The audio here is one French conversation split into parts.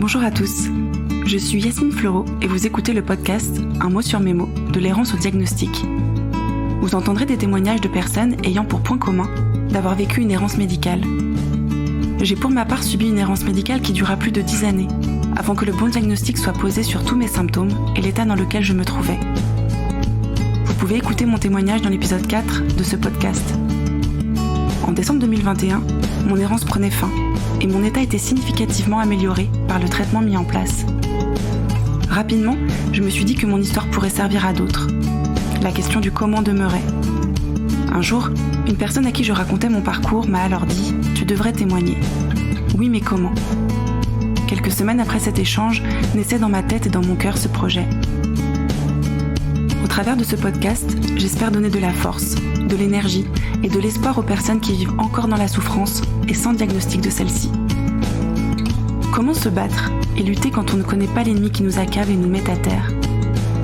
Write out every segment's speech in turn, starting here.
Bonjour à tous, je suis Yasmine Fleureau et vous écoutez le podcast Un mot sur mes mots de l'errance au diagnostic. Vous entendrez des témoignages de personnes ayant pour point commun d'avoir vécu une errance médicale. J'ai pour ma part subi une errance médicale qui dura plus de 10 années, avant que le bon diagnostic soit posé sur tous mes symptômes et l'état dans lequel je me trouvais. Vous pouvez écouter mon témoignage dans l'épisode 4 de ce podcast. En décembre 2021, mon errance prenait fin et mon état était significativement amélioré par le traitement mis en place. Rapidement, je me suis dit que mon histoire pourrait servir à d'autres. La question du comment demeurait. Un jour, une personne à qui je racontais mon parcours m'a alors dit « Tu devrais témoigner ». Oui, mais comment ? Quelques semaines après cet échange, naissait dans ma tête et dans mon cœur ce projet. Au travers de ce podcast, j'espère donner de la force, de l'énergie et de l'espoir aux personnes qui vivent encore dans la souffrance et sans diagnostic de celle-ci. Comment se battre et lutter quand on ne connaît pas l'ennemi qui nous accable et nous met à terre ?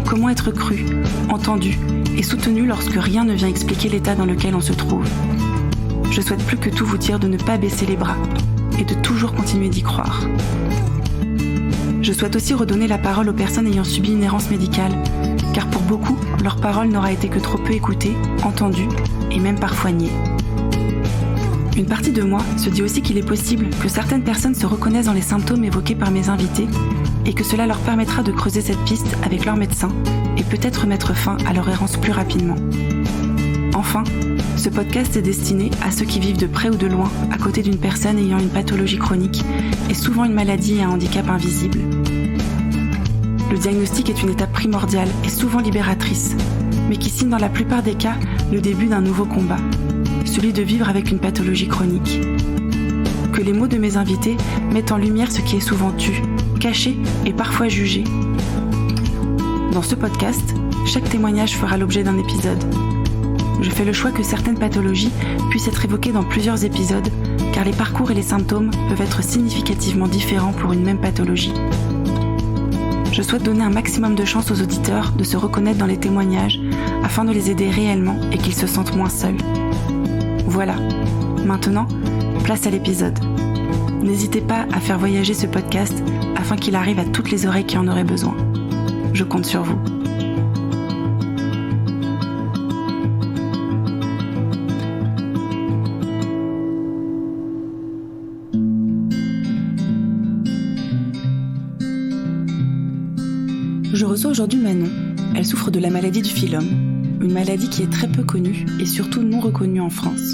Comment être cru, entendu et soutenu lorsque rien ne vient expliquer l'état dans lequel on se trouve ? Je souhaite plus que tout vous dire de ne pas baisser les bras et de toujours continuer d'y croire. Je souhaite aussi redonner la parole aux personnes ayant subi une errance médicale, car pour beaucoup, leur parole n'aura été que trop peu écoutée, entendue et même parfois niée. Une partie de moi se dit aussi qu'il est possible que certaines personnes se reconnaissent dans les symptômes évoqués par mes invités et que cela leur permettra de creuser cette piste avec leur médecin et peut-être mettre fin à leur errance plus rapidement. Enfin, ce podcast est destiné à ceux qui vivent de près ou de loin à côté d'une personne ayant une pathologie chronique et souvent une maladie et un handicap invisible. Le diagnostic est une étape primordiale et souvent libératrice, mais qui signe dans la plupart des cas le début d'un nouveau combat, celui de vivre avec une pathologie chronique. Que les mots de mes invités mettent en lumière ce qui est souvent tu, caché et parfois jugé. Dans ce podcast, chaque témoignage fera l'objet d'un épisode. Je fais le choix que certaines pathologies puissent être évoquées dans plusieurs épisodes, car les parcours et les symptômes peuvent être significativement différents pour une même pathologie. Je souhaite donner un maximum de chance aux auditeurs de se reconnaître dans les témoignages afin de les aider réellement et qu'ils se sentent moins seuls. Voilà, maintenant, place à l'épisode. N'hésitez pas à faire voyager ce podcast afin qu'il arrive à toutes les oreilles qui en auraient besoin. Je compte sur vous. Je reçois aujourd'hui Manon. Elle souffre de la maladie du Fillum, une maladie qui est très peu connue et surtout non reconnue en France.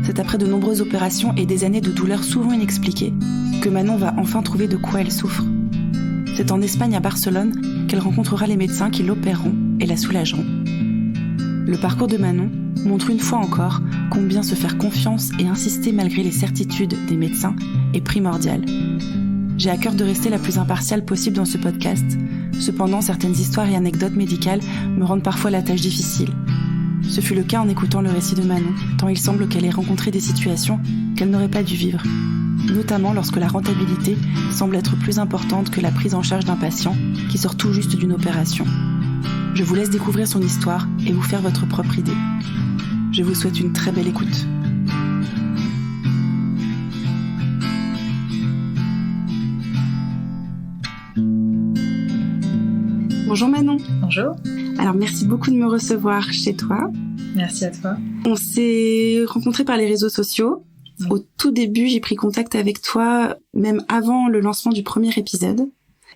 C'est après de nombreuses opérations et des années de douleurs souvent inexpliquées que Manon va enfin trouver de quoi elle souffre. C'est en Espagne, à Barcelone, qu'elle rencontrera les médecins qui l'opéreront et la soulageront. Le parcours de Manon montre une fois encore combien se faire confiance et insister malgré les certitudes des médecins est primordial. J'ai à cœur de rester la plus impartiale possible dans ce podcast. Cependant, certaines histoires et anecdotes médicales me rendent parfois la tâche difficile. Ce fut le cas en écoutant le récit de Manon, tant il semble qu'elle ait rencontré des situations qu'elle n'aurait pas dû vivre, notamment lorsque la rentabilité semble être plus importante que la prise en charge d'un patient qui sort tout juste d'une opération. Je vous laisse découvrir son histoire et vous faire votre propre idée. Je vous souhaite une très belle écoute. Bonjour Manon. Bonjour. Alors merci beaucoup de me recevoir chez toi. Merci à toi. On s'est rencontrés par les réseaux sociaux. Oui. Au tout début, j'ai pris contact avec toi, même avant le lancement du premier épisode.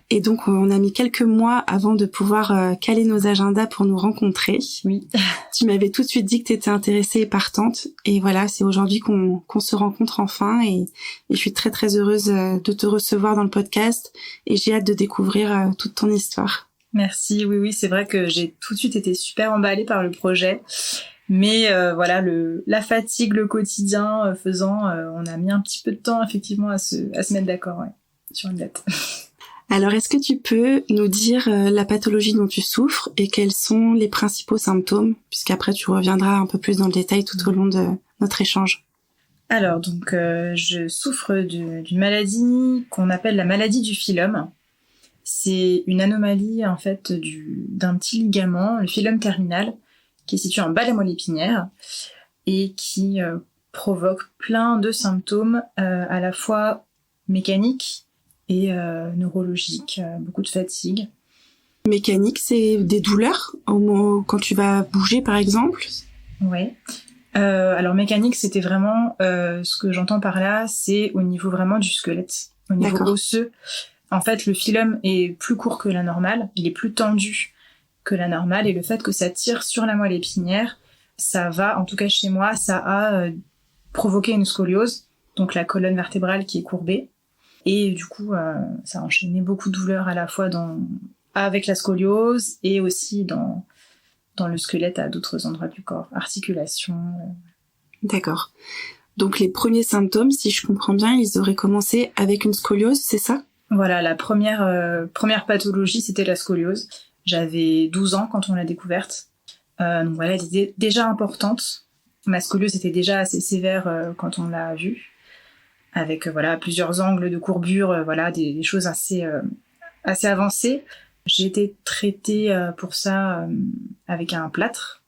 Et donc on a mis quelques mois avant de pouvoir caler nos agendas pour nous rencontrer. Oui. Tu m'avais tout de suite dit que tu étais intéressée et partante. Et voilà, c'est aujourd'hui qu'on se rencontre enfin. Et je suis très très heureuse de te recevoir dans le podcast. Et j'ai hâte de découvrir toute ton histoire. Merci, oui, c'est vrai que j'ai tout de suite été super emballée par le projet, mais voilà, la fatigue, le quotidien faisant, on a mis un petit peu de temps effectivement à se mettre d'accord, ouais, sur une date. Alors, est-ce que tu peux nous dire la pathologie dont tu souffres et quels sont les principaux symptômes, puisqu'après tu reviendras un peu plus dans le détail tout au long de notre échange. Alors, donc, je souffre d'une maladie qu'on appelle la maladie du Fillum. C'est une anomalie en fait d'un petit ligament, le phylum terminal, qui est situé en bas de la moelle épinière et qui provoque plein de symptômes à la fois mécaniques et neurologique, beaucoup de fatigue. Mécanique, c'est des douleurs quand tu vas bouger, par exemple? Ouais. Alors mécanique, c'était vraiment ce que j'entends par là, c'est au niveau vraiment du squelette, au niveau osseux. En fait, le phylum est plus court que la normale, il est plus tendu que la normale, et le fait que ça tire sur la moelle épinière, ça va, en tout cas chez moi, ça a provoqué une scoliose, donc la colonne vertébrale qui est courbée, et du coup, ça a enchaîné beaucoup de douleurs à la fois avec la scoliose et aussi dans le squelette à d'autres endroits du corps, articulation. D'accord. Donc les premiers symptômes, si je comprends bien, ils auraient commencé avec une scoliose, c'est ça? Voilà, la première pathologie, c'était la scoliose. J'avais 12 ans quand on l'a découverte. Donc voilà, elle était déjà importante. Ma scoliose était déjà assez sévère quand on l'a vue, avec voilà plusieurs angles de courbure, voilà des choses assez avancées. J'ai été traitée pour ça avec un plâtre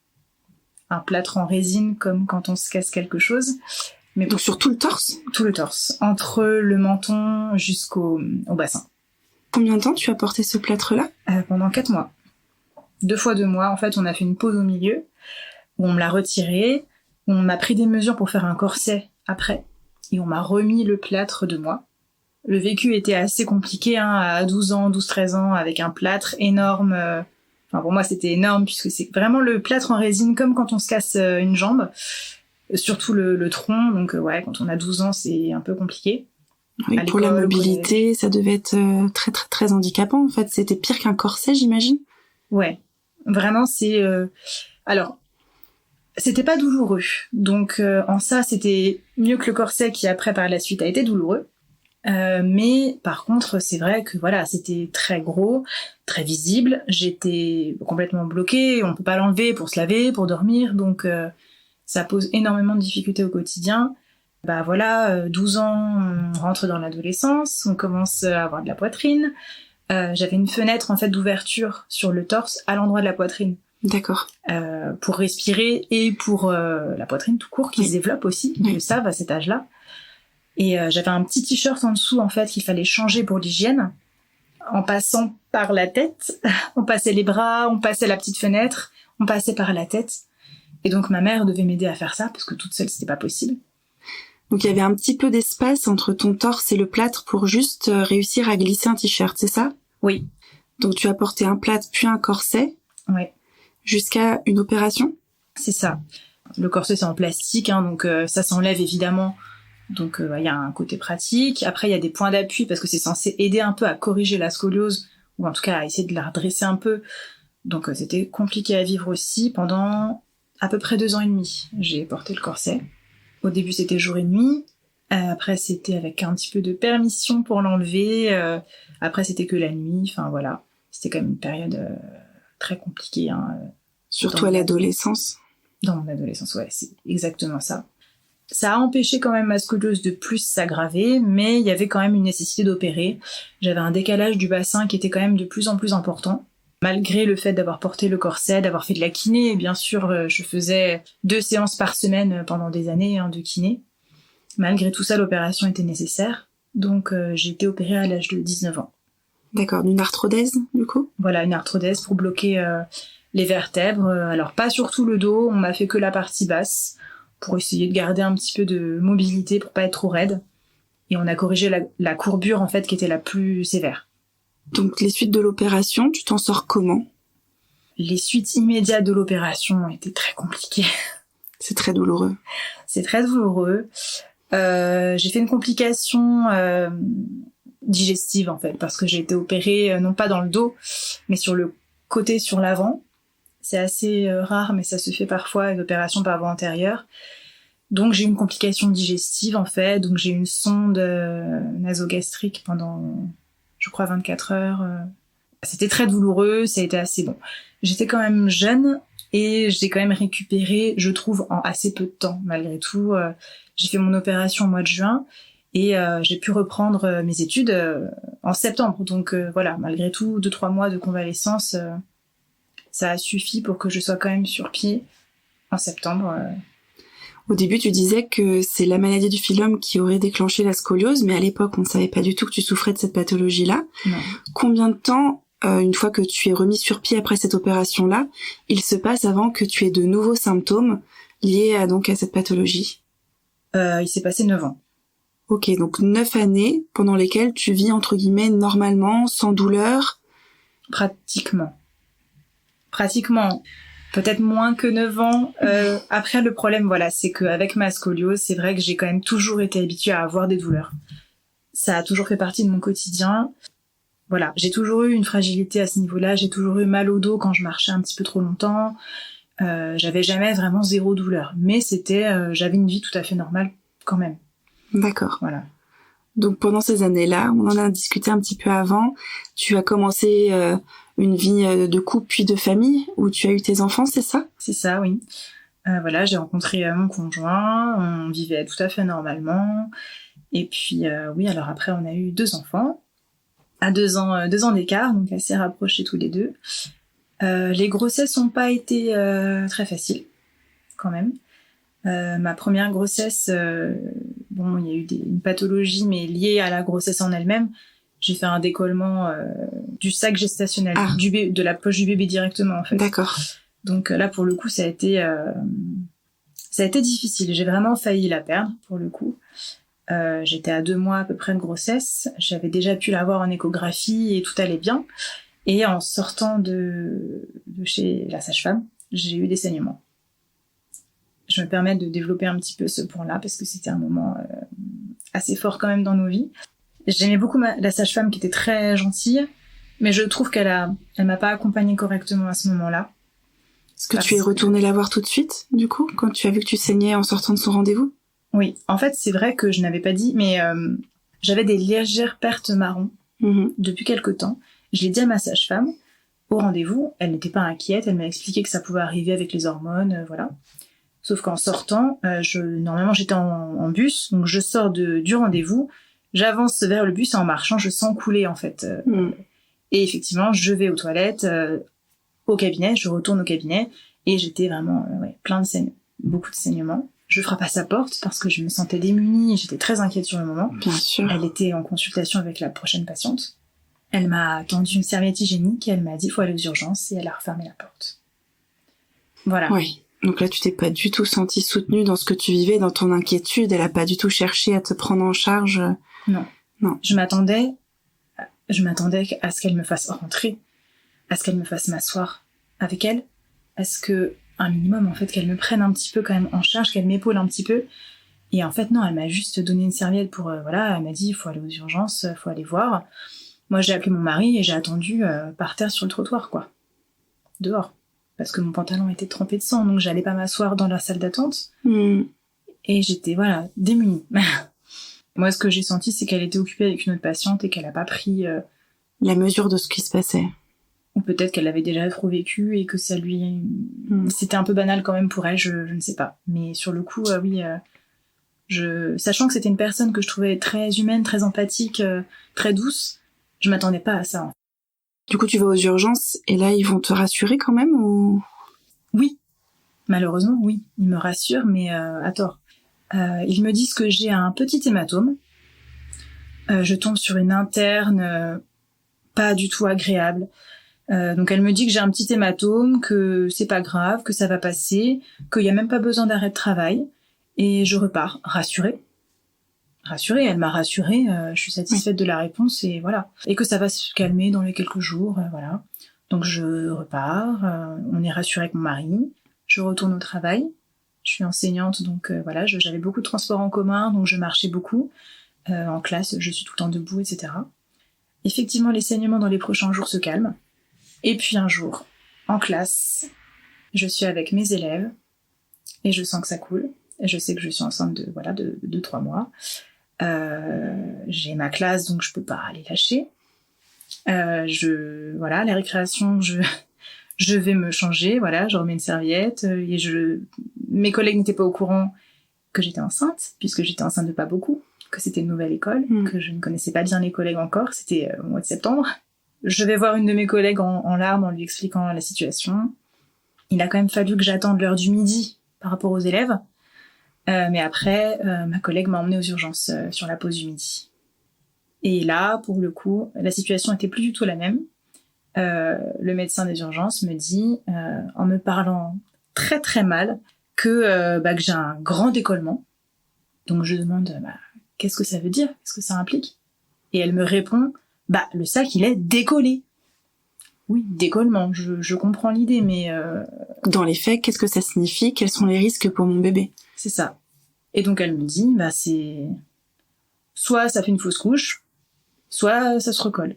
en résine, comme quand on se casse quelque chose. Mais donc sur tout le torse? Tout le torse, entre le menton jusqu'au bassin. Combien de temps tu as porté ce plâtre-là? Pendant 4 mois. 2 fois 2 mois. En fait, on a fait une pause au milieu, où on me l'a retiré, on m'a pris des mesures pour faire un corset après, et on m'a remis le plâtre 2 mois. Le vécu était assez compliqué, à 12-13 ans, avec un plâtre énorme. Enfin, pour moi, c'était énorme, puisque c'est vraiment le plâtre en résine, comme quand on se casse une jambe. Surtout le tronc, donc ouais, quand on a 12 ans, c'est un peu compliqué. Oui, pour la mobilité, ça devait être très très très handicapant, en fait. C'était pire qu'un corset, j'imagine? Ouais, vraiment, c'est... Alors, c'était pas douloureux. Donc, en ça, c'était mieux que le corset qui, après, par la suite, a été douloureux. Mais par contre, c'est vrai que voilà, c'était très gros, très visible. J'étais complètement bloquée, on peut pas l'enlever pour se laver, pour dormir, donc ça pose énormément de difficultés au quotidien. Bah voilà, 12 ans, on rentre dans l'adolescence, on commence à avoir de la poitrine. J'avais une fenêtre en fait d'ouverture sur le torse à l'endroit de la poitrine. D'accord. Pour respirer et pour la poitrine tout court qui se développe aussi, ils le savent à cet âge-là. Et j'avais un petit t-shirt en dessous en fait qu'il fallait changer pour l'hygiène. En passant par la tête, on passait les bras, on passait la petite fenêtre, on passait par la tête. Et donc ma mère devait m'aider à faire ça parce que toute seule c'était pas possible. Donc il y avait un petit peu d'espace entre ton torse et le plâtre pour juste réussir à glisser un t-shirt, c'est ça? Oui. Donc tu as porté un plâtre puis un corset. Ouais. Jusqu'à une opération? C'est ça. Le corset c'est en plastique, donc ça s'enlève évidemment. Donc y a un côté pratique. Après il y a des points d'appui parce que c'est censé aider un peu à corriger la scoliose ou en tout cas à essayer de la redresser un peu. Donc c'était compliqué à vivre aussi pendant à peu près 2 ans et demi. J'ai porté le corset. Au début c'était jour et nuit. Après c'était avec un petit peu de permission pour l'enlever. Après c'était que la nuit. Enfin voilà, c'était quand même une période très compliquée. Surtout à l'adolescence. Dans mon adolescence, ouais, c'est exactement ça. Ça a empêché quand même ma scoliose de plus s'aggraver, mais il y avait quand même une nécessité d'opérer. J'avais un décalage du bassin qui était quand même de plus en plus important. Malgré le fait d'avoir porté le corset, d'avoir fait de la kiné, et bien sûr, je faisais 2 séances par semaine pendant des années de kiné. Malgré tout ça, l'opération était nécessaire. Donc j'ai été opérée à l'âge de 19 ans. D'accord, d'une arthrodèse du coup? Voilà, une arthrodèse pour bloquer les vertèbres. Alors pas sur tout le dos, on m'a fait que la partie basse, pour essayer de garder un petit peu de mobilité pour pas être trop raide. Et on a corrigé la courbure en fait qui était la plus sévère. Donc les suites de l'opération, tu t'en sors comment? Les suites immédiates de l'opération étaient très compliquées. C'est très douloureux. C'est très douloureux. J'ai fait une complication digestive en fait, parce que j'ai été opérée non pas dans le dos, mais sur le côté, sur l'avant. C'est assez rare, mais ça se fait parfois, une opération par voie antérieure. Donc j'ai eu une complication digestive en fait, donc j'ai eu une sonde nasogastrique pendant, je crois, 24 heures. C'était très douloureux, ça a été assez bon. J'étais quand même jeune et j'ai quand même récupéré, je trouve, en assez peu de temps malgré tout. J'ai fait mon opération au mois de juin et j'ai pu reprendre mes études en septembre. Donc voilà, malgré tout, 2-3 mois de convalescence, ça a suffi pour que je sois quand même sur pied en septembre. Au début, tu disais que c'est la maladie du phylum qui aurait déclenché la scoliose, mais à l'époque, on ne savait pas du tout que tu souffrais de cette pathologie-là. Non. Combien de temps, une fois que tu es remis sur pied après cette opération-là, il se passe avant que tu aies de nouveaux symptômes liés à cette pathologie? Il s'est passé 9 ans. Ok, donc 9 années pendant lesquelles tu vis, entre guillemets, normalement, sans douleur? Pratiquement. Peut-être moins que 9 ans. Après, le problème, voilà, c'est qu'avec ma scoliose, c'est vrai que j'ai quand même toujours été habituée à avoir des douleurs. Ça a toujours fait partie de mon quotidien. Voilà, j'ai toujours eu une fragilité à ce niveau-là. J'ai toujours eu mal au dos quand je marchais un petit peu trop longtemps. J'avais jamais vraiment zéro douleur. Mais j'avais une vie tout à fait normale quand même. D'accord. Voilà. Donc pendant ces années-là, on en a discuté un petit peu avant, tu as commencé une vie de couple puis de famille, où tu as eu tes enfants, c'est ça? C'est ça, oui. Voilà, j'ai rencontré mon conjoint, on vivait tout à fait normalement. Et puis, oui, alors après, on a eu 2 enfants, à 2 ans d'écart, donc assez rapprochés tous les deux. Les grossesses n'ont pas été très faciles, quand même. Ma première grossesse, il y a eu une pathologie, mais liée à la grossesse en elle-même. J'ai fait un décollement du sac gestationnel, de la poche du bébé directement, en fait. D'accord. Donc là, pour le coup, ça a été difficile. J'ai vraiment failli la perdre, pour le coup. J'étais à 2 mois à peu près de grossesse. J'avais déjà pu l'avoir en échographie et tout allait bien. Et en sortant de chez la sage-femme, j'ai eu des saignements. Je me permets de développer un petit peu ce point-là parce que c'était un moment assez fort quand même dans nos vies. J'aimais beaucoup la sage-femme qui était très gentille, mais je trouve elle m'a pas accompagnée correctement à ce moment-là. Est-ce que tu es retournée la voir tout de suite, du coup, quand tu as vu que tu saignais en sortant de son rendez-vous? Oui, en fait, c'est vrai que je n'avais pas dit, mais j'avais des légères pertes marron depuis quelque temps. Je l'ai dit à ma sage-femme au rendez-vous. Elle n'était pas inquiète, elle m'a expliqué que ça pouvait arriver avec les hormones, voilà. Sauf qu'en sortant, normalement j'étais en bus, donc je sors du rendez-vous, j'avance vers le bus et en marchant, je sens couler en fait. Et effectivement, je vais aux toilettes, au cabinet, je retourne au cabinet et j'étais vraiment plein de saignements, beaucoup de saignements. Je frappe à sa porte parce que je me sentais démunie et j'étais très inquiète sur le moment. Bien sûr. Elle était en consultation avec la prochaine patiente. Elle m'a tendu une serviette hygiénique et elle m'a dit faut aller aux urgences et elle a refermé la porte. Voilà. Oui. Donc là, tu t'es pas du tout sentie soutenue dans ce que tu vivais, dans ton inquiétude. Elle a pas du tout cherché à te prendre en charge. Non. Je m'attendais à ce qu'elle me fasse rentrer, à ce qu'elle me fasse m'asseoir avec elle, à ce que, un minimum, en fait, qu'elle me prenne un petit peu quand même en charge, qu'elle m'épaule un petit peu. Et en fait, non, elle m'a juste donné une serviette pour, elle m'a dit, il faut aller aux urgences, il faut aller voir. Moi, j'ai appelé mon mari et j'ai attendu par terre sur le trottoir, quoi. Dehors. Parce que mon pantalon était trempé de sang, donc j'allais pas m'asseoir dans la salle d'attente. Et j'étais, démunie. Moi, ce que j'ai senti, c'est qu'elle était occupée avec une autre patiente et qu'elle a pas pris... la mesure de ce qui se passait. Ou peut-être qu'elle l'avait déjà trop vécu et que ça lui... C'était un peu banal quand même pour elle, je ne sais pas. Mais sur le coup, sachant que c'était une personne que je trouvais très humaine, très empathique, très douce, je m'attendais pas à ça. Du coup, tu vas aux urgences et là, ils vont te rassurer quand même ou... Oui, malheureusement, oui. Ils me rassurent, mais à tort. Ils me disent que j'ai un petit hématome. Je tombe sur une interne pas du tout agréable. Donc elle me dit que j'ai un petit hématome, que c'est pas grave, que ça va passer, qu'il y a même pas besoin d'arrêt de travail. Et je repars, rassurée. Elle m'a rassurée, je suis satisfaite de la réponse et voilà. Et que ça va se calmer dans les quelques jours, voilà. Donc je repars, on est rassuré avec mon mari, je retourne au travail. Je suis enseignante, donc j'avais beaucoup de transports en commun, donc je marchais beaucoup. En classe, je suis tout le temps debout, etc. Effectivement, les saignements dans les prochains jours se calment. Et puis un jour, en classe, je suis avec mes élèves et je sens que ça coule. Et je sais que je suis enceinte de 2-3 mois. J'ai ma classe, donc je peux pas aller lâcher. La récréation, je vais me changer, je remets une serviette et mes collègues n'étaient pas au courant que j'étais enceinte, puisque j'étais enceinte de pas beaucoup, que c'était une nouvelle école, que je ne connaissais pas bien les collègues encore, c'était au mois de septembre. Je vais voir une de mes collègues en larmes en lui expliquant la situation. Il a quand même fallu que j'attende l'heure du midi par rapport aux élèves. Mais après, ma collègue m'a emmenée aux urgences sur la pause du midi. Et là, pour le coup, la situation était plus du tout la même. Le médecin des urgences me dit, en me parlant très très mal, que j'ai un grand décollement. Donc je demande, qu'est-ce que ça veut dire ? Qu'est-ce que ça implique ? Et elle me répond, le sac il est décollé. Oui, décollement, je comprends l'idée, mais... Dans les faits, qu'est-ce que ça signifie ? Quels sont les risques pour mon bébé ? C'est ça. Et donc elle me dit, c'est... Soit ça fait une fausse couche, soit ça se recolle.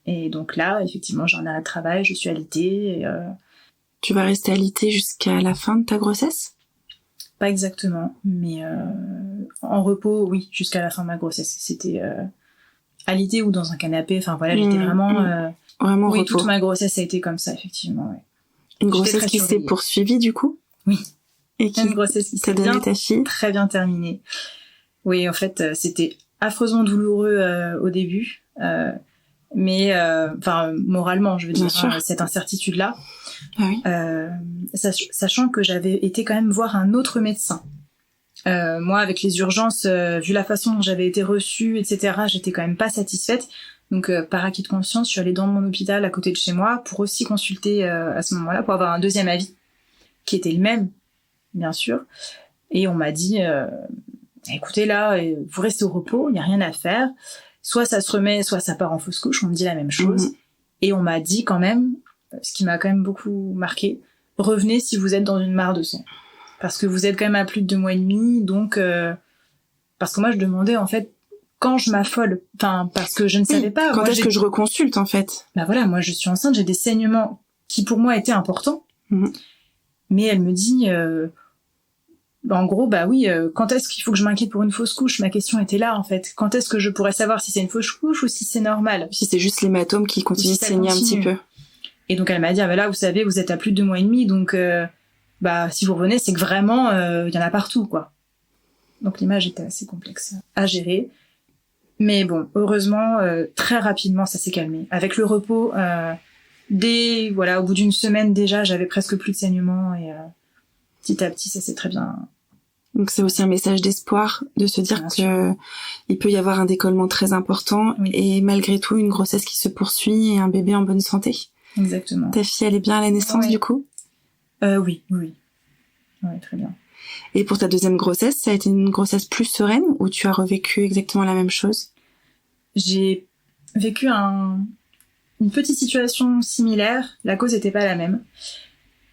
Et donc là, effectivement, j'ai un arrêt de travail, je suis alitée. Tu vas rester alitée jusqu'à la fin de ta grossesse ? Pas exactement, mais en repos, oui, jusqu'à la fin de ma grossesse. C'était alitée ou dans un canapé, enfin voilà, j'étais vraiment... Vraiment oui, repos. toute ma grossesse a été comme ça, effectivement, ouais. Une grossesse qui s'est poursuivie, du coup ? Oui. Et qui une grossesse qui t'a donné ta fille ? Très bien terminée. Oui, en fait, c'était affreusement douloureux au début, mais moralement, je veux dire, cette incertitude-là. Ah oui. Sachant que j'avais été quand même voir un autre médecin. Moi, avec les urgences, vu la façon dont j'avais été reçue, etc., j'étais quand même pas satisfaite. Donc, par acquis de conscience, je suis allée dans mon hôpital à côté de chez moi pour aussi consulter à ce moment-là, pour avoir un deuxième avis, qui était le même, bien sûr. Et on m'a dit, écoutez, là, vous restez au repos, il n'y a rien à faire. Soit ça se remet, soit ça part en fausse couche, on me dit la même chose. Et on m'a dit quand même, ce qui m'a quand même beaucoup marqué, revenez si vous êtes dans une mare de sang. Parce que vous êtes quand même à plus de 2 mois et demi, donc... parce que moi, je demandais, en fait, quand je m'affole, parce que je ne savais pas... Quand est-ce que je reconsulte, en fait ? Voilà, moi, je suis enceinte, j'ai des saignements qui, pour moi, étaient importants. Mais elle me dit... en gros, quand est-ce qu'il faut que je m'inquiète pour une fausse couche ? Ma question était là, en fait. Quand est-ce que je pourrais savoir si c'est une fausse couche ou si c'est normal ? Si c'est juste l'hématome qui continue de saigner un petit peu. Et donc, elle m'a dit, là, vous savez, vous êtes à plus de 2 mois et demi, donc... si vous revenez, c'est que vraiment, il y en a partout, quoi. Donc l'image était assez complexe à gérer. Mais bon, heureusement, très rapidement, ça s'est calmé. Avec le repos, au bout d'une semaine déjà, j'avais presque plus de saignements et petit à petit, ça s'est très bien... Donc c'est aussi un message d'espoir de se dire que il peut y avoir un décollement très important et malgré tout une grossesse qui se poursuit et un bébé en bonne santé. Exactement. Ta fille, elle est bien à la naissance du coup ? Oui. Oui, très bien. Et pour ta deuxième grossesse, ça a été une grossesse plus sereine ou tu as revécu exactement la même chose ? J'ai vécu une petite situation similaire. La cause n'était pas la même.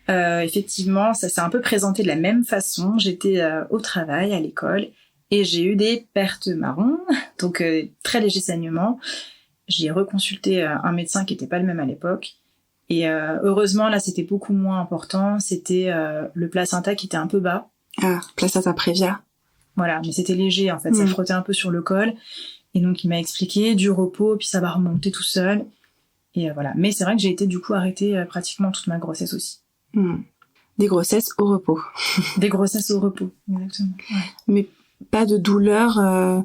Effectivement, ça s'est un peu présenté de la même façon. J'étais au travail, à l'école, et j'ai eu des pertes marron, donc très léger saignement. J'ai reconsulté un médecin qui n'était pas le même à l'époque. Et heureusement, là, c'était beaucoup moins important. C'était le placenta qui était un peu bas. Ah, placenta prévia. Voilà, mais c'était léger, en fait. Ça frottait un peu sur le col. Et donc, il m'a expliqué du repos, puis ça va remonter tout seul. Et voilà. Mais c'est vrai que j'ai été, du coup, arrêtée pratiquement toute ma grossesse aussi. Des grossesses au repos. Des grossesses au repos, exactement. Ouais. Mais pas de douleur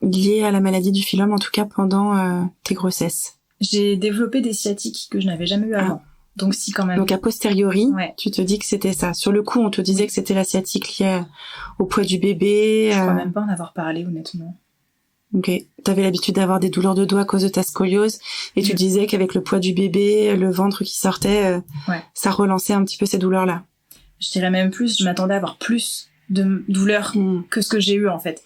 liée à la maladie du phylum, en tout cas pendant tes grossesses. J'ai développé des sciatiques que je n'avais jamais eu avant. Donc si, quand même. Donc a posteriori, tu te dis que c'était ça. Sur le coup, on te disait que c'était la sciatique liée au poids du bébé. Je crois même pas en avoir parlé, honnêtement. Ok. T'avais l'habitude d'avoir des douleurs de dos à cause de ta scoliose et tu disais qu'avec le poids du bébé, le ventre qui sortait, ça relançait un petit peu ces douleurs-là. Je dirais même plus, je m'attendais à avoir plus de douleurs que ce que j'ai eu, en fait.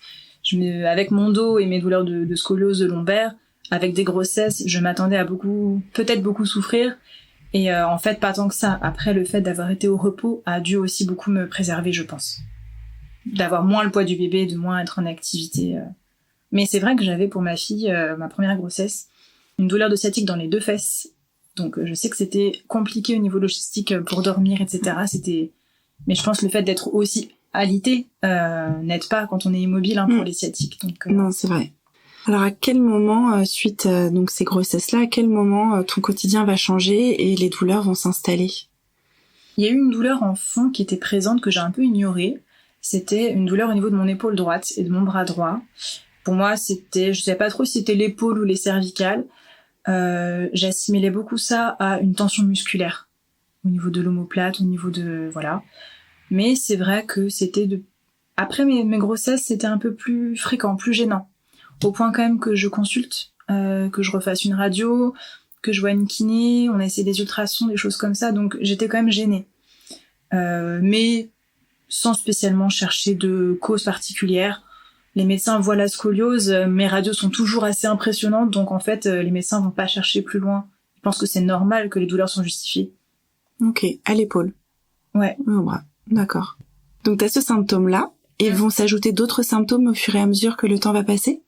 Avec mon dos et mes douleurs de scoliose, de lombaire, avec des grossesses, je m'attendais à peut-être beaucoup souffrir. Et en fait, pas tant que ça. Après, le fait d'avoir été au repos a dû aussi beaucoup me préserver, je pense. D'avoir moins le poids du bébé, de moins être en activité. Mais c'est vrai que j'avais pour ma fille, ma première grossesse, une douleur de sciatique dans les 2 fesses. Donc je sais que c'était compliqué au niveau logistique pour dormir, etc. Mais je pense que le fait d'être aussi alité n'aide pas quand on est immobile pour les sciatiques. Donc, Non, c'est vrai. Alors à quel moment, suite donc ces grossesses-là, à quel moment ton quotidien va changer et les douleurs vont s'installer ? Il y a eu une douleur en fond qui était présente que j'ai un peu ignorée. C'était une douleur au niveau de mon épaule droite et de mon bras droit. Pour moi, je sais pas trop si c'était l'épaule ou les cervicales. J'assimilais beaucoup ça à une tension musculaire au niveau de l'omoplate, au niveau de voilà. Mais c'est vrai que c'était Après mes grossesses, c'était un peu plus fréquent, plus gênant. Au point quand même que je consulte, que je refasse une radio, que je vois une kiné, on a essayé des ultrasons, des choses comme ça, donc j'étais quand même gênée. Mais sans spécialement chercher de cause particulière. Les médecins voient la scoliose, mes radios sont toujours assez impressionnantes, donc en fait, les médecins vont pas chercher plus loin. Ils pensent que c'est normal, que les douleurs sont justifiées. Ok, à l'épaule. Ouais. Au bras, d'accord. Donc t'as ce symptôme-là, et vont s'ajouter d'autres symptômes au fur et à mesure que le temps va passer ?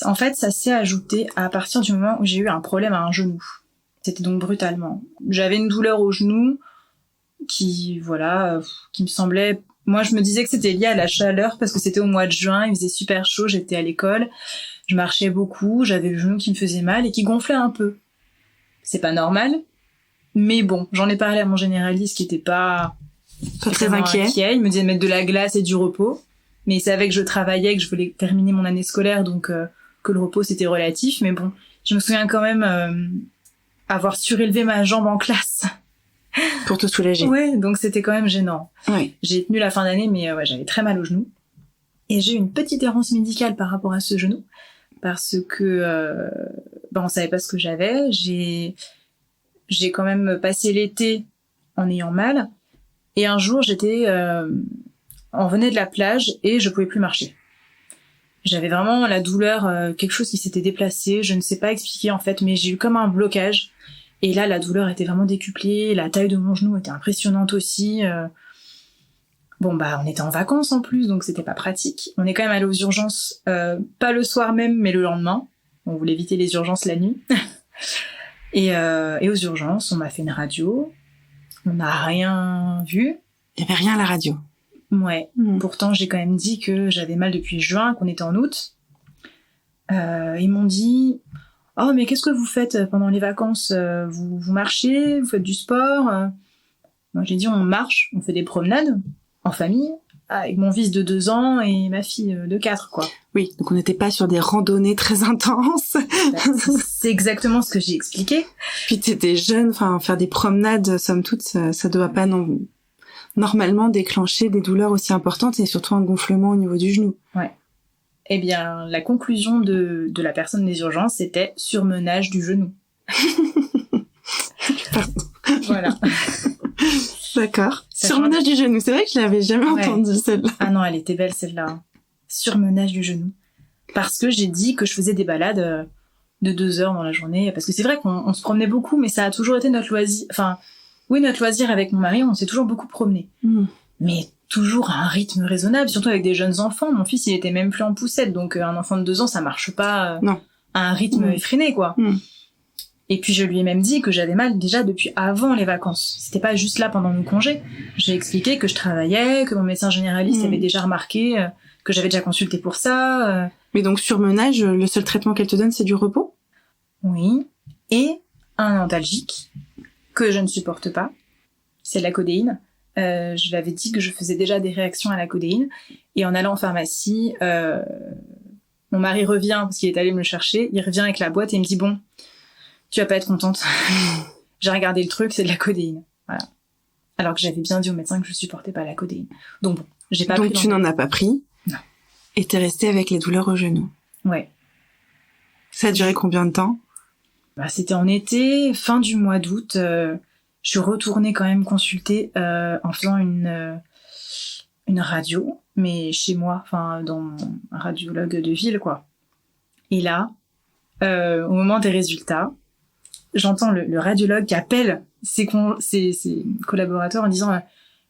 En fait, ça s'est ajouté à partir du moment où j'ai eu un problème à un genou. C'était donc brutalement. J'avais une douleur au genou qui me semblait... Moi, je me disais que c'était lié à la chaleur parce que c'était au mois de juin, il faisait super chaud, j'étais à l'école, je marchais beaucoup, j'avais le genou qui me faisait mal et qui gonflait un peu. C'est pas normal, mais bon, j'en ai parlé à mon généraliste qui était pas très inquiet. Il me disait de mettre de la glace et du repos, mais il savait que je travaillais, que je voulais terminer mon année scolaire, donc que le repos c'était relatif, mais bon, je me souviens quand même avoir surélevé ma jambe en classe. Pour te soulager. Ouais, donc c'était quand même gênant. Ouais. J'ai tenu la fin d'année, mais j'avais très mal au genou. Et j'ai eu une petite errance médicale par rapport à ce genou, parce que on savait pas ce que j'avais. J'ai quand même passé l'été en ayant mal, et un jour on venait de la plage et je pouvais plus marcher. J'avais vraiment la douleur, quelque chose qui s'était déplacé, je ne sais pas expliquer en fait, mais j'ai eu comme un blocage. Et là, la douleur était vraiment décuplée, la taille de mon genou était impressionnante aussi. On était en vacances en plus, donc c'était pas pratique. On est quand même allé aux urgences, pas le soir même, mais le lendemain. On voulait éviter les urgences la nuit. et aux urgences, on m'a fait une radio. On n'a rien vu. Il y avait rien à la radio. Ouais. Pourtant, j'ai quand même dit que j'avais mal depuis juin, qu'on était en août. Ils m'ont dit... Oh, mais qu'est-ce que vous faites pendant les vacances ? Vous marchez ? Vous faites du sport ? Moi, j'ai dit, on marche, on fait des promenades, en famille, avec mon fils de 2 ans et ma fille de 4, quoi. Oui, donc on n'était pas sur des randonnées très intenses. C'est exactement ce que j'ai expliqué. Puis t'étais jeune, faire des promenades, somme toute, ça doit pas normalement déclencher des douleurs aussi importantes et surtout un gonflement au niveau du genou. Ouais. Eh bien, la conclusion de la personne des urgences, c'était surmenage du genou. Voilà. D'accord. Surmenage du genou, c'est vrai que je l'avais jamais entendu celle-là. Ah non, elle était belle celle-là. Surmenage du genou. Parce que j'ai dit que je faisais des balades de 2 heures dans la journée. Parce que c'est vrai qu'on se promenait beaucoup, mais ça a toujours été notre loisir. Enfin, oui, notre loisir avec mon mari, on s'est toujours beaucoup promené. Mais toujours à un rythme raisonnable, surtout avec des jeunes enfants. Mon fils, il était même plus en poussette, donc un enfant de 2 ans, ça marche pas à un rythme effréné, quoi. Et puis je lui ai même dit que j'avais mal déjà depuis avant les vacances. C'était pas juste là pendant nos congés. J'ai expliqué que je travaillais, que mon médecin généraliste avait déjà remarqué, que j'avais déjà consulté pour ça. Mais donc surmenage, le seul traitement qu'elle te donne, c'est du repos ? Oui. Et un antalgique que je ne supporte pas, c'est la codéine. Je lui avais dit que je faisais déjà des réactions à la codéine. Et en allant en pharmacie, mon mari revient, parce qu'il est allé me le chercher, il revient avec la boîte et il me dit « Bon, tu vas pas être contente. J'ai regardé le truc, c'est de la codéine. » Voilà. Alors que j'avais bien dit au médecin que je supportais pas la codéine. Donc bon, j'ai pas pris. Donc tu n'en as pas pris ? Non. Et t'es restée avec les douleurs au genou ? Ouais. Ça a duré combien de temps ? C'était en été, fin du mois d'août. Je suis retournée quand même consulter en faisant une radio, mais chez moi, dans un radiologue de ville, quoi. Et là, au moment des résultats, j'entends le radiologue qui appelle ses collaborateurs en disant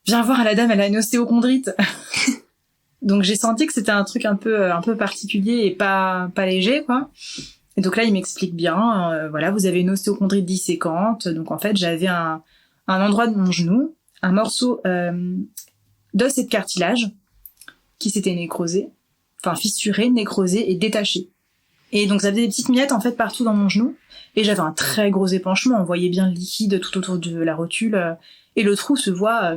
viens voir la dame, elle a une ostéochondrite. Donc j'ai senti que c'était un truc un peu particulier et pas léger, quoi. Et donc là, il m'explique bien, vous avez une ostéochondrite disséquante. Donc en fait, j'avais un endroit de mon genou, un morceau d'os et de cartilage qui s'était nécrosé, fissuré, nécrosé et détaché. Et donc ça faisait des petites miettes en fait partout dans mon genou. Et j'avais un très gros épanchement, on voyait bien le liquide tout autour de la rotule. Et le trou se voit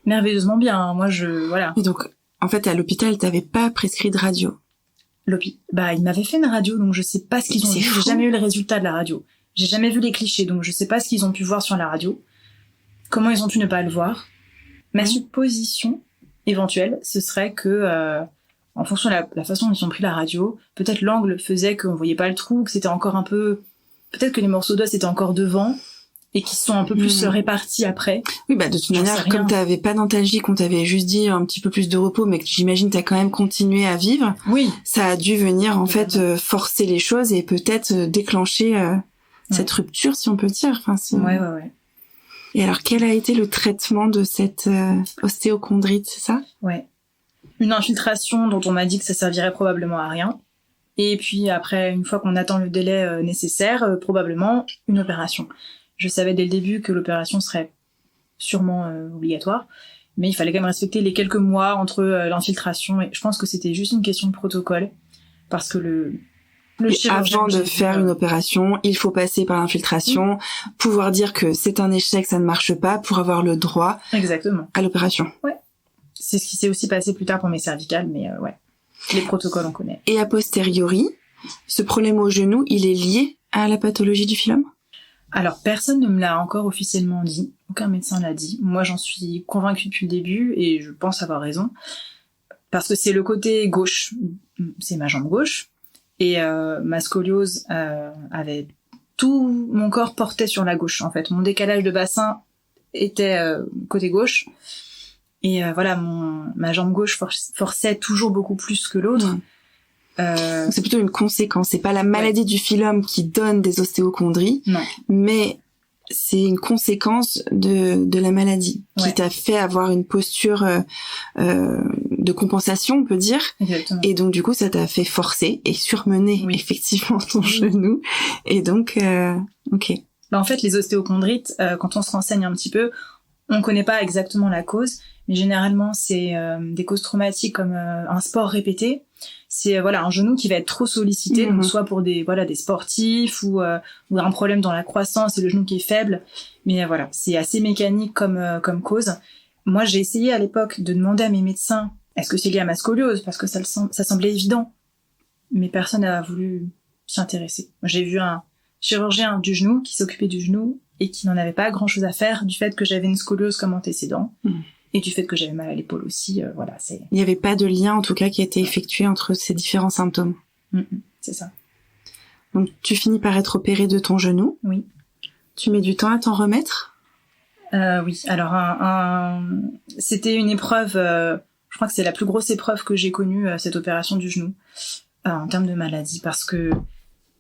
merveilleusement bien. Moi, voilà. Et donc, en fait, à l'hôpital, t'avais pas prescrit de radio. Il m'avait fait une radio, donc je sais pas ce qu'ils ont vu. J'ai jamais eu le résultat de la radio. J'ai jamais vu les clichés, donc je sais pas ce qu'ils ont pu voir sur la radio. Comment ils ont pu ne pas le voir. Ma supposition éventuelle, ce serait que, en fonction de la façon dont ils ont pris la radio, peut-être l'angle faisait qu'on voyait pas le trou, que c'était encore un peu... Peut-être que les morceaux d'os étaient encore devant, et qui sont un peu plus répartis après. Oui, bah de toute manière, comme t'avais pas d'antalgie, qu'on t'avait juste dit un petit peu plus de repos, mais que j'imagine t'as quand même continué à vivre, oui, ça a dû venir en fait forcer les choses et peut-être déclencher cette rupture, si on peut dire. Enfin, ouais. Et alors, quel a été le traitement de cette ostéochondrite, c'est ça? Ouais. Une infiltration dont on m'a dit que ça servirait probablement à rien. Et puis après, une fois qu'on attend le délai nécessaire, probablement une opération. Je savais dès le début que l'opération serait sûrement obligatoire, mais il fallait quand même respecter les quelques mois entre l'infiltration, et je pense que c'était juste une question de protocole, parce que le chirurgien... Avant de faire une opération, il faut passer par l'infiltration, pouvoir dire que c'est un échec, ça ne marche pas, pour avoir le droit Exactement. À l'opération. Ouais. C'est ce qui s'est aussi passé plus tard pour mes cervicales, mais ouais, les protocoles on connaît. Et a posteriori, ce problème au genou, il est lié à la pathologie du phylum? Alors, personne ne me l'a encore officiellement dit. Aucun médecin l'a dit. Moi, j'en suis convaincue depuis le début et je pense avoir raison. Parce que c'est le côté gauche. C'est ma jambe gauche. Et ma scoliose avait... Tout mon corps portait sur la gauche, en fait. Mon décalage de bassin était côté gauche. Et voilà, ma jambe gauche forçait toujours beaucoup plus que l'autre. C'est plutôt une conséquence, c'est pas la maladie du phylum qui donne des ostéochondries, non. Mais c'est une conséquence de la maladie qui t'a fait avoir une posture de compensation, on peut dire. Exactement. Et donc du coup ça t'a fait forcer et surmener effectivement ton genou. Et donc ok. Bah en fait les ostéochondrites, quand on se renseigne un petit peu, on connaît pas exactement la cause, mais généralement c'est des causes traumatiques comme un sport répété. C'est un genou qui va être trop sollicité, donc soit pour des sportifs ou un problème dans la croissance et le genou qui est faible. Mais voilà, c'est assez mécanique comme cause. Moi, j'ai essayé à l'époque de demander à mes médecins est-ce que c'est lié à ma scoliose, parce que ça semblait évident, mais personne n'a voulu s'y intéresser. Moi, j'ai vu un chirurgien du genou qui s'occupait du genou et qui n'en avait pas grand-chose à faire du fait que j'avais une scoliose comme antécédent. Et du fait que j'avais mal à l'épaule aussi, c'est... Il n'y avait pas de lien, en tout cas, qui a été effectué entre ces différents symptômes. C'est ça. Donc, tu finis par être opéré de ton genou. Oui. Tu mets du temps à t'en remettre? Oui. Alors, c'était une épreuve... je crois que c'est la plus grosse épreuve que j'ai connue, cette opération du genou, en termes de maladie. Parce que,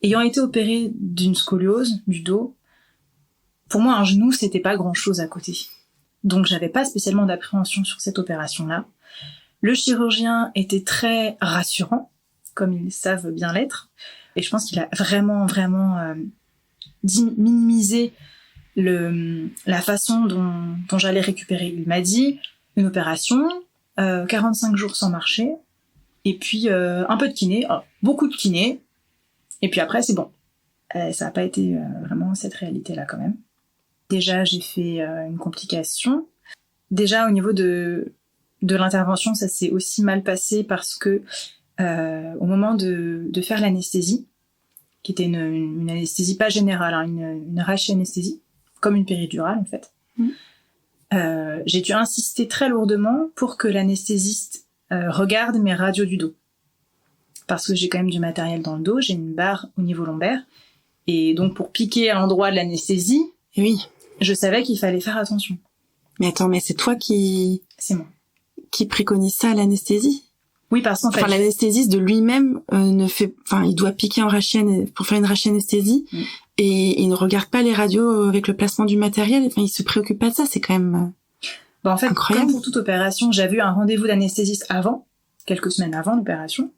ayant été opérée d'une scoliose, du dos, pour moi, un genou, c'était pas grand-chose à côté. Donc j'avais pas spécialement d'appréhension sur cette opération-là. Le chirurgien était très rassurant, comme ils savent bien l'être, et je pense qu'il a vraiment minimisé la façon dont j'allais récupérer. Il m'a dit une opération, 45 jours sans marcher, et puis un peu de kiné, beaucoup de kiné, et puis après c'est bon. Ça n'a pas été vraiment cette réalité-là quand même. Déjà, j'ai fait une complication. Déjà, au niveau de l'intervention, ça s'est aussi mal passé parce que au moment de faire l'anesthésie, qui était une anesthésie pas générale, une rachianesthésie, comme une péridurale en fait, j'ai dû insister très lourdement pour que l'anesthésiste regarde mes radios du dos. Parce que j'ai quand même du matériel dans le dos, j'ai une barre au niveau lombaire, et donc pour piquer à l'endroit de l'anesthésie, oui, je savais qu'il fallait faire attention. Mais attends, mais c'est toi C'est moi. Qui préconise ça à l'anesthésie? Oui, parce qu'en fait... Enfin, l'anesthésiste de lui-même il doit piquer pour faire une rachianesthésie, et il ne regarde pas les radios avec le placement du matériel, enfin, il se préoccupe pas de ça, c'est quand même en fait, incroyable. Comme pour toute opération, j'avais eu un rendez-vous d'anesthésiste quelques semaines avant l'opération,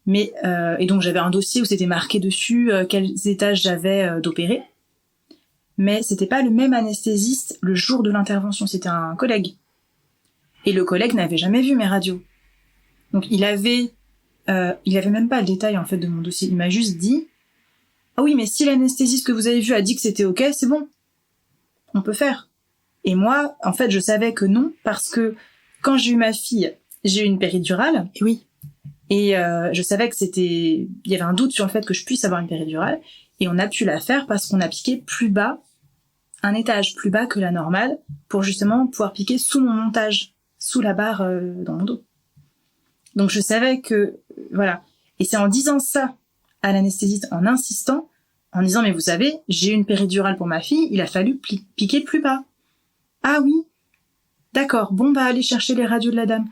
mais et donc j'avais un dossier où c'était marqué dessus quels étages j'avais d'opérer. Mais c'était pas le même anesthésiste le jour de l'intervention, c'était un collègue. Et le collègue n'avait jamais vu mes radios. Donc il avait même pas le détail en fait de mon dossier. Il m'a juste dit ah oui, mais si l'anesthésiste que vous avez vu a dit que c'était ok, c'est bon, on peut faire. Et moi, en fait, je savais que non, parce que quand j'ai eu ma fille, j'ai eu une péridurale. Et oui. Et je savais que il y avait un doute sur le fait que je puisse avoir une péridurale. Et on a pu la faire parce qu'on a piqué plus bas, un étage plus bas que la normale, pour justement pouvoir piquer sous mon montage, sous la barre dans mon dos. Donc je savais que, voilà. Et c'est en disant ça à l'anesthésiste, en insistant, en disant, mais vous savez, j'ai une péridurale pour ma fille, il a fallu piquer plus bas. Ah oui, d'accord, bon, bah allez chercher les radios de la dame,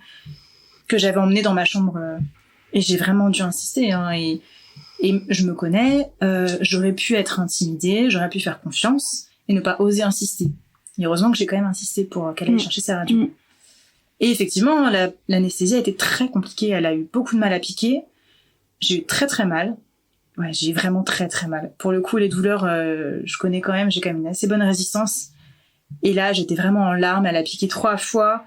que j'avais emmené dans ma chambre. Et j'ai vraiment dû insister, hein, et je me connais, j'aurais pu être intimidée, j'aurais pu faire confiance, et ne pas oser insister. Et heureusement que j'ai quand même insisté pour qu'elle aille chercher sa radio. Et effectivement, l'anesthésie a été très compliquée, elle a eu beaucoup de mal à piquer, j'ai eu très très mal. Ouais, j'ai vraiment très très mal. Pour le coup, les douleurs, je connais quand même, j'ai quand même une assez bonne résistance. Et là, j'étais vraiment en larmes, elle a piqué 3 fois,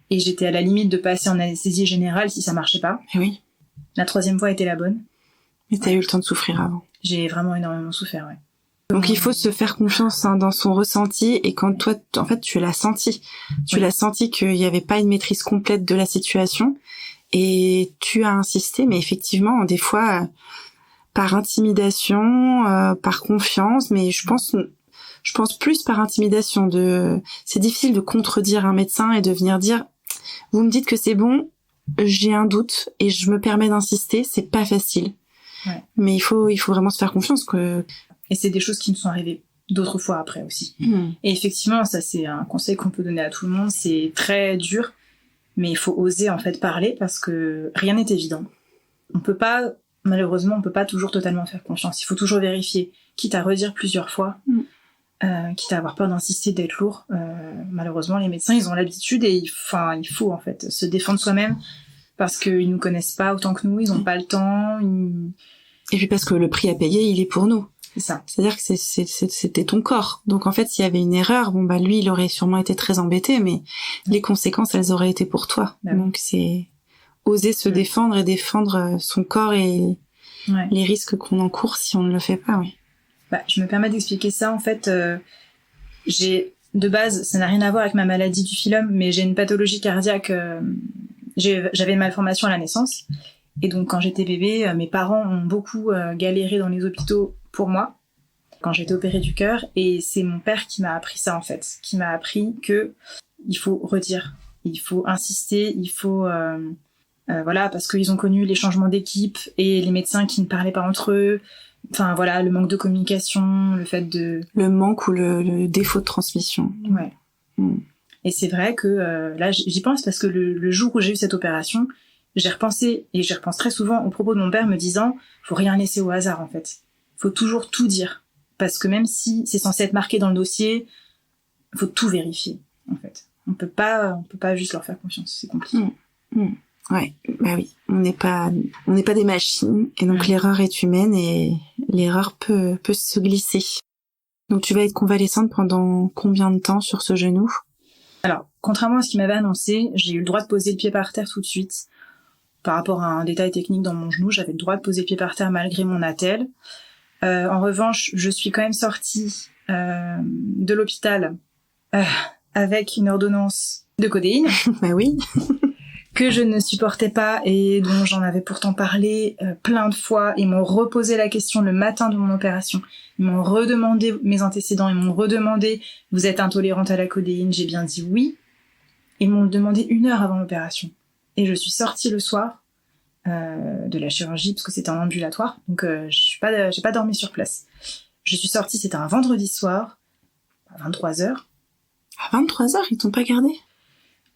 et j'étais à la limite de passer en anesthésie générale si ça marchait pas. Et oui. La 3e fois était la bonne. Mais t'as eu le temps de souffrir avant. J'ai vraiment énormément souffert, ouais. Donc il faut se faire confiance dans son ressenti, et quand toi, en fait, tu l'as senti. Tu l'as senti qu'il y avait pas une maîtrise complète de la situation, et tu as insisté, mais effectivement, des fois, par intimidation, par confiance, mais je pense plus par intimidation. C'est difficile de contredire un médecin et de venir dire, vous me dites que c'est bon, j'ai un doute et je me permets d'insister, c'est pas facile. Ouais. Mais il faut vraiment se faire confiance que. Et c'est des choses qui me sont arrivées d'autres fois après aussi. Et effectivement, ça c'est un conseil qu'on peut donner à tout le monde, c'est très dur, mais il faut oser en fait parler parce que rien n'est évident. Malheureusement, on peut pas toujours totalement faire confiance. Il faut toujours vérifier, quitte à redire plusieurs fois, quitte à avoir peur d'insister, d'être lourd. Malheureusement, les médecins, ils ont l'habitude et il faut en fait se défendre soi-même parce qu'ils nous connaissent pas autant que nous, ils ont pas le temps. Et puis parce que le prix à payer, il est pour nous. C'est ça. C'est-à-dire que c'était ton corps. Donc en fait, s'il y avait une erreur, lui, il aurait sûrement été très embêté, mais les conséquences, elles auraient été pour toi. Donc c'est oser se défendre et défendre son corps et les risques qu'on encourt si on ne le fait pas, oui. Je me permets d'expliquer ça. En fait, de base, ça n'a rien à voir avec ma maladie du phylum, mais j'ai une pathologie cardiaque. J'avais une malformation à la naissance. Et donc, quand j'étais bébé, mes parents ont beaucoup galéré dans les hôpitaux pour moi, quand j'ai été opérée du cœur. Et c'est mon père qui m'a appris ça, en fait. Qui m'a appris que il faut redire, il faut insister, il faut... parce qu'ils ont connu les changements d'équipe et les médecins qui ne parlaient pas entre eux. Enfin, voilà, le manque de communication, le fait de... Le manque ou le défaut de transmission. Ouais. Et c'est vrai que là, j'y pense parce que le jour où j'ai eu cette opération, j'ai repensé, et j'y repense très souvent, aux propos de mon père me disant « faut rien laisser au hasard, en fait. Faut toujours tout dire. Parce que même si c'est censé être marqué dans le dossier, faut tout vérifier, en fait. On peut pas juste leur faire confiance. C'est compliqué. Ouais, oui. On n'est pas des machines. Et donc, l'erreur est humaine et l'erreur peut se glisser. Donc, tu vas être convalescente pendant combien de temps sur ce genou? Alors, contrairement à ce qu'il m'avait annoncé, j'ai eu le droit de poser le pied par terre tout de suite. Par rapport à un détail technique dans mon genou, j'avais le droit de poser le pied par terre malgré mon attelle. En revanche, je suis quand même sortie de l'hôpital avec une ordonnance de codéine. Bah oui. Que je ne supportais pas et dont j'en avais pourtant parlé plein de fois. Ils m'ont reposé la question le matin de mon opération. Ils m'ont redemandé mes antécédents. Ils m'ont redemandé « Vous êtes intolérante à la codéine ?» J'ai bien dit oui. Ils m'ont demandé 1 heure avant l'opération. Et je suis sortie le soir de la chirurgie parce que c'était en ambulatoire. Donc j'ai pas dormi sur place. Je suis sortie, c'était un vendredi soir, à 23h. À 23h, ils t'ont pas gardé?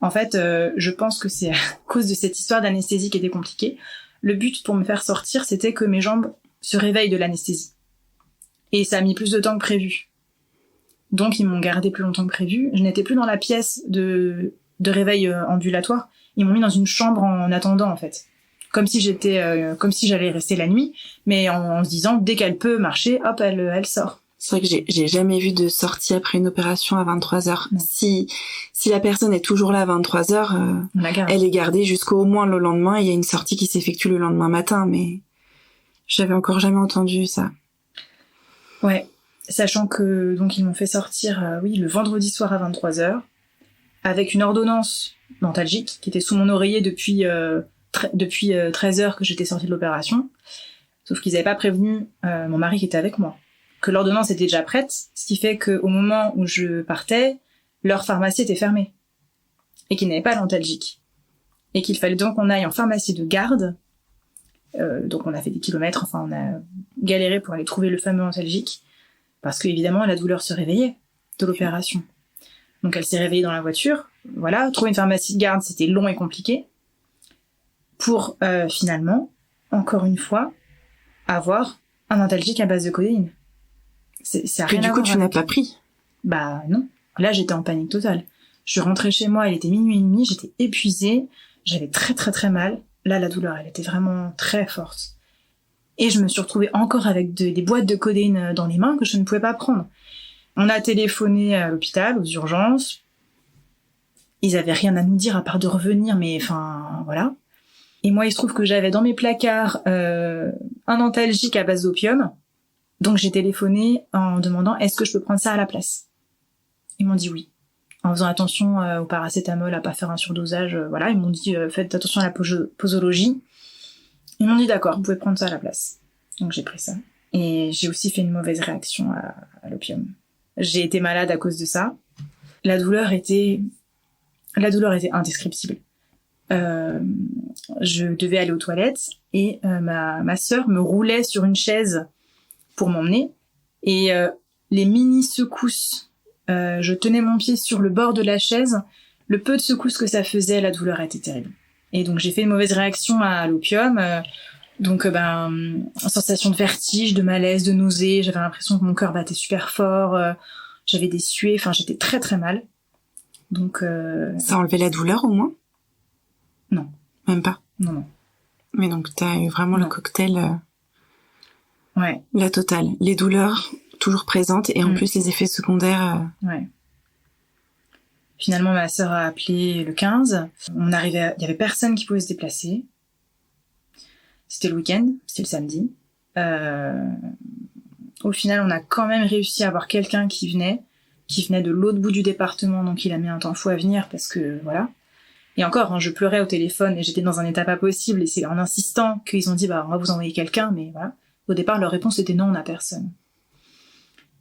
En fait, je pense que c'est à cause de cette histoire d'anesthésie qui était compliquée. Le but pour me faire sortir, c'était que mes jambes se réveillent de l'anesthésie. Et ça a mis plus de temps que prévu. Donc ils m'ont gardé plus longtemps que prévu. Je n'étais plus dans la pièce de réveil ambulatoire. Ils m'ont mis dans une chambre en attendant, en fait. Comme si j'allais rester la nuit, mais en se disant, dès qu'elle peut marcher, hop, elle sort. C'est vrai que j'ai jamais vu de sortie après une opération à 23h. Si la personne est toujours là à 23h, elle est gardée jusqu'au moins le lendemain, et il y a une sortie qui s'effectue le lendemain matin, mais j'avais encore jamais entendu ça. Ouais. Sachant que, donc, ils m'ont fait sortir, le vendredi soir à 23h, avec une ordonnance dentalgique qui était sous mon oreiller depuis 13h que j'étais sortie de l'opération. Sauf qu'ils avaient pas prévenu mon mari qui était avec moi que l'ordonnance était déjà prête, ce qui fait qu'au moment où je partais, leur pharmacie était fermée. et qu'il n'avait pas l'antalgique. Et qu'il fallait donc qu'on aille en pharmacie de garde. Donc on a fait des kilomètres, enfin on a galéré pour aller trouver le fameux antalgique, parce qu'évidemment la douleur se réveillait de l'opération. Donc elle s'est réveillée dans la voiture, voilà, trouver une pharmacie de garde c'était long et compliqué, pour finalement, encore une fois, avoir un antalgique à base de codéine. Ça a rien à voir. Du coup tu n'as pas pris? Bah non, là j'étais en panique totale. Je suis rentrée chez moi, il était 00h30, j'étais épuisée, j'avais très très très mal. Là, la douleur, elle était vraiment très forte. Et je me suis retrouvée encore avec des boîtes de codéine dans les mains que je ne pouvais pas prendre. On a téléphoné à l'hôpital, aux urgences. Ils avaient rien à nous dire à part de revenir, mais enfin, voilà. Et moi, il se trouve que j'avais dans mes placards un antalgique à base d'opium. Donc j'ai téléphoné en demandant est-ce que je peux prendre ça à la place. Ils m'ont dit oui. En faisant attention au paracétamol, à pas faire un surdosage, voilà, ils m'ont dit faites attention à la posologie. Ils m'ont dit d'accord, vous pouvez prendre ça à la place. Donc j'ai pris ça. Et j'ai aussi fait une mauvaise réaction à l'opium. J'ai été malade à cause de ça. La douleur était indescriptible. Je devais aller aux toilettes et ma sœur me roulait sur une chaise pour m'emmener et les mini secousses. Je tenais mon pied sur le bord de la chaise. Le peu de secousses que ça faisait, la douleur était terrible. Et donc j'ai fait une mauvaise réaction à l'opium. Sensation de vertige, de malaise, de nausée. J'avais l'impression que mon cœur battait super fort. J'avais des suées. Enfin, j'étais très très mal. Donc ça enlevait la douleur au moins? Non. Même pas? Non. Mais donc t'as eu vraiment le cocktail. Ouais. La totale. Les douleurs toujours présentes et en plus les effets secondaires. Ouais. Finalement, ma sœur a appelé le 15. Il y avait personne qui pouvait se déplacer. C'était le week-end, c'était le samedi. Au final, on a quand même réussi à avoir quelqu'un qui venait de l'autre bout du département, donc il a mis un temps fou à venir parce que voilà. Et encore, je pleurais au téléphone et j'étais dans un état pas possible et c'est en insistant qu'ils ont dit on va vous envoyer quelqu'un, mais voilà. Au départ, leur réponse était non, on n'a personne.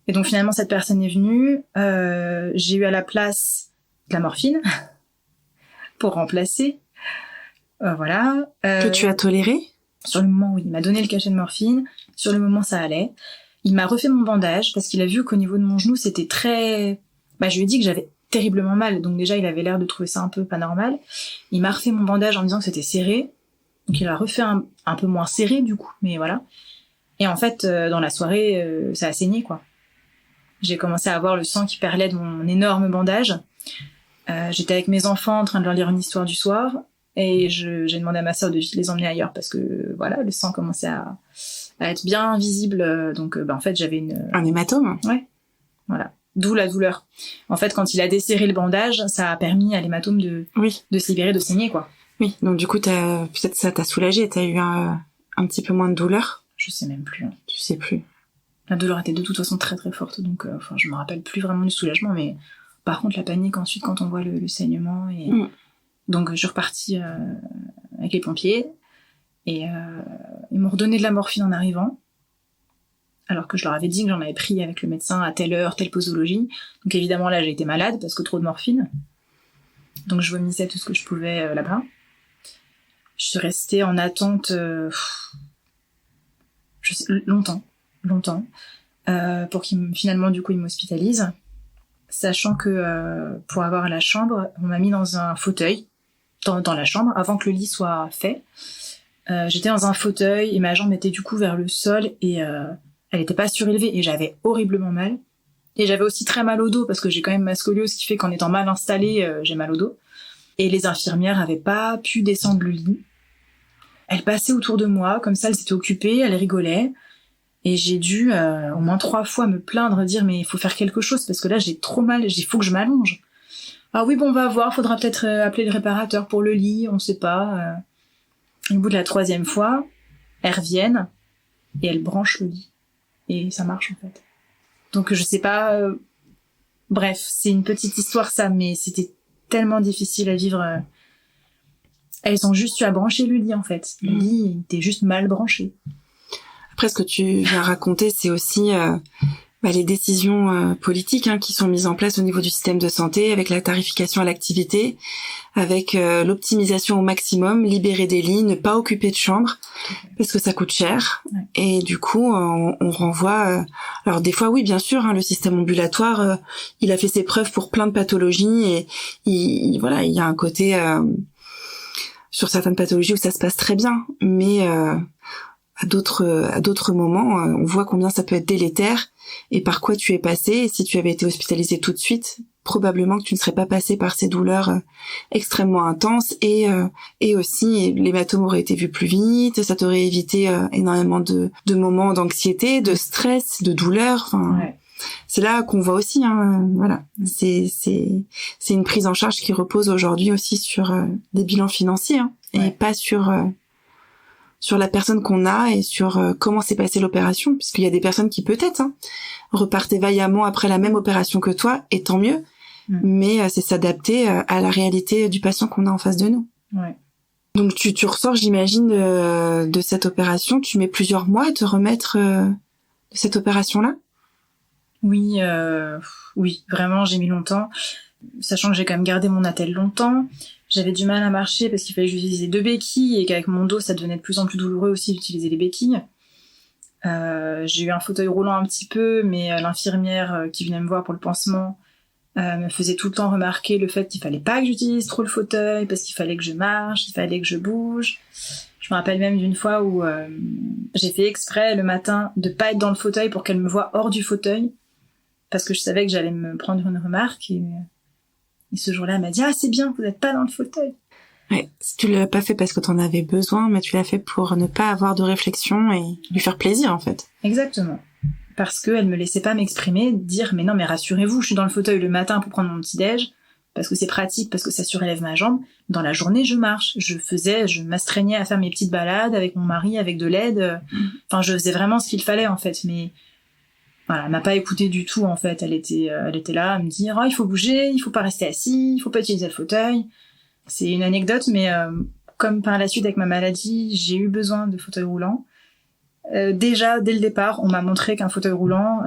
Et donc finalement, cette personne est venue. J'ai eu à la place de la morphine pour remplacer. Voilà. Que tu as toléré? Sur le moment, oui. Il m'a donné le cachet de morphine. Sur le moment, ça allait. Il m'a refait mon bandage parce qu'il a vu qu'au niveau de mon genou, c'était très... je lui ai dit que j'avais terriblement mal. Donc déjà, il avait l'air de trouver ça un peu pas normal. Il m'a refait mon bandage en me disant que c'était serré. Donc il a refait un peu moins serré du coup. Mais voilà. Et en fait, dans la soirée, ça a saigné, quoi. J'ai commencé à avoir le sang qui perlait de mon énorme bandage. J'étais avec mes enfants en train de leur lire une histoire du soir. Et j'ai demandé à ma sœur de vite les emmener ailleurs parce que, voilà, le sang commençait à être bien visible. Donc, en fait, j'avais un hématome? Ouais. Voilà. D'où la douleur. En fait, quand il a desserré le bandage, ça a permis à l'hématome de se libérer, de saigner, quoi. Oui. Donc, du coup, peut-être ça t'a soulagé. T'as eu un petit peu moins de douleur? Je sais même plus. Tu sais plus. La douleur était de toute façon très très forte, donc je me rappelle plus vraiment du soulagement, mais par contre la panique ensuite quand on voit le saignement et donc je suis repartie avec les pompiers et ils m'ont redonné de la morphine en arrivant, alors que je leur avais dit que j'en avais pris avec le médecin à telle heure, telle posologie. Donc évidemment là j'ai été malade parce que trop de morphine, donc je vomissais tout ce que je pouvais là-bas. Je suis restée en attente longtemps pour finalement du coup il m'hospitalise, sachant que pour avoir la chambre on m'a mis dans un fauteuil dans la chambre avant que le lit soit fait. J'étais dans un fauteuil et ma jambe était du coup vers le sol et elle était pas surélevée et j'avais horriblement mal et j'avais aussi très mal au dos parce que j'ai quand même ma scoliose qui fait qu'en étant mal installée j'ai mal au dos et les infirmières avaient pas pu descendre le lit. Elles passaient autour de moi comme ça, elles s'étaient occupées, elles rigolaient. Et j'ai dû au moins 3 fois me plaindre, dire mais il faut faire quelque chose parce que là j'ai trop mal, il faut que je m'allonge. Ah oui bon on va voir, faudra peut-être appeler le réparateur pour le lit, on sait pas. Au bout de la 3e fois, elles reviennent et elles branchent le lit et ça marche en fait. Donc je sais pas. Bref, c'est une petite histoire ça, mais c'était tellement difficile à vivre. Elles ont juste eu à brancher le lit en fait. Le lit était juste mal branché. Après, ce que tu viens raconter, c'est aussi les décisions politiques qui sont mises en place au niveau du système de santé, avec la tarification à l'activité, avec l'optimisation au maximum, libérer des lits, ne pas occuper de chambre, parce que ça coûte cher. Ouais. Et du coup, on renvoie... alors des fois, oui, bien sûr, le système ambulatoire, il a fait ses preuves pour plein de pathologies, et il y a un côté... sur certaines pathologies où ça se passe très bien, mais à d'autres moments, on voit combien ça peut être délétère et par quoi tu es passé. Et si tu avais été hospitalisé tout de suite, probablement que tu ne serais pas passé par ces douleurs extrêmement intenses, et aussi l'hématome aurait été vu plus vite, ça t'aurait évité énormément de moments d'anxiété, de stress, de douleur. Ouais. C'est là qu'on voit aussi, c'est une prise en charge qui repose aujourd'hui aussi sur des bilans financiers, et pas sur la personne qu'on a et sur comment s'est passée l'opération, puisqu'il y a des personnes qui peut-être repartaient vaillamment après la même opération que toi, et tant mieux, mais c'est s'adapter à la réalité du patient qu'on a en face de nous. Ouais. Donc tu ressors, j'imagine, de cette opération, tu mets plusieurs mois à te remettre de cette opération-là? Oui, vraiment, j'ai mis longtemps, sachant que j'ai quand même gardé mon attelle longtemps. J'avais du mal à marcher parce qu'il fallait que j'utilise 2 béquilles et qu'avec mon dos, ça devenait de plus en plus douloureux aussi d'utiliser les béquilles. J'ai eu un fauteuil roulant un petit peu, mais l'infirmière qui venait me voir pour le pansement me faisait tout le temps remarquer le fait qu'il fallait pas que j'utilise trop le fauteuil parce qu'il fallait que je marche, il fallait que je bouge. Je me rappelle même d'une fois où j'ai fait exprès le matin de pas être dans le fauteuil pour qu'elle me voie hors du fauteuil, parce que je savais que j'allais me prendre une remarque, et ce jour-là, elle m'a dit « Ah, c'est bien, vous n'êtes pas dans le fauteuil !» Ouais, tu l'as pas fait parce que t'en avais besoin, mais tu l'as fait pour ne pas avoir de réflexion et lui faire plaisir, en fait. Exactement. Parce qu'elle me laissait pas m'exprimer, dire « Mais non, mais rassurez-vous, je suis dans le fauteuil le matin pour prendre mon petit-déj, parce que c'est pratique, parce que ça surélève ma jambe. Dans la journée, je marche. Je m'astreignais à faire mes petites balades avec mon mari, avec de l'aide. Enfin, je faisais vraiment ce qu'il fallait, en fait, mais... Voilà, elle m'a pas écouté du tout, en fait. Elle était là à me dire « il faut bouger, il faut pas rester assis, il faut pas utiliser le fauteuil. » C'est une anecdote, mais comme par la suite, avec ma maladie, j'ai eu besoin de fauteuil roulant. Déjà, dès le départ, on m'a montré qu'un fauteuil roulant,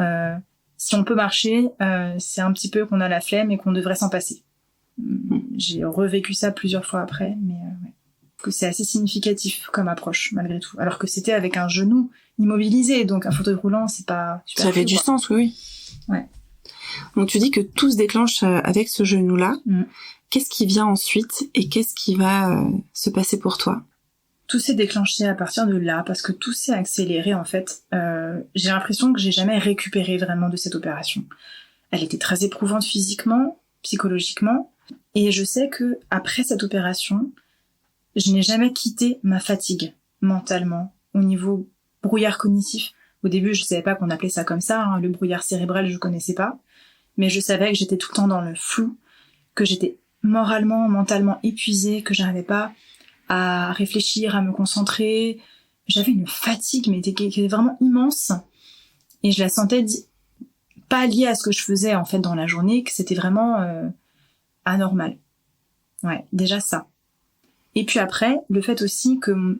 si on peut marcher, c'est un petit peu qu'on a la flemme et qu'on devrait s'en passer. J'ai revécu ça plusieurs fois après, mais que c'est assez significatif comme approche, malgré tout. Alors que c'était avec un genou immobilisé, donc un fauteuil roulant, c'est pas super. Ça avait du sens, oui. Ouais. Donc tu dis que tout se déclenche avec ce genou-là. Qu'est-ce qui vient ensuite et qu'est-ce qui va se passer pour toi? Tout s'est déclenché à partir de là, parce que tout s'est accéléré, en fait. J'ai l'impression que j'ai jamais récupéré vraiment de cette opération. Elle était très éprouvante physiquement, psychologiquement, et je sais que après cette opération, je n'ai jamais quitté ma fatigue mentalement, au niveau brouillard cognitif. Au début, je savais pas qu'on appelait ça comme ça, le brouillard cérébral, je connaissais pas, mais je savais que j'étais tout le temps dans le flou, que j'étais moralement, mentalement épuisée, que j'arrivais pas à réfléchir, à me concentrer. J'avais une fatigue, mais qui était vraiment immense, et je la sentais pas liée à ce que je faisais en fait dans la journée, que c'était vraiment anormal. Ouais, déjà ça. Et puis après, le fait aussi que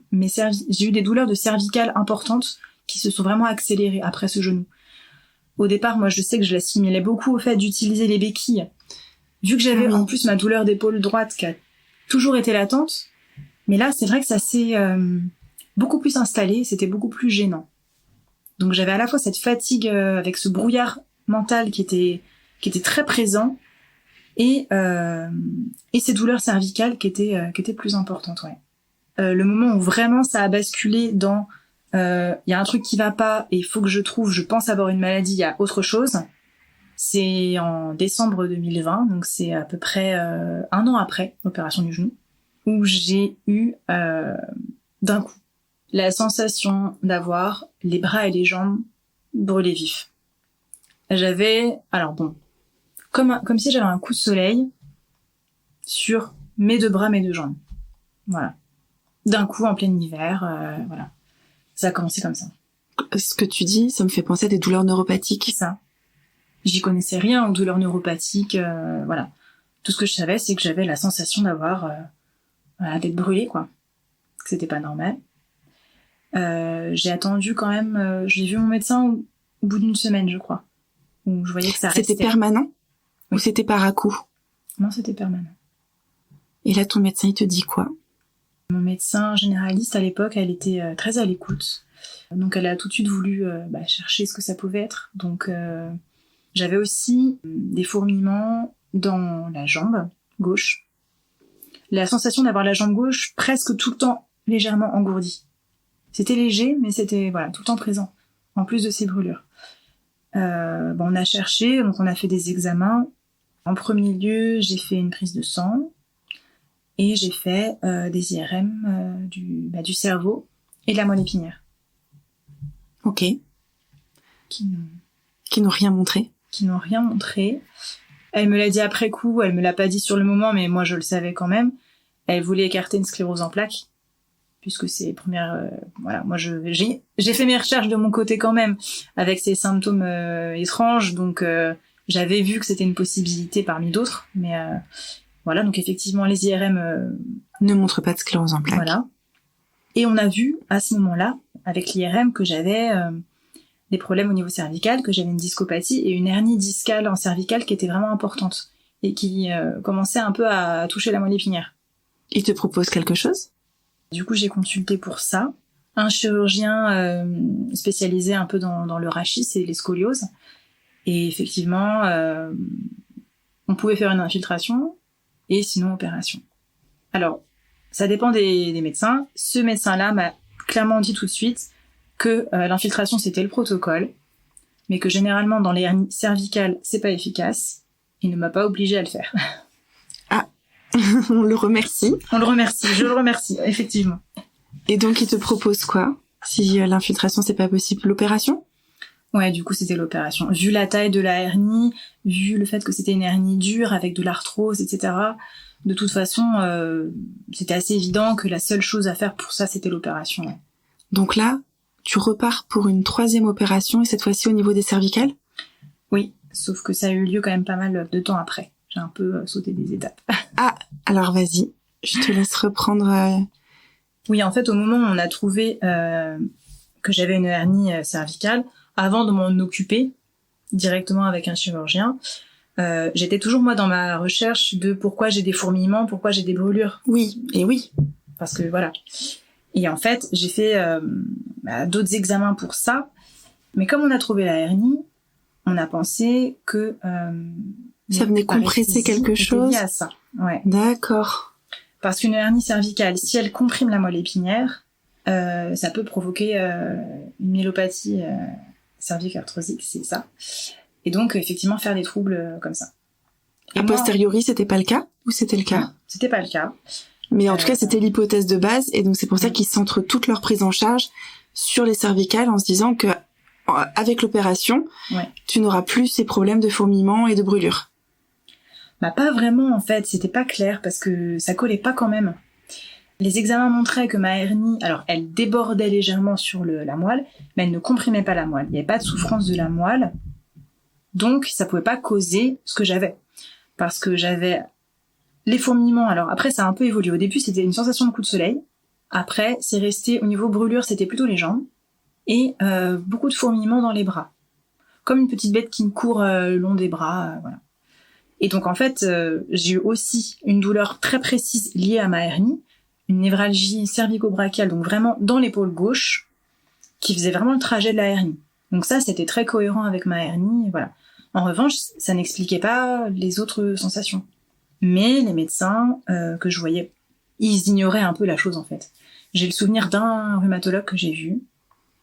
j'ai eu des douleurs de cervicales importantes qui se sont vraiment accélérées après ce genou. Au départ, moi, je sais que je l'assimilais beaucoup au fait d'utiliser les béquilles. Vu que j'avais en plus ma douleur d'épaule droite qui a toujours été latente, mais là, c'est vrai que ça s'est beaucoup plus installé, c'était beaucoup plus gênant. Donc j'avais à la fois cette fatigue avec ce brouillard mental qui était très présent, et ces douleurs cervicales qui étaient plus importantes, ouais. Le moment où vraiment ça a basculé dans y a un truc qui va pas et il faut que je pense avoir une maladie, il y a autre chose, c'est en décembre 2020, donc c'est à peu près 1 an après l'opération du genou, où j'ai eu d'un coup la sensation d'avoir les bras et les jambes brûlés vifs. J'avais, alors bon, comme si j'avais un coup de soleil sur mes 2 bras, mes 2 jambes. Voilà. D'un coup, en plein hiver, voilà. Ça a commencé comme ça. Ce que tu dis, ça me fait penser à des douleurs neuropathiques. C'est ça. J'y connaissais rien aux douleurs neuropathiques, voilà. Tout ce que je savais, c'est que j'avais la sensation d'avoir, d'être brûlée, quoi. Que c'était pas normal. J'ai attendu quand même, j'ai vu mon médecin au bout d'1 semaine, je crois. où je voyais que ça restait. C'était permanent ou c'était par à-coup? Non, c'était permanent. Et là, ton médecin, il te dit quoi? Mon médecin généraliste, à l'époque, elle était très à l'écoute. Donc, elle a tout de suite voulu chercher ce que ça pouvait être. Donc, j'avais aussi des fourmillements dans la jambe gauche. La sensation d'avoir la jambe gauche presque tout le temps légèrement engourdie. C'était léger, mais c'était tout le temps présent, en plus de ces brûlures. On a cherché, donc on a fait des examens. En premier lieu, j'ai fait une prise de sang et j'ai fait des IRM du cerveau et de la moelle épinière. Ok. Qui n'ont rien montré. Qui n'ont rien montré. Elle me l'a dit après coup, elle me l'a pas dit sur le moment, mais moi je le savais quand même. Elle voulait écarter une sclérose en plaques, puisque c'est les premières... moi j'ai fait mes recherches de mon côté quand même, avec ces symptômes étranges, donc j'avais vu que c'était une possibilité parmi d'autres, mais donc effectivement les IRM... ne montrent pas de sclérose en plaques. Voilà. Et on a vu à ce moment-là, avec l'IRM, que j'avais des problèmes au niveau cervical, que j'avais une discopathie et une hernie discale en cervical qui était vraiment importante, et qui commençait un peu à toucher la moelle épinière. Il te propose quelque chose? Du coup, j'ai consulté pour ça un chirurgien spécialisé un peu dans le rachis et les scolioses. Et effectivement, on pouvait faire une infiltration et sinon opération. Alors, ça dépend des médecins. Ce médecin-là m'a clairement dit tout de suite que l'infiltration, c'était le protocole, mais que généralement, dans les hernies cervicales, c'est pas efficace. Il ne m'a pas obligée à le faire. On le remercie. Je le remercie, effectivement. Et donc, il te propose quoi? Si l'infiltration, c'est pas possible, l'opération? Ouais, du coup, c'était l'opération. Vu la taille de la hernie, vu le fait que c'était une hernie dure avec de l'arthrose, etc., de toute façon, c'était assez évident que la seule chose à faire pour ça, c'était l'opération. Ouais. Donc là, tu repars pour une 3e opération, et cette fois-ci au niveau des cervicales? Oui, sauf que ça a eu lieu quand même pas mal de temps après. J'ai un peu sauté des étapes. Ah, alors vas-y, je te laisse reprendre. Oui, en fait, au moment où on a trouvé que j'avais une hernie cervicale, avant de m'en occuper directement avec un chirurgien, j'étais toujours moi dans ma recherche de pourquoi j'ai des fourmillements, pourquoi j'ai des brûlures. Oui, et oui. Parce que voilà. Et en fait, j'ai fait d'autres examens pour ça, mais comme on a trouvé la hernie, on a pensé que ça venait compresser quelque chose. Lié à ça. Ouais. D'accord. Parce qu'une hernie cervicale, si elle comprime la moelle épinière, ça peut provoquer une myélopathie cervico-arthrosique, c'est ça. Et donc, effectivement, faire des troubles comme ça. Et a posteriori, c'était pas le cas? Ou c'était le cas? Non, c'était pas le cas. Mais en tout cas, c'était l'hypothèse de base, et donc c'est pour ça qu'ils centrent toute leur prise en charge sur les cervicales en se disant que avec l'opération, tu n'auras plus ces problèmes de fourmillement et de brûlure. Pas vraiment en fait, c'était pas clair parce que ça collait pas quand même. Les examens montraient que ma hernie, alors elle débordait légèrement sur la moelle, mais elle ne comprimait pas la moelle. Il n'y avait pas de souffrance de la moelle, donc ça pouvait pas causer ce que j'avais. Parce que j'avais les fourmillements, alors après ça a un peu évolué. Au début c'était une sensation de coup de soleil, après c'est resté au niveau brûlure, c'était plutôt les jambes, et beaucoup de fourmillements dans les bras. Comme une petite bête qui me court le long des bras, voilà. Et donc en fait, j'ai eu aussi une douleur très précise liée à ma hernie, une névralgie cervico-brachiale, donc vraiment dans l'épaule gauche, qui faisait vraiment le trajet de la hernie. Donc ça, c'était très cohérent avec ma hernie, voilà. En revanche, ça n'expliquait pas les autres sensations. Mais les médecins que je voyais, ils ignoraient un peu la chose en fait. J'ai le souvenir d'un rhumatologue que j'ai vu.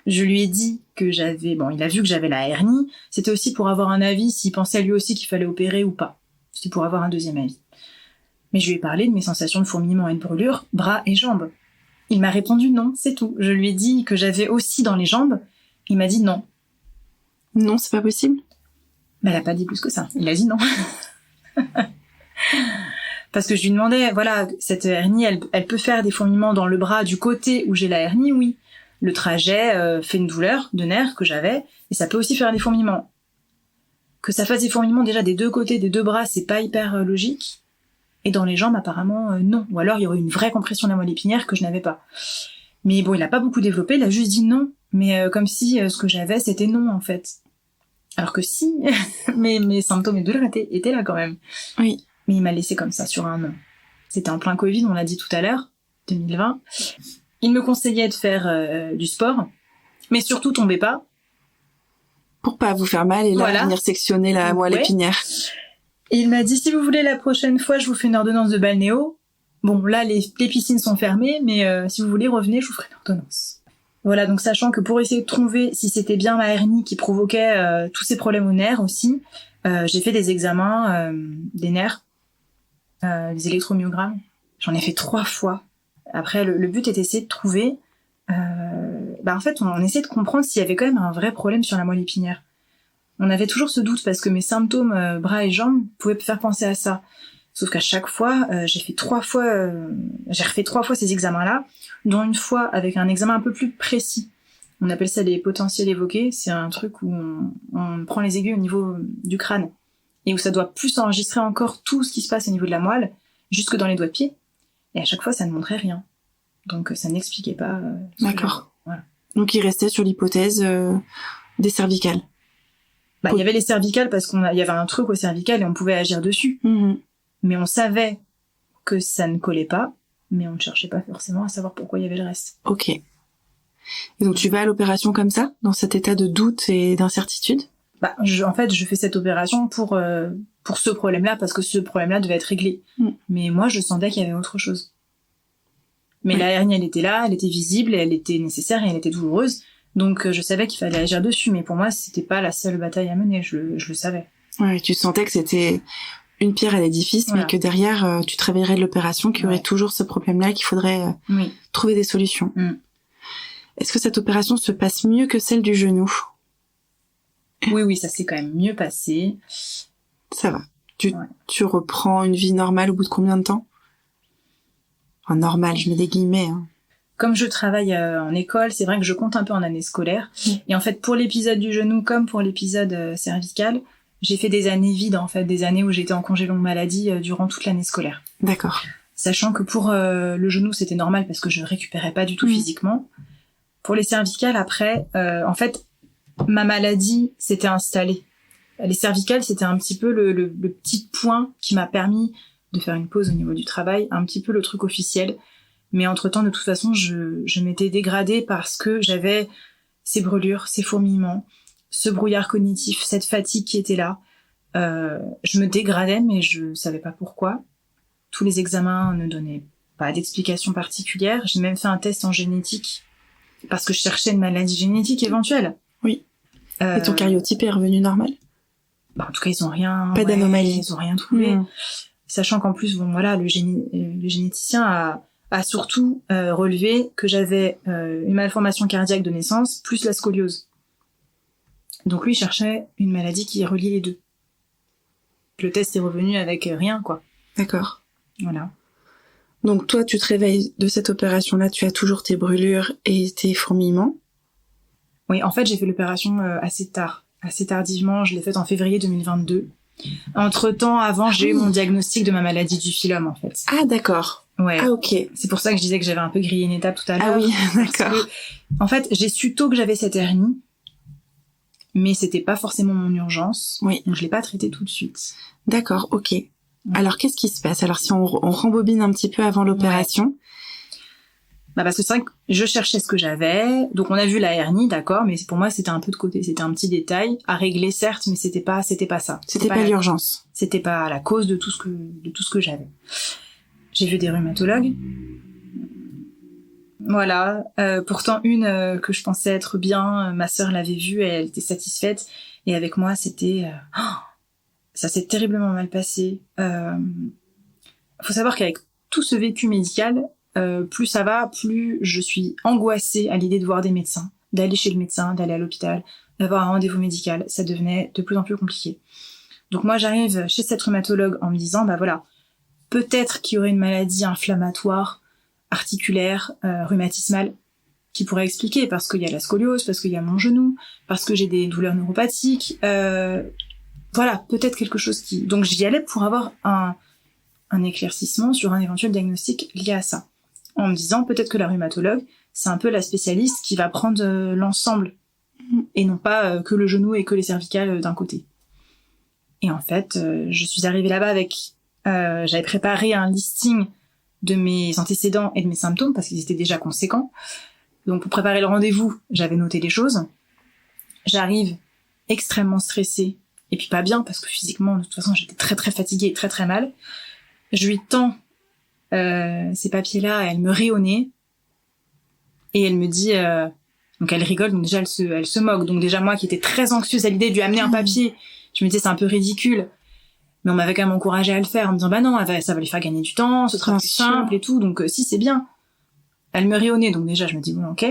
Je lui ai dit que j'avais... Bon, il a vu que j'avais la hernie. C'était aussi pour avoir un avis s'il pensait lui aussi qu'il fallait opérer ou pas. C'était pour avoir un deuxième avis. Mais je lui ai parlé de mes sensations de fourmillement et de brûlure, bras et jambes. Il m'a répondu non, c'est tout. Je lui ai dit que j'avais aussi dans les jambes. Il m'a dit non. Non, c'est pas possible? Elle a pas dit plus que ça. Il a dit non. Parce que je lui demandais, voilà, cette hernie, elle peut faire des fourmillements dans le bras du côté où j'ai la hernie, oui. Le trajet fait une douleur de nerfs que j'avais, et ça peut aussi faire des fourmillements. Que ça fasse des fourmillements déjà des deux côtés, des deux bras, c'est pas hyper logique. Et dans les jambes, apparemment, non. Ou alors, il y aurait une vraie compression de la moelle épinière que je n'avais pas. Mais bon, il a pas beaucoup développé, il a juste dit non. Mais comme si ce que j'avais, c'était non, en fait. Alors que si, mes symptômes et douleurs étaient là quand même. Oui. Mais il m'a laissé comme ça sur un an. C'était en plein Covid, on l'a dit tout à l'heure, 2020. Il me conseillait de faire du sport, mais surtout tombez pas. Pour pas vous faire mal et là venir sectionner la moelle épinière. Et il m'a dit, si vous voulez, la prochaine fois, je vous fais une ordonnance de balnéo. Bon, là, les piscines sont fermées, mais si vous voulez, revenez, je vous ferai une ordonnance. Voilà, donc sachant que pour essayer de trouver si c'était bien ma hernie qui provoquait tous ces problèmes aux nerfs aussi, j'ai fait des examens des nerfs, des électromyogrammes. J'en ai fait 3 fois. Après, le but était d'essayer de trouver... en fait, on essayait de comprendre s'il y avait quand même un vrai problème sur la moelle épinière. On avait toujours ce doute parce que mes symptômes bras et jambes pouvaient faire penser à ça. Sauf qu'à chaque fois, j'ai refait 3 fois ces examens-là, dont une fois avec un examen un peu plus précis. On appelle ça les potentiels évoqués. C'est un truc où on prend les aiguilles au niveau du crâne et où ça doit plus enregistrer encore tout ce qui se passe au niveau de la moelle, jusque dans les doigts de pied. Et à chaque fois, ça ne montrait rien. Donc ça n'expliquait pas. D'accord. Voilà. Donc il restait sur l'hypothèse des cervicales. Il y avait les cervicales parce il y avait un truc au cervical et on pouvait agir dessus. Mmh. Mais on savait que ça ne collait pas, mais on ne cherchait pas forcément à savoir pourquoi il y avait le reste. Ok. Et donc tu vas à l'opération comme ça, dans cet état de doute et d'incertitude ? En fait, je fais cette opération pour ce problème-là, parce que ce problème-là devait être réglé. Mais moi, je sentais qu'il y avait autre chose. Mais la hernie, elle était là, elle était visible, elle était nécessaire et elle était douloureuse. Donc je savais qu'il fallait agir dessus, mais pour moi, c'était pas la seule bataille à mener, je le savais. Ouais, tu sentais que c'était une pierre à l'édifice, mais que derrière, tu te réveillerais de l'opération, qu'il y aurait toujours ce problème-là, qu'il faudrait trouver des solutions. Est-ce que cette opération se passe mieux que celle du genou ? Oui, ça s'est quand même mieux passé. Ça va. Tu reprends une vie normale au bout de combien de temps ? Enfin, normal, je mets des guillemets. Hein. Comme je travaille en école, c'est vrai que je compte un peu en année scolaire. Et en fait, pour l'épisode du genou, comme pour l'épisode cervical, j'ai fait des années vides, en fait, des années où j'étais en congé longue maladie durant toute l'année scolaire. D'accord. Sachant que pour le genou, c'était normal parce que je récupérais pas du tout physiquement. Pour les cervicales, après, en fait, ma maladie s'était installée. Les cervicales, c'était un petit peu le petit point qui m'a permis de faire une pause au niveau du travail, un petit peu le truc officiel. Mais entre-temps, de toute façon, je m'étais dégradée parce que j'avais ces brûlures, ces fourmillements, ce brouillard cognitif, cette fatigue qui était là. Je me dégradais, mais je savais pas pourquoi. Tous les examens ne donnaient pas d'explication particulière. J'ai même fait un test en génétique parce que je cherchais une maladie génétique éventuelle. Oui. Et ton karyotype est revenu normal ? En tout cas, ils ont rien... Pas d'anomalie. Ils ont rien trouvé. Sachant qu'en plus, le généticien a surtout relevé que j'avais une malformation cardiaque de naissance plus la scoliose. Donc lui, il cherchait une maladie qui relie les deux. Le test est revenu avec rien, quoi. D'accord. Voilà. Donc toi, tu te réveilles de cette opération-là, tu as toujours tes brûlures et tes fourmillements. Oui, en fait, j'ai fait l'opération assez tardivement. Je l'ai faite en février 2022. Entre-temps, avant, j'ai eu mon diagnostic de ma maladie du phylum, en fait. Ah, d'accord. Ouais. Ah, ok. C'est pour ça que je disais que j'avais un peu grillé une étape tout à l'heure. Ah oui, d'accord. En fait, j'ai su tôt que j'avais cette hernie, mais c'était pas forcément mon urgence. Oui. Donc je l'ai pas traitée tout de suite. D'accord, ok. Alors, qu'est-ce qui se passe ? Alors, si on rembobine un petit peu avant l'opération. Parce que c'est vrai que je cherchais ce que j'avais. Donc on a vu la hernie, d'accord, mais pour moi c'était un peu de côté, c'était un petit détail à régler certes, mais c'était pas ça. C'était pas l'urgence. C'était pas la cause de tout ce que j'avais. J'ai vu des rhumatologues. Voilà, pourtant une que je pensais être bien, ma sœur l'avait vue et elle était satisfaite, et avec moi c'était ça s'est terriblement mal passé. Faut savoir qu'avec tout ce vécu médical, plus ça va, plus je suis angoissée à l'idée de voir des médecins, d'aller chez le médecin, d'aller à l'hôpital, d'avoir un rendez-vous médical. Ça devenait de plus en plus compliqué. Donc moi, j'arrive chez cette rhumatologue en me disant, peut-être qu'il y aurait une maladie inflammatoire, articulaire, rhumatismale, qui pourrait expliquer, parce qu'il y a la scoliose, parce qu'il y a mon genou, parce que j'ai des douleurs neuropathiques. Peut-être quelque chose qui... Donc j'y allais pour avoir un éclaircissement sur un éventuel diagnostic lié à ça. En me disant peut-être que la rhumatologue, c'est un peu la spécialiste qui va prendre l'ensemble et non pas que le genou et que les cervicales d'un côté. Et en fait, je suis arrivée là-bas avec... j'avais préparé un listing de mes antécédents et de mes symptômes parce qu'ils étaient déjà conséquents. Donc pour préparer le rendez-vous, j'avais noté les choses. J'arrive extrêmement stressée et puis pas bien parce que physiquement, de toute façon, j'étais très très fatiguée et très très mal. Je lui tends ces papiers-là, elle me rit au nez et elle me dit... donc elle rigole, donc déjà elle se moque. Donc déjà moi qui étais très anxieuse à l'idée de lui amener un papier, je me disais c'est un peu ridicule. Mais on m'avait quand même encouragée à le faire en me disant bah non, ça va lui faire gagner du temps, ce sera plus simple et tout. Donc si, c'est bien. Elle me rit au nez, donc déjà je me dis bon ok.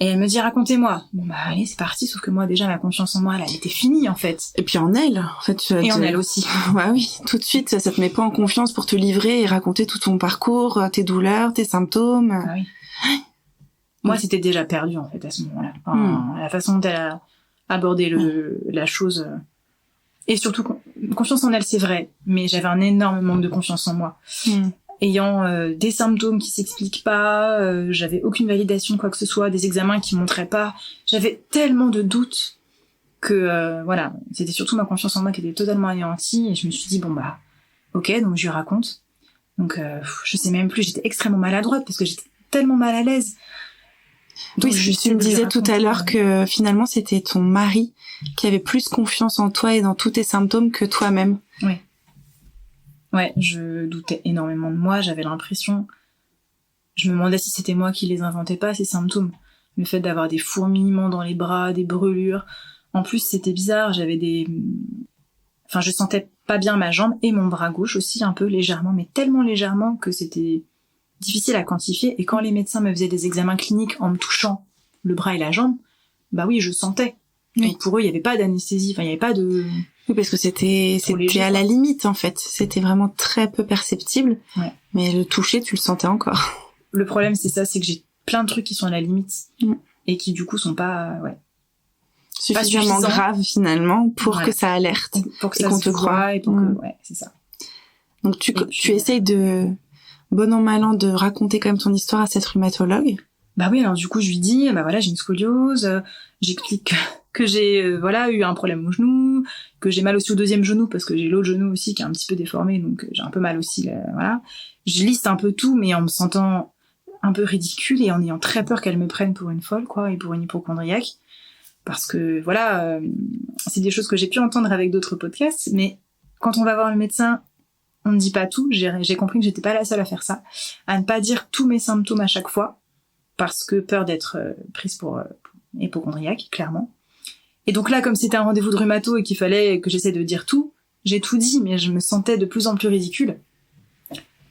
Et elle me dit racontez-moi. Bon bah allez, c'est parti, sauf que moi déjà ma confiance en moi elle était finie en fait. Et puis en elle, en fait. Et en elle aussi. Ouais, oui, tout de suite ça te met pas en confiance pour te livrer et raconter tout ton parcours, tes douleurs, tes symptômes. Ah oui. Moi c'était déjà perdu en fait à ce moment-là. Enfin, la façon dont elle a abordé la chose. Et surtout, confiance en elle, c'est vrai, mais j'avais un énorme manque de confiance en moi. Ayant des symptômes qui s'expliquent pas, j'avais aucune validation, quoi que ce soit, des examens qui montraient pas. J'avais tellement de doutes que, voilà, c'était surtout ma confiance en moi qui était totalement anéantie. Et je me suis dit, bon bah, ok, donc je lui raconte. Donc, je sais même plus, j'étais extrêmement maladroite parce que j'étais tellement mal à l'aise. Donc, oui, tu me disais tout à l'heure que finalement c'était ton mari qui avait plus confiance en toi et dans tous tes symptômes que toi-même. Oui. Ouais, je doutais énormément de moi, j'avais l'impression... Je me demandais si c'était moi qui les inventais pas, ces symptômes. Le fait d'avoir des fourmillements dans les bras, des brûlures. En plus, c'était bizarre, j'avais des... Enfin, je sentais pas bien ma jambe et mon bras gauche aussi, un peu légèrement, mais tellement légèrement que c'était difficile à quantifier. Et quand les médecins me faisaient des examens cliniques en me touchant le bras et la jambe, bah oui, je sentais. Oui. Donc pour eux, il y avait pas d'anesthésie, enfin, il y avait pas de... Oui, parce que c'était à la limite, en fait. C'était vraiment très peu perceptible. Ouais. Mais le toucher, tu le sentais encore. Le problème, c'est ça, c'est que j'ai plein de trucs qui sont à la limite. Et qui, du coup, sont pas, suffisamment graves, finalement, pour que ça alerte. Pour que ça qu'on te croie et pour que, c'est ça. Donc tu essayes de, bon an mal an, de raconter quand même ton histoire à cette rhumatologue. Bah oui, alors du coup, je lui dis, bah voilà, j'ai une scoliose, j'explique que j'ai eu un problème au genou, que j'ai mal aussi au deuxième genou parce que j'ai l'autre genou aussi qui est un petit peu déformé, donc j'ai un peu mal aussi, voilà. Je liste un peu tout, mais en me sentant un peu ridicule et en ayant très peur qu'elle me prenne pour une folle, quoi, et pour une hypocondriaque. Parce que, voilà, c'est des choses que j'ai pu entendre avec d'autres podcasts, mais quand on va voir le médecin, on ne dit pas tout. J'ai compris que j'étais pas la seule à faire ça, à ne pas dire tous mes symptômes à chaque fois, parce que peur d'être prise pour hypocondriaque, clairement. Et donc là, comme c'était un rendez-vous de rhumato et qu'il fallait que j'essaie de dire tout, j'ai tout dit, mais je me sentais de plus en plus ridicule.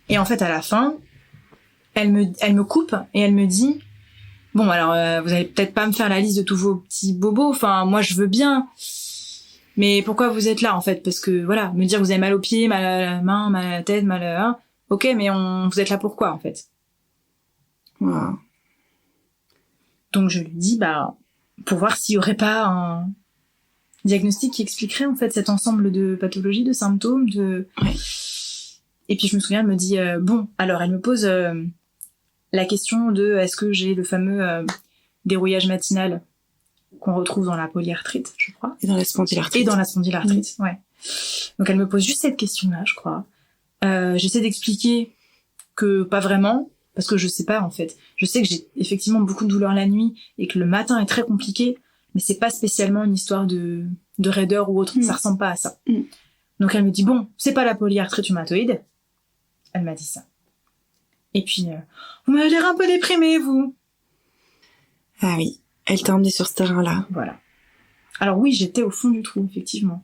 Et en fait, à la fin, elle me coupe et elle me dit « Bon, alors, vous allez peut-être pas me faire la liste de tous vos petits bobos, enfin, moi, je veux bien, mais pourquoi vous êtes là, en fait ? Parce que, voilà, me dire que vous avez mal aux pieds, mal à la main, mal à la tête, mal à... Ok, mais vous êtes là pourquoi, en fait ? Wow. » Donc, je lui dis, pour voir s'il y aurait pas un diagnostic qui expliquerait, en fait, cet ensemble de pathologies, de symptômes, Ouais. Et puis, je me souviens, elle me dit, bon, alors, elle me pose la question de est-ce que j'ai le fameux dérouillage matinal qu'on retrouve dans la polyarthrite, je crois. Et dans la spondylarthrite. Ouais. Donc, elle me pose juste cette question-là, je crois. J'essaie d'expliquer que pas vraiment, parce que je sais pas, en fait. Je sais que j'ai effectivement beaucoup de douleurs la nuit et que le matin est très compliqué, mais c'est pas spécialement une histoire de raideur ou autre. Ça ressemble pas à ça. Donc, elle me dit, bon, c'est pas la polyarthrite rhumatoïde. Elle m'a dit ça. Et puis, vous m'avez l'air un peu déprimée, vous. Ah oui, elle t'a emmené sur ce terrain-là. Voilà. Alors oui, j'étais au fond du trou, effectivement.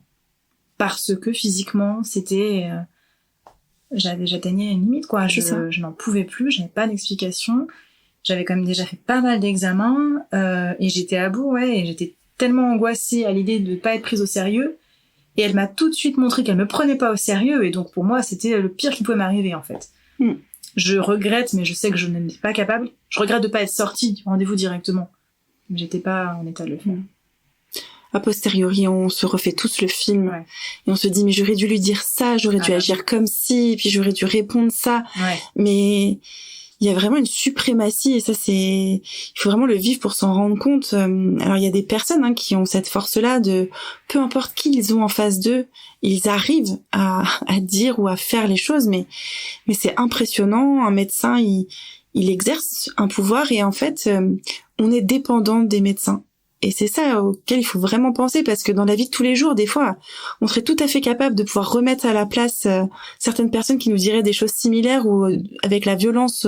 Parce que physiquement, c'était... j'atteignais une limite, quoi. Je n'en pouvais plus, j'avais pas d'explication. J'avais quand même déjà fait pas mal d'examens, et j'étais à bout, et j'étais tellement angoissée à l'idée de pas être prise au sérieux. Et elle m'a tout de suite montré qu'elle me prenait pas au sérieux, et donc pour moi, c'était le pire qui pouvait m'arriver, en fait. Je regrette, mais je sais que je n'étais pas capable. Je regrette de pas être sortie du rendez-vous directement. Mais j'étais pas en état de le faire. A posteriori, on se refait tous le film. Ouais. Et on se dit, mais j'aurais dû lui dire ça, j'aurais dû agir comme ci, et puis j'aurais dû répondre ça. Ouais. Mais il y a vraiment une suprématie, et ça il faut vraiment le vivre pour s'en rendre compte. Alors il y a des personnes qui ont cette force-là de, peu importe qui ils ont en face d'eux, ils arrivent à dire ou à faire les choses, mais c'est impressionnant. Un médecin, il exerce un pouvoir, et en fait, on est dépendant des médecins. Et c'est ça auquel il faut vraiment penser, parce que dans la vie de tous les jours, des fois, on serait tout à fait capable de pouvoir remettre à la place certaines personnes qui nous diraient des choses similaires, ou avec la violence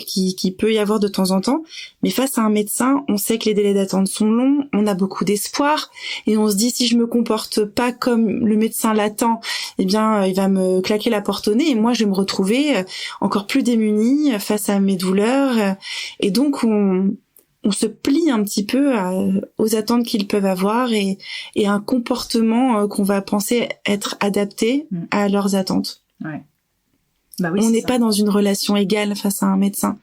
qui peut y avoir de temps en temps. Mais face à un médecin, on sait que les délais d'attente sont longs, on a beaucoup d'espoir, et on se dit, si je me comporte pas comme le médecin l'attend, eh bien, il va me claquer la porte au nez, et moi, je vais me retrouver encore plus démunie face à mes douleurs. Et donc, on se plie un petit peu aux attentes qu'ils peuvent avoir, et à un comportement qu'on va penser être adapté à leurs attentes. Ouais. Bah oui, on n'est pas dans une relation égale face à un médecin.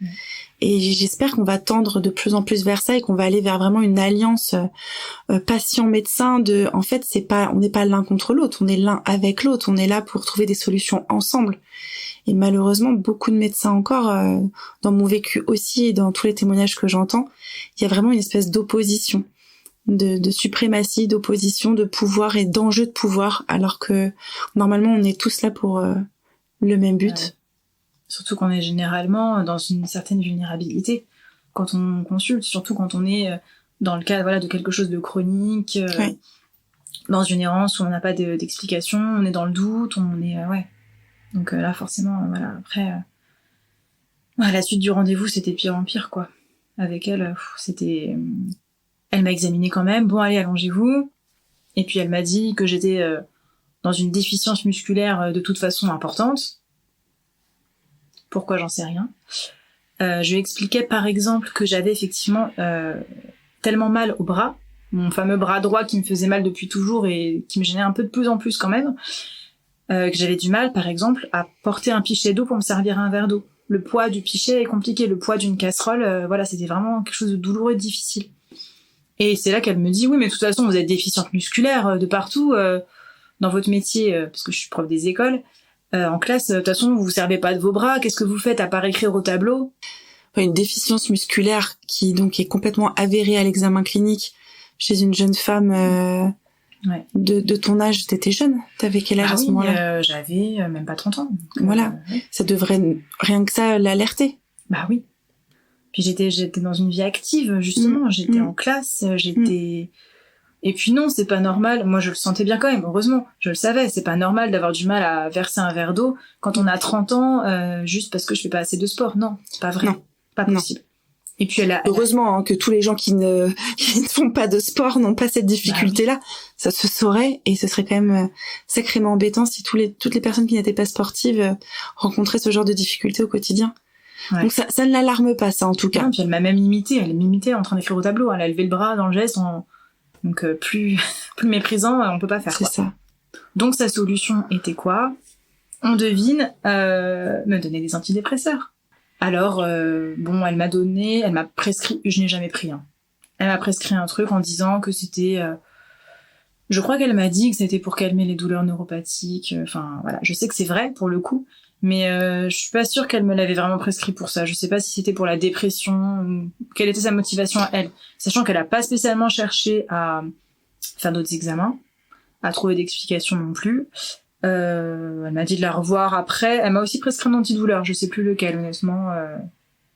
Et j'espère qu'on va tendre de plus en plus vers ça, et qu'on va aller vers vraiment une alliance patient-médecin. En fait, on n'est pas l'un contre l'autre, on est l'un avec l'autre, on est là pour trouver des solutions ensemble. Et malheureusement, beaucoup de médecins encore, dans mon vécu aussi et dans tous les témoignages que j'entends, il y a vraiment une espèce d'opposition, de suprématie, d'opposition, de pouvoir et d'enjeu de pouvoir, alors que normalement on est tous là pour le même but. Ouais. Surtout qu'on est généralement dans une certaine vulnérabilité quand on consulte, surtout quand on est dans le cas de quelque chose de chronique, dans une errance où on n'a pas d'explication, on est dans le doute, on est... Donc là, forcément, après, la suite du rendez-vous, c'était pire en pire, quoi. Avec elle, c'était... Elle m'a examinée quand même. Bon, allez, allongez-vous. Et puis, elle m'a dit que j'étais dans une déficience musculaire de toute façon importante. Pourquoi, j'en sais rien. Je lui expliquais, par exemple, que j'avais effectivement tellement mal au bras, mon fameux bras droit qui me faisait mal depuis toujours et qui me gênait un peu de plus en plus quand même, que j'avais du mal, par exemple, à porter un pichet d'eau pour me servir un verre d'eau. Le poids du pichet est compliqué, le poids d'une casserole, c'était vraiment quelque chose de douloureux et de difficile. Et c'est là qu'elle me dit, oui, mais de toute façon, vous êtes déficiente musculaire de partout, dans votre métier, parce que je suis prof des écoles, en classe, de toute façon, vous vous servez pas de vos bras, qu'est-ce que vous faites à part écrire au tableau? Une déficience musculaire qui donc est complètement avérée à l'examen clinique chez une jeune femme de ton âge. T'étais jeune, t'avais quel âge à ce moment-là? J'avais même pas 30 ans. Voilà, ça devrait rien que ça l'alerter. Bah oui. Puis j'étais dans une vie active, justement, j'étais en classe, Et puis non, c'est pas normal, moi je le sentais bien quand même, heureusement, je le savais, c'est pas normal d'avoir du mal à verser un verre d'eau quand on a 30 ans, juste parce que je fais pas assez de sport. Non, c'est pas vrai, pas possible. Et puis heureusement que tous les gens qui ne font pas de sport n'ont pas cette difficulté-là. Ça se saurait, et ce serait quand même sacrément embêtant si toutes les personnes qui n'étaient pas sportives rencontraient ce genre de difficultés au quotidien. Ouais. Donc ça ne l'alarme pas, ça, en tout cas. Non, puis elle m'a même imitée, en train d'écrire au tableau, elle a levé le bras dans le geste, donc plus méprisant, on peut pas faire. C'est ça. Donc sa solution était quoi? On devine, me donner des antidépresseurs. Alors, elle m'a prescrit, je n'ai jamais pris. Elle m'a prescrit un truc en disant que c'était... je crois qu'elle m'a dit que c'était pour calmer les douleurs neuropathiques. Je sais que c'est vrai, pour le coup. Mais je suis pas sûre qu'elle me l'avait vraiment prescrit pour ça. Je sais pas si c'était pour la dépression, ou quelle était sa motivation à elle. Sachant qu'elle a pas spécialement cherché à faire d'autres examens, à trouver d'explications non plus. Elle m'a dit de la revoir après. Elle m'a aussi prescrit un antidouleur, je sais plus lequel, honnêtement.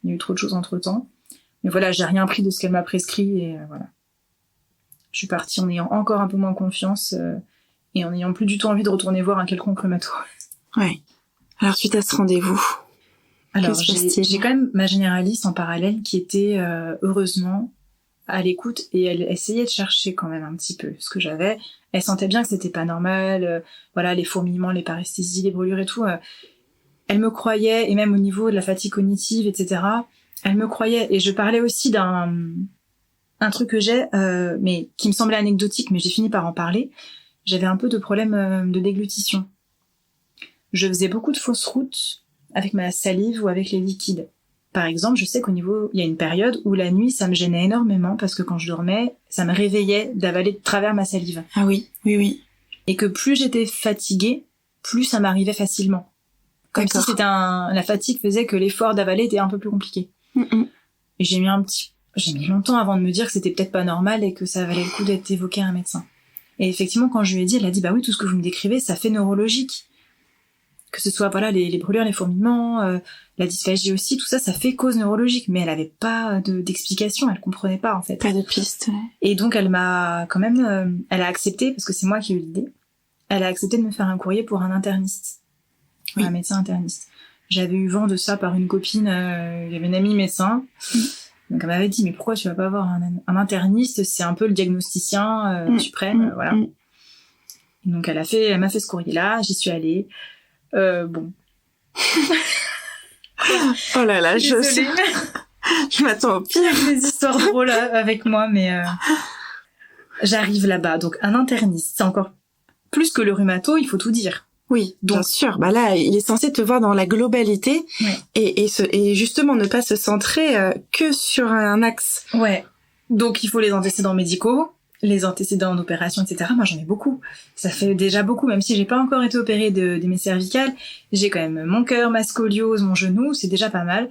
Il y a eu trop de choses entre-temps. Mais voilà, j'ai rien pris de ce qu'elle m'a prescrit, et voilà. Je suis partie en ayant encore un peu moins confiance, et en ayant plus du tout envie de retourner voir un quelconque rhumato. Ouais. Alors, suite à ce rendez-vous, alors j'ai quand même ma généraliste en parallèle qui était heureusement à l'écoute, et elle essayait de chercher quand même un petit peu ce que j'avais. Elle sentait bien que c'était pas normal, les fourmillements, les paresthésies, les brûlures et tout. Elle me croyait, et même au niveau de la fatigue cognitive, etc. Elle me croyait, et je parlais aussi d'un truc que j'ai, mais qui me semblait anecdotique, mais j'ai fini par en parler. J'avais un peu de problème de déglutition. Je faisais beaucoup de fausses routes avec ma salive ou avec les liquides. Par exemple, je sais il y a une période où la nuit, ça me gênait énormément parce que quand je dormais, ça me réveillait d'avaler de travers ma salive. Ah oui. Et que plus j'étais fatiguée, plus ça m'arrivait facilement. Comme si c'était la fatigue faisait que l'effort d'avaler était un peu plus compliqué. Et j'ai mis longtemps avant de me dire que c'était peut-être pas normal et que ça valait le coup d'être évoqué à un médecin. Et effectivement, quand je lui ai dit, elle a dit, bah oui, tout ce que vous me décrivez, ça fait neurologique. Que ce soit, voilà, les brûlures, les fourmillements, la dysphagie aussi, tout ça, ça fait cause neurologique. Mais elle avait pas d'explication, elle comprenait pas, en fait. Pas de piste, ouais. Et donc, elle m'a quand même, elle a accepté, parce que c'est moi qui ai eu l'idée, elle a accepté de me faire un courrier pour un interniste. Oui. Un médecin interniste. J'avais eu vent de ça par une copine, il y avait une amie médecin. Donc elle m'avait dit, mais pourquoi tu vas pas voir un interniste, c'est un peu le diagnosticien suprême, voilà. Et donc elle m'a fait ce courrier-là, j'y suis allée. Bon. Oh là là, je m'attends au pire. Des histoires drôles avec moi, mais j'arrive là-bas. Donc un interniste, c'est encore plus que le rhumato, il faut tout dire. Oui, donc, bien sûr. Bah là, il est censé te voir dans la globalité et justement ne pas se centrer que sur un axe. Ouais. Donc il faut les antécédents médicaux, les antécédents en opération, etc. Moi j'en ai beaucoup. Ça fait déjà beaucoup, même si j'ai pas encore été opérée de mes cervicales. J'ai quand même mon cœur, ma scoliose, mon genou, c'est déjà pas mal.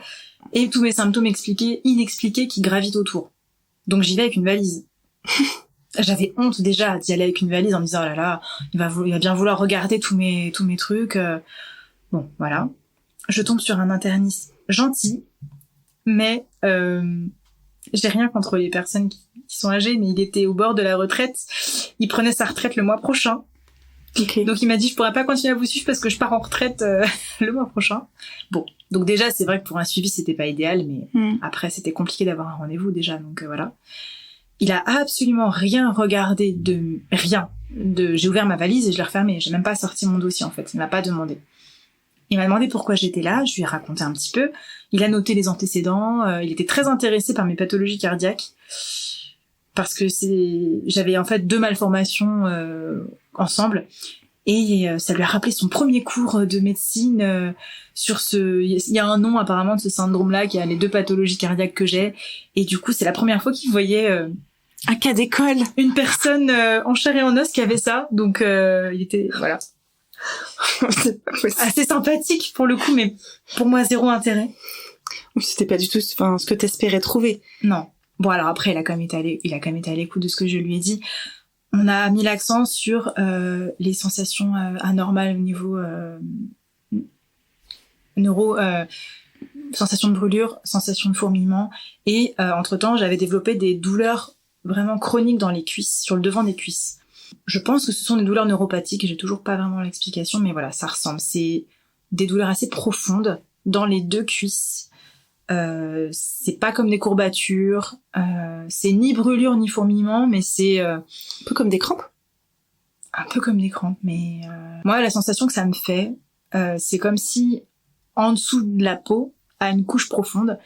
Et tous mes symptômes inexpliqués qui gravitent autour. Donc j'y vais avec une valise. J'avais honte déjà d'y aller avec une valise en me disant oh là là, il va bien vouloir regarder tous mes trucs. Bon, voilà. Je tombe sur un interniste gentil, mais j'ai rien contre les personnes qui sont âgées, mais il était au bord de la retraite. Il prenait sa retraite le mois prochain. Okay. Donc il m'a dit je pourrais pas continuer à vous suivre parce que je pars en retraite le mois prochain. Bon, donc déjà c'est vrai que pour un suivi c'était pas idéal, mais après c'était compliqué d'avoir un rendez-vous déjà, donc voilà. Il a absolument rien regardé j'ai ouvert ma valise et je l'ai refermée. J'ai même pas sorti mon dossier, en fait. Il m'a pas demandé. Il m'a demandé pourquoi j'étais là. Je lui ai raconté un petit peu. Il a noté les antécédents. Il était très intéressé par mes pathologies cardiaques. Parce que j'avais en fait 2 malformations, ensemble. Et ça lui a rappelé son premier cours de médecine il y a un nom apparemment de ce syndrome-là qui a les 2 pathologies cardiaques que j'ai. Et du coup, c'est la première fois qu'il voyait un cas d'école, une personne en chair et en os qui avait ça. Donc il était voilà assez sympathique pour le coup, mais pour moi 0 intérêt. C'était pas du tout ce que t'espérais trouver. Non. Bon alors après il a quand même été à l'écoute de ce que je lui ai dit. On a mis l'accent sur les sensations anormales au niveau neuro, sensations de brûlure, sensations de fourmillement, et entre-temps j'avais développé des douleurs vraiment chroniques dans les cuisses, sur le devant des cuisses. Je pense que ce sont des douleurs neuropathiques, j'ai toujours pas vraiment l'explication, mais voilà, ça ressemble. C'est des douleurs assez profondes dans les 2 cuisses. C'est pas comme des courbatures, c'est ni brûlure ni fourmillement, mais c'est un peu comme des crampes. Un peu comme des crampes, mais moi la sensation que ça me fait, c'est comme si en dessous de la peau, à une couche profonde,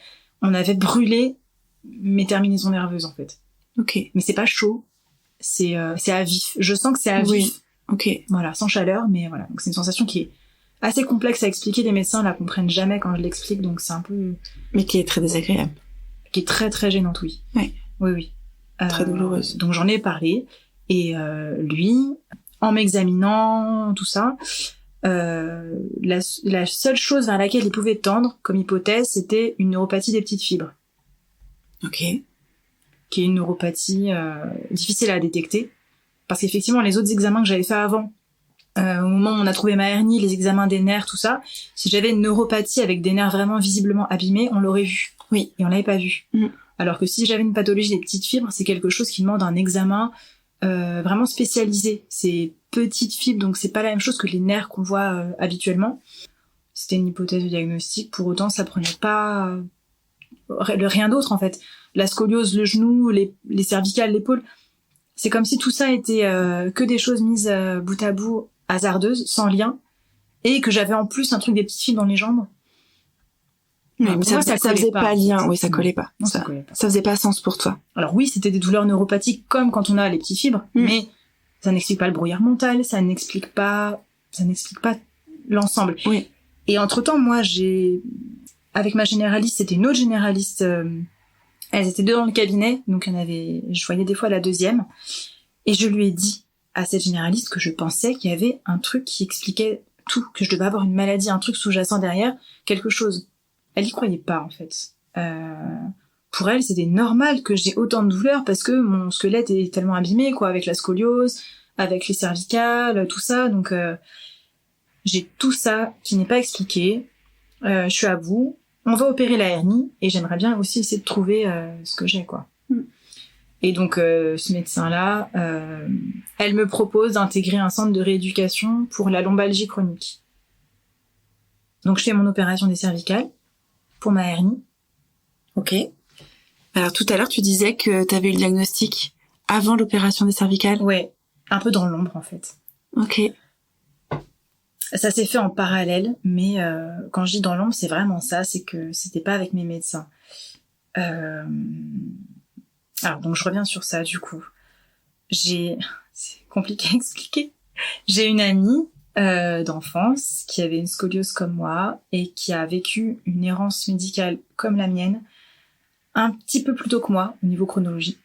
on avait brûlé mes terminaisons nerveuses en fait. Ok. Mais c'est pas chaud, c'est à vif. Je sens que c'est à vif. Oui. Ok. Voilà, sans chaleur, mais voilà. Donc c'est une sensation qui est assez complexe à expliquer. Les médecins la comprennent jamais quand je l'explique, donc c'est un peu. Mais qui est très désagréable. Qui est très très gênante, oui. Oui. Oui. Très douloureuse. Donc j'en ai parlé et lui, en m'examinant, tout ça. La seule chose vers laquelle il pouvait tendre comme hypothèse, c'était une neuropathie des petites fibres. Ok. Qui est une neuropathie difficile à détecter, parce qu'effectivement les autres examens que j'avais fait avant, au moment où on a trouvé ma hernie, les examens des nerfs, tout ça, si j'avais une neuropathie avec des nerfs vraiment visiblement abîmés, on l'aurait vu. Oui. Et on l'avait pas vu. Alors que si j'avais une pathologie des petites fibres, c'est quelque chose qui demande un examen vraiment spécialisé. C'est petites fibres, donc c'est pas la même chose que les nerfs qu'on voit habituellement. C'était une hypothèse de diagnostic, pour autant ça prenait pas rien d'autre en fait. La scoliose, le genou, les cervicales, l'épaule, c'est comme si tout ça était que des choses mises bout à bout, hasardeuses, sans lien, et que j'avais en plus un truc des petites fibres dans les jambes. Oui, mais ça faisait pas lien. Oui, ça collait pas. Non, ça collait pas. Ça faisait pas sens pour toi. Alors oui, c'était des douleurs neuropathiques comme quand on a les petites fibres, mais ça n'explique pas le brouillard mental, ça n'explique pas l'ensemble. Oui. Et entre-temps, moi, avec ma généraliste, c'était une autre généraliste, elles étaient 2 dans le cabinet, donc je voyais des fois la 2e, et je lui ai dit à cette généraliste que je pensais qu'il y avait un truc qui expliquait tout, que je devais avoir une maladie, un truc sous-jacent derrière, quelque chose. Elle y croyait pas, en fait. Pour elle, c'était normal que j'ai autant de douleurs parce que mon squelette est tellement abîmé, quoi, avec la scoliose, avec les cervicales, tout ça. Donc, j'ai tout ça qui n'est pas expliqué. Je suis à bout. On va opérer la hernie et j'aimerais bien aussi essayer de trouver ce que j'ai, quoi. Et donc, ce médecin-là, elle me propose d'intégrer un centre de rééducation pour la lombalgie chronique. Donc, je fais mon opération des cervicales pour ma hernie. Ok. Alors, tout à l'heure, tu disais que tu avais eu le diagnostic avant l'opération des cervicales. Ouais, un peu dans l'ombre, en fait. Ok. Ça s'est fait en parallèle, mais quand je dis dans l'ombre, c'est vraiment ça, c'est que c'était pas avec mes médecins. Alors, donc, je reviens sur ça, du coup. C'est compliqué à expliquer. J'ai une amie d'enfance qui avait une scoliose comme moi et qui a vécu une errance médicale comme la mienne, un petit peu plus tôt que moi, au niveau chronologie,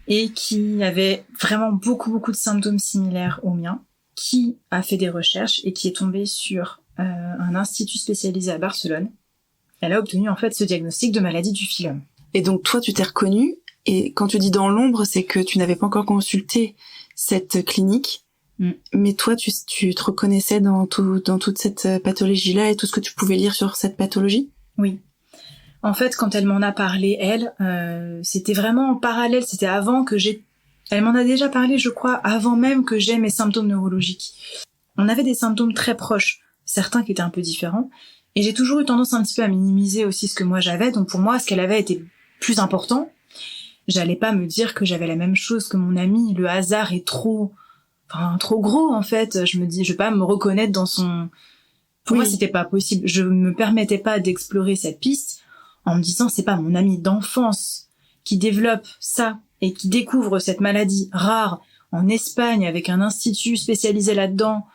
et qui avait vraiment beaucoup de symptômes similaires aux miens, qui a fait des recherches et qui est tombée sur un institut spécialisé à Barcelone. Elle a obtenu, en fait, ce diagnostic de maladie du phylum. Et donc, toi, tu t'es reconnue. Et quand tu dis dans l'ombre, c'est que tu n'avais pas encore consulté cette clinique, mais toi, tu te reconnaissais dans toute cette pathologie-là et tout ce que tu pouvais lire sur cette pathologie? Oui. En fait, quand elle m'en a parlé, elle, c'était vraiment en parallèle. C'était avant que elle m'en a déjà parlé, je crois, avant même que j'aie mes symptômes neurologiques. On avait des symptômes très proches, certains qui étaient un peu différents, et j'ai toujours eu tendance un petit peu à minimiser aussi ce que moi j'avais. Donc pour moi, ce qu'elle avait était plus important. J'allais pas me dire que j'avais la même chose que mon ami. Le hasard est trop gros, en fait. Je me dis, je vais pas me reconnaître dans son... Pour moi, c'était pas possible. Je me permettais pas d'explorer cette piste en me disant, c'est pas mon ami d'enfance qui développe ça et qui découvre cette maladie rare en Espagne avec un institut spécialisé là-dedans.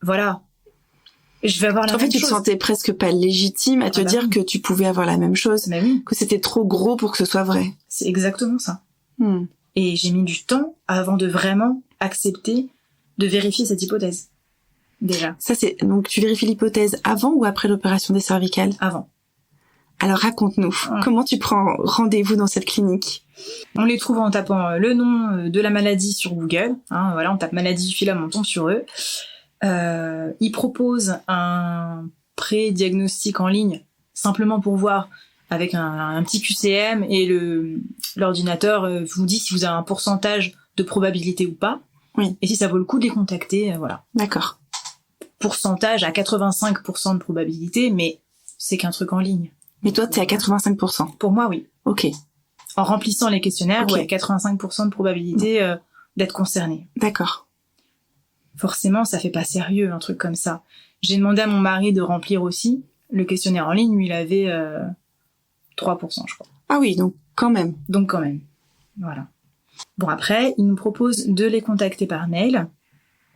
Voilà. Je vais avoir la même chose. En fait, tu te sentais presque pas légitime à te dire que tu pouvais avoir la même chose, que c'était trop gros pour que ce soit vrai. C'est exactement ça. Et j'ai mis du temps avant de vraiment accepter de vérifier cette hypothèse. Déjà. Ça, donc tu vérifies l'hypothèse avant ou après l'opération des cervicales? Avant. Alors raconte-nous, comment tu prends rendez-vous dans cette clinique? On les trouve en tapant le nom de la maladie sur Google. Voilà, on tape maladie du phylum, on tombe sur eux. Ils proposent un pré-diagnostic en ligne, simplement pour voir avec un petit QCM, et l'ordinateur vous dit si vous avez un pourcentage de probabilité ou pas. Oui. Et si ça vaut le coup de les contacter, voilà. D'accord. Pourcentage à 85% de probabilité, mais c'est qu'un truc en ligne. Mais toi, t'es à 85%. Pour moi, oui. Ok. En remplissant les questionnaires, ouais, 85% de probabilité d'être concerné. D'accord. Forcément, ça fait pas sérieux, un truc comme ça. J'ai demandé à mon mari de remplir aussi le questionnaire en ligne, lui, il avait 3%, je crois. Ah oui, donc quand même. Voilà. Bon, après, il nous propose de les contacter par mail,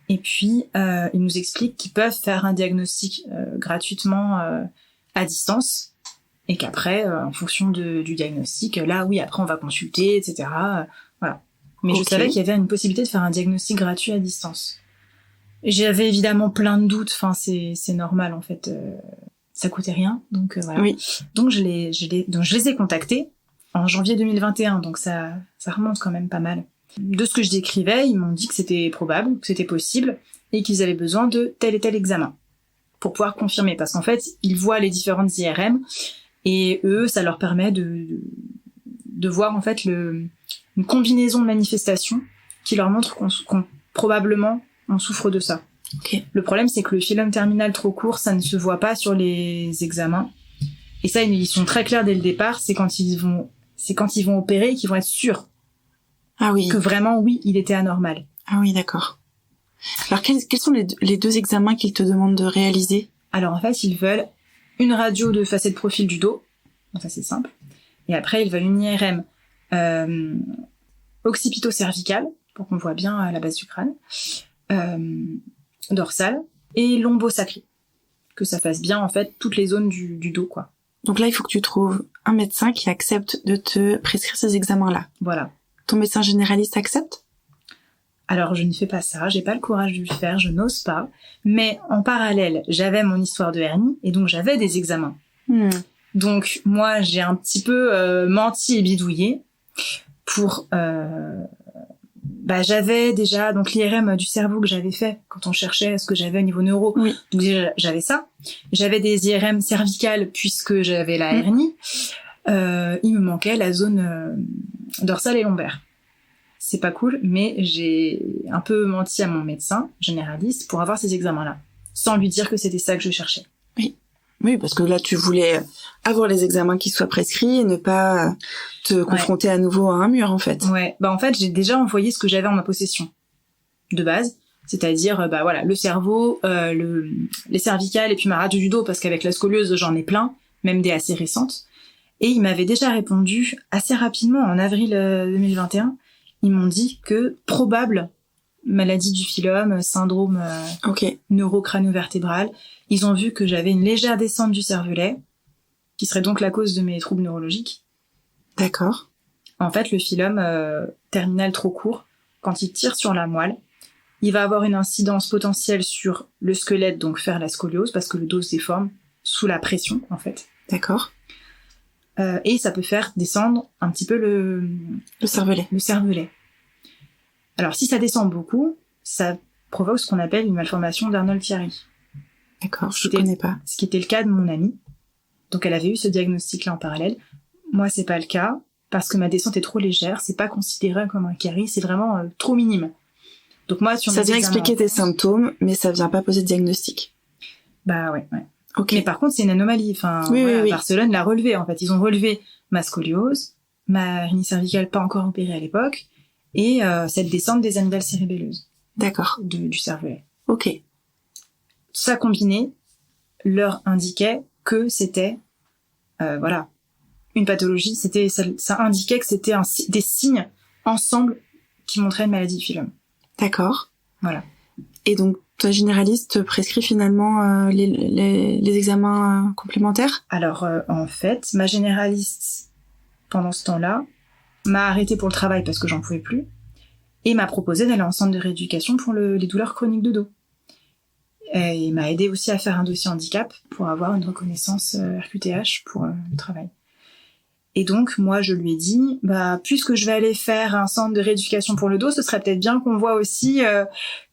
et puis il nous explique qu'ils peuvent faire un diagnostic gratuitement à distance, et qu'après, en fonction du diagnostic, là, oui, après, on va consulter, etc. Voilà. Mais je savais qu'il y avait une possibilité de faire un diagnostic gratuit à distance. J'avais évidemment plein de doutes, enfin, c'est normal, en fait. Ça coûtait rien, donc voilà. Oui. Donc je les ai contactés en janvier 2021, donc ça remonte quand même pas mal. De ce que je décrivais, ils m'ont dit que c'était probable, que c'était possible, et qu'ils avaient besoin de tel et tel examen pour pouvoir confirmer, parce qu'en fait, ils voient les différentes IRM, et eux, ça leur permet de voir en fait une combinaison de manifestations qui leur montre qu'on probablement on souffre de ça. Okay. Le problème, c'est que le phylum terminal trop court, ça ne se voit pas sur les examens. Et ça, ils sont très clairs dès le départ. C'est quand ils vont opérer qu'ils vont être sûrs. Ah oui. Que vraiment, oui, il était anormal. Ah oui, d'accord. Alors, quels sont les deux examens qu'ils te demandent de réaliser? Alors, en fait, ils veulent une radio de facet de profil du dos. Donc, ça, c'est simple. Et après, ils veulent une IRM occipito-cervicale, pour qu'on voit bien la base du crâne. Dorsale et lombosacré, que ça fasse bien en fait toutes les zones du dos, quoi. Donc là, il faut que tu trouves un médecin qui accepte de te prescrire ces examens-là. Voilà. Ton médecin généraliste accepte? Alors, je ne fais pas ça, j'ai pas le courage de le faire, je n'ose pas. Mais en parallèle, j'avais mon histoire de hernie et donc j'avais des examens. Donc, moi, j'ai un petit peu menti et bidouillé pour... j'avais déjà donc l'IRM du cerveau que j'avais fait quand on cherchait ce que j'avais au niveau neuro. Oui. Donc déjà, j'avais ça. J'avais des IRM cervicales puisque j'avais la hernie. Il me manquait la zone dorsale et lombaire. C'est pas cool, mais j'ai un peu menti à mon médecin généraliste pour avoir ces examens-là, sans lui dire que c'était ça que je cherchais. Oui, parce que là, tu voulais avoir les examens qui soient prescrits et ne pas te confronter à nouveau à un mur, en fait. Ouais, en fait, j'ai déjà envoyé ce que j'avais en ma possession, de base. C'est-à-dire, le cerveau, les cervicales et puis ma radio du dos, parce qu'avec la scoliose, j'en ai plein, même des assez récentes. Et ils m'avaient déjà répondu assez rapidement, en avril 2021. Ils m'ont dit que probable maladie du phylum, syndrome neurocrânio-vertébral. Ils ont vu que j'avais une légère descente du cervelet, qui serait donc la cause de mes troubles neurologiques. D'accord. En fait, le phylum terminal trop court, quand il tire sur la moelle, il va avoir une incidence potentielle sur le squelette, donc faire la scoliose, parce que le dos se déforme sous la pression, en fait. D'accord. Et ça peut faire descendre un petit peu le cervelet. Le cervelet. Alors, si ça descend beaucoup, ça provoque ce qu'on appelle une malformation d'Arnold-Chiari. D'accord, je ne connais pas. Ce qui était le cas de mon amie. Donc, elle avait eu ce diagnostic-là en parallèle. Moi, c'est pas le cas, parce que ma descente est trop légère. C'est pas considéré comme un Chiari, c'est vraiment trop minime. Donc, moi, sur ça vient expliquer tes symptômes, mais ça vient pas poser de diagnostic. Ouais. Okay. Mais par contre, c'est une anomalie. Enfin, oui. Barcelone l'a relevé, en fait. Ils ont relevé ma scoliose, ma hernie cervicale pas encore opérée à l'époque, et cette descente des amygdales cérébelleuses. D'accord. Du cervelet. Ok. Ça combiné leur indiquait que c'était, une pathologie. Ça indiquait que c'était des signes ensemble qui montraient une maladie du phylum. D'accord. Voilà. Et donc, ta généraliste te prescrit finalement les examens complémentaires ? Alors, en fait, ma généraliste, pendant ce temps-là, m'a arrêtée pour le travail parce que j'en pouvais plus, et m'a proposé d'aller en centre de rééducation pour les douleurs chroniques de dos. Et m'a aidé aussi à faire un dossier handicap pour avoir une reconnaissance RQTH pour le travail. Et donc, moi, je lui ai dit, puisque je vais aller faire un centre de rééducation pour le dos, ce serait peut-être bien qu'on voit aussi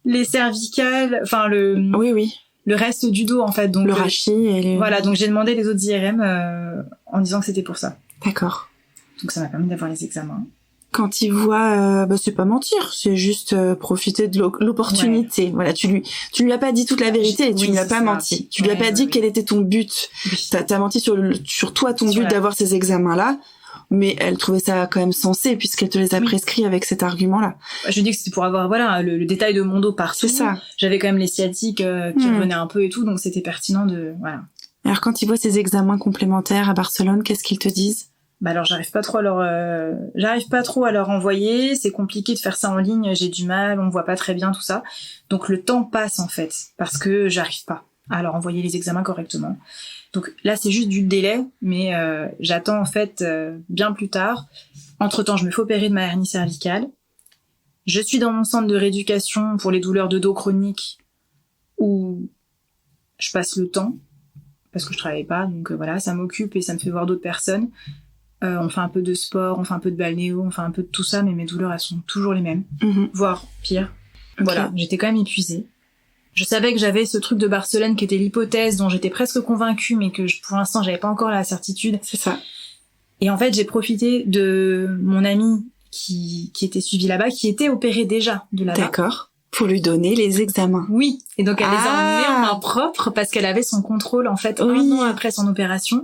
les cervicales, enfin le reste du dos, en fait. Donc, le rachis et les... Voilà, donc j'ai demandé les autres IRM en disant que c'était pour ça. D'accord. Donc ça m'a permis d'avoir les examens. Quand il voit, c'est pas mentir, c'est juste profiter de l'opportunité. Ouais. Voilà, tu lui as pas dit toute la vérité et tu lui as pas menti. Tu lui as pas dit quel était ton but. Oui. T'as menti sur toi, ton but d'avoir ces examens-là, mais elle trouvait ça quand même sensé puisqu'elle te les a prescrits avec cet argument-là. Je dis que c'était pour avoir le détail de mon dos partout. C'est ça. J'avais quand même les sciatiques qui revenaient un peu et tout, donc c'était pertinent de Alors quand ils voient ces examens complémentaires à Barcelone, qu'est-ce qu'ils te disent ? Alors j'arrive pas trop à leur envoyer, c'est compliqué de faire ça en ligne, j'ai du mal, on voit pas très bien tout ça. Donc le temps passe en fait parce que j'arrive pas à leur envoyer les examens correctement. Donc là c'est juste du délai, mais j'attends en fait bien plus tard. Entre-temps, je me fais opérer de ma hernie cervicale. Je suis dans mon centre de rééducation pour les douleurs de dos chroniques où je passe le temps parce que je travaille pas, donc ça m'occupe et ça me fait voir d'autres personnes. On fait un peu de sport, on fait un peu de balnéo, on fait un peu de tout ça, mais mes douleurs, elles sont toujours les mêmes, voire pire. Okay. Voilà, j'étais quand même épuisée. Je savais que j'avais ce truc de Barcelone qui était l'hypothèse dont j'étais presque convaincue, mais que pour l'instant, j'avais pas encore la certitude. C'est ça. Et en fait, j'ai profité de mon amie qui était suivie là-bas, qui était opérée déjà de là-bas. D'accord. Pour lui donner les examens. Oui. Et donc, elle les a emmenés en main propre parce qu'elle avait son contrôle, en fait, 1 an après son opération.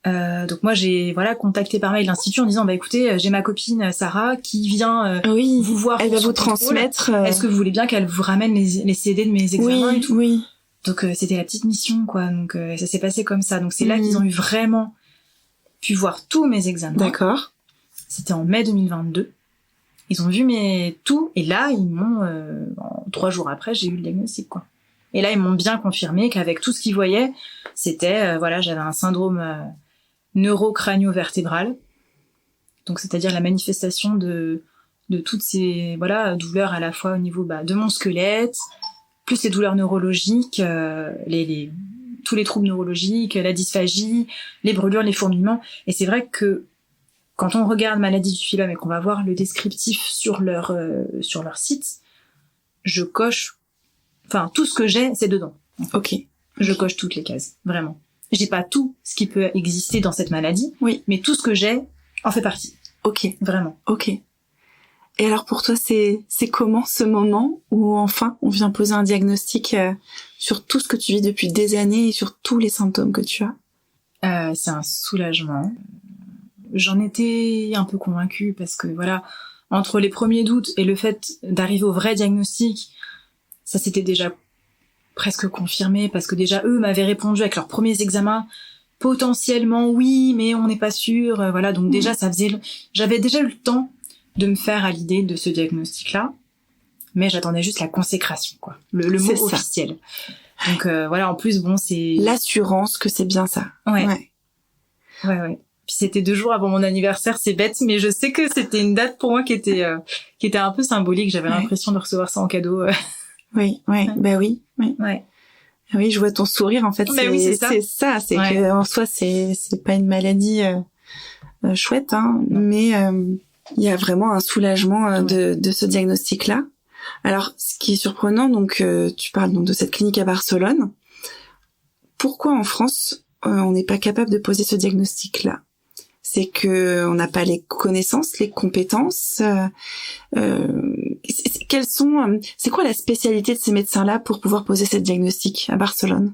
Donc moi j'ai contacté par mail l'institut en disant écoutez j'ai ma copine Sarah qui vient vous voir, elle va vous transmettre est-ce que vous voulez bien qu'elle vous ramène les CD de mes examens et tout. Oui. Donc c'était la petite mission quoi, donc ça s'est passé comme ça, donc c'est là qu'ils ont eu vraiment pu voir tous mes examens. D'accord. C'était en mai 2022. Ils ont vu tout et là ils m'ont 3 jours après j'ai eu le diagnostic quoi. Et là ils m'ont bien confirmé qu'avec tout ce qu'ils voyaient c'était j'avais un syndrome neurocrânio-vertébral, donc c'est-à-dire la manifestation de de toutes ces douleurs à la fois au niveau de mon squelette, plus les douleurs neurologiques, tous les troubles neurologiques, la dysphagie, les brûlures, les fourmillements. Et c'est vrai que quand on regarde maladie du phylum et qu'on va voir le descriptif sur leur site, je coche, tout ce que j'ai, c'est dedans. Ok. Je coche toutes les cases, vraiment. J'ai pas tout ce qui peut exister dans cette maladie, oui, mais tout ce que j'ai en fait partie. Ok. Vraiment. Ok. Et alors pour toi, c'est comment ce moment où enfin on vient poser un diagnostic sur tout ce que tu vis depuis des années et sur tous les symptômes que tu as? C'est un soulagement. J'en étais un peu convaincue parce que entre les premiers doutes et le fait d'arriver au vrai diagnostic, ça s'était déjà presque confirmé parce que déjà eux m'avaient répondu avec leurs premiers examens potentiellement oui, mais on n'est pas sûr. Donc déjà j'avais déjà eu le temps de me faire à l'idée de ce diagnostic-là, mais j'attendais juste la consécration, quoi, le mot officiel. Donc en plus c'est l'assurance que c'est bien ça. Ouais. Puis c'était 2 jours avant mon anniversaire, c'est bête, mais je sais que c'était une date pour moi qui était un peu symbolique. J'avais l'impression de recevoir ça en cadeau. Oui. Ouais. Oui, je vois ton sourire, en fait. C'est ça. C'est que, en soi, c'est pas une maladie chouette, hein, mais il y a vraiment un soulagement de ce diagnostic-là. Alors, ce qui est surprenant, donc, tu parles donc de cette clinique à Barcelone. Pourquoi en France, on n'est pas capable de poser ce diagnostic-là? C'est que on n'a pas les connaissances, les compétences. C'est quoi la spécialité de ces médecins-là pour pouvoir poser ce diagnostic à Barcelone?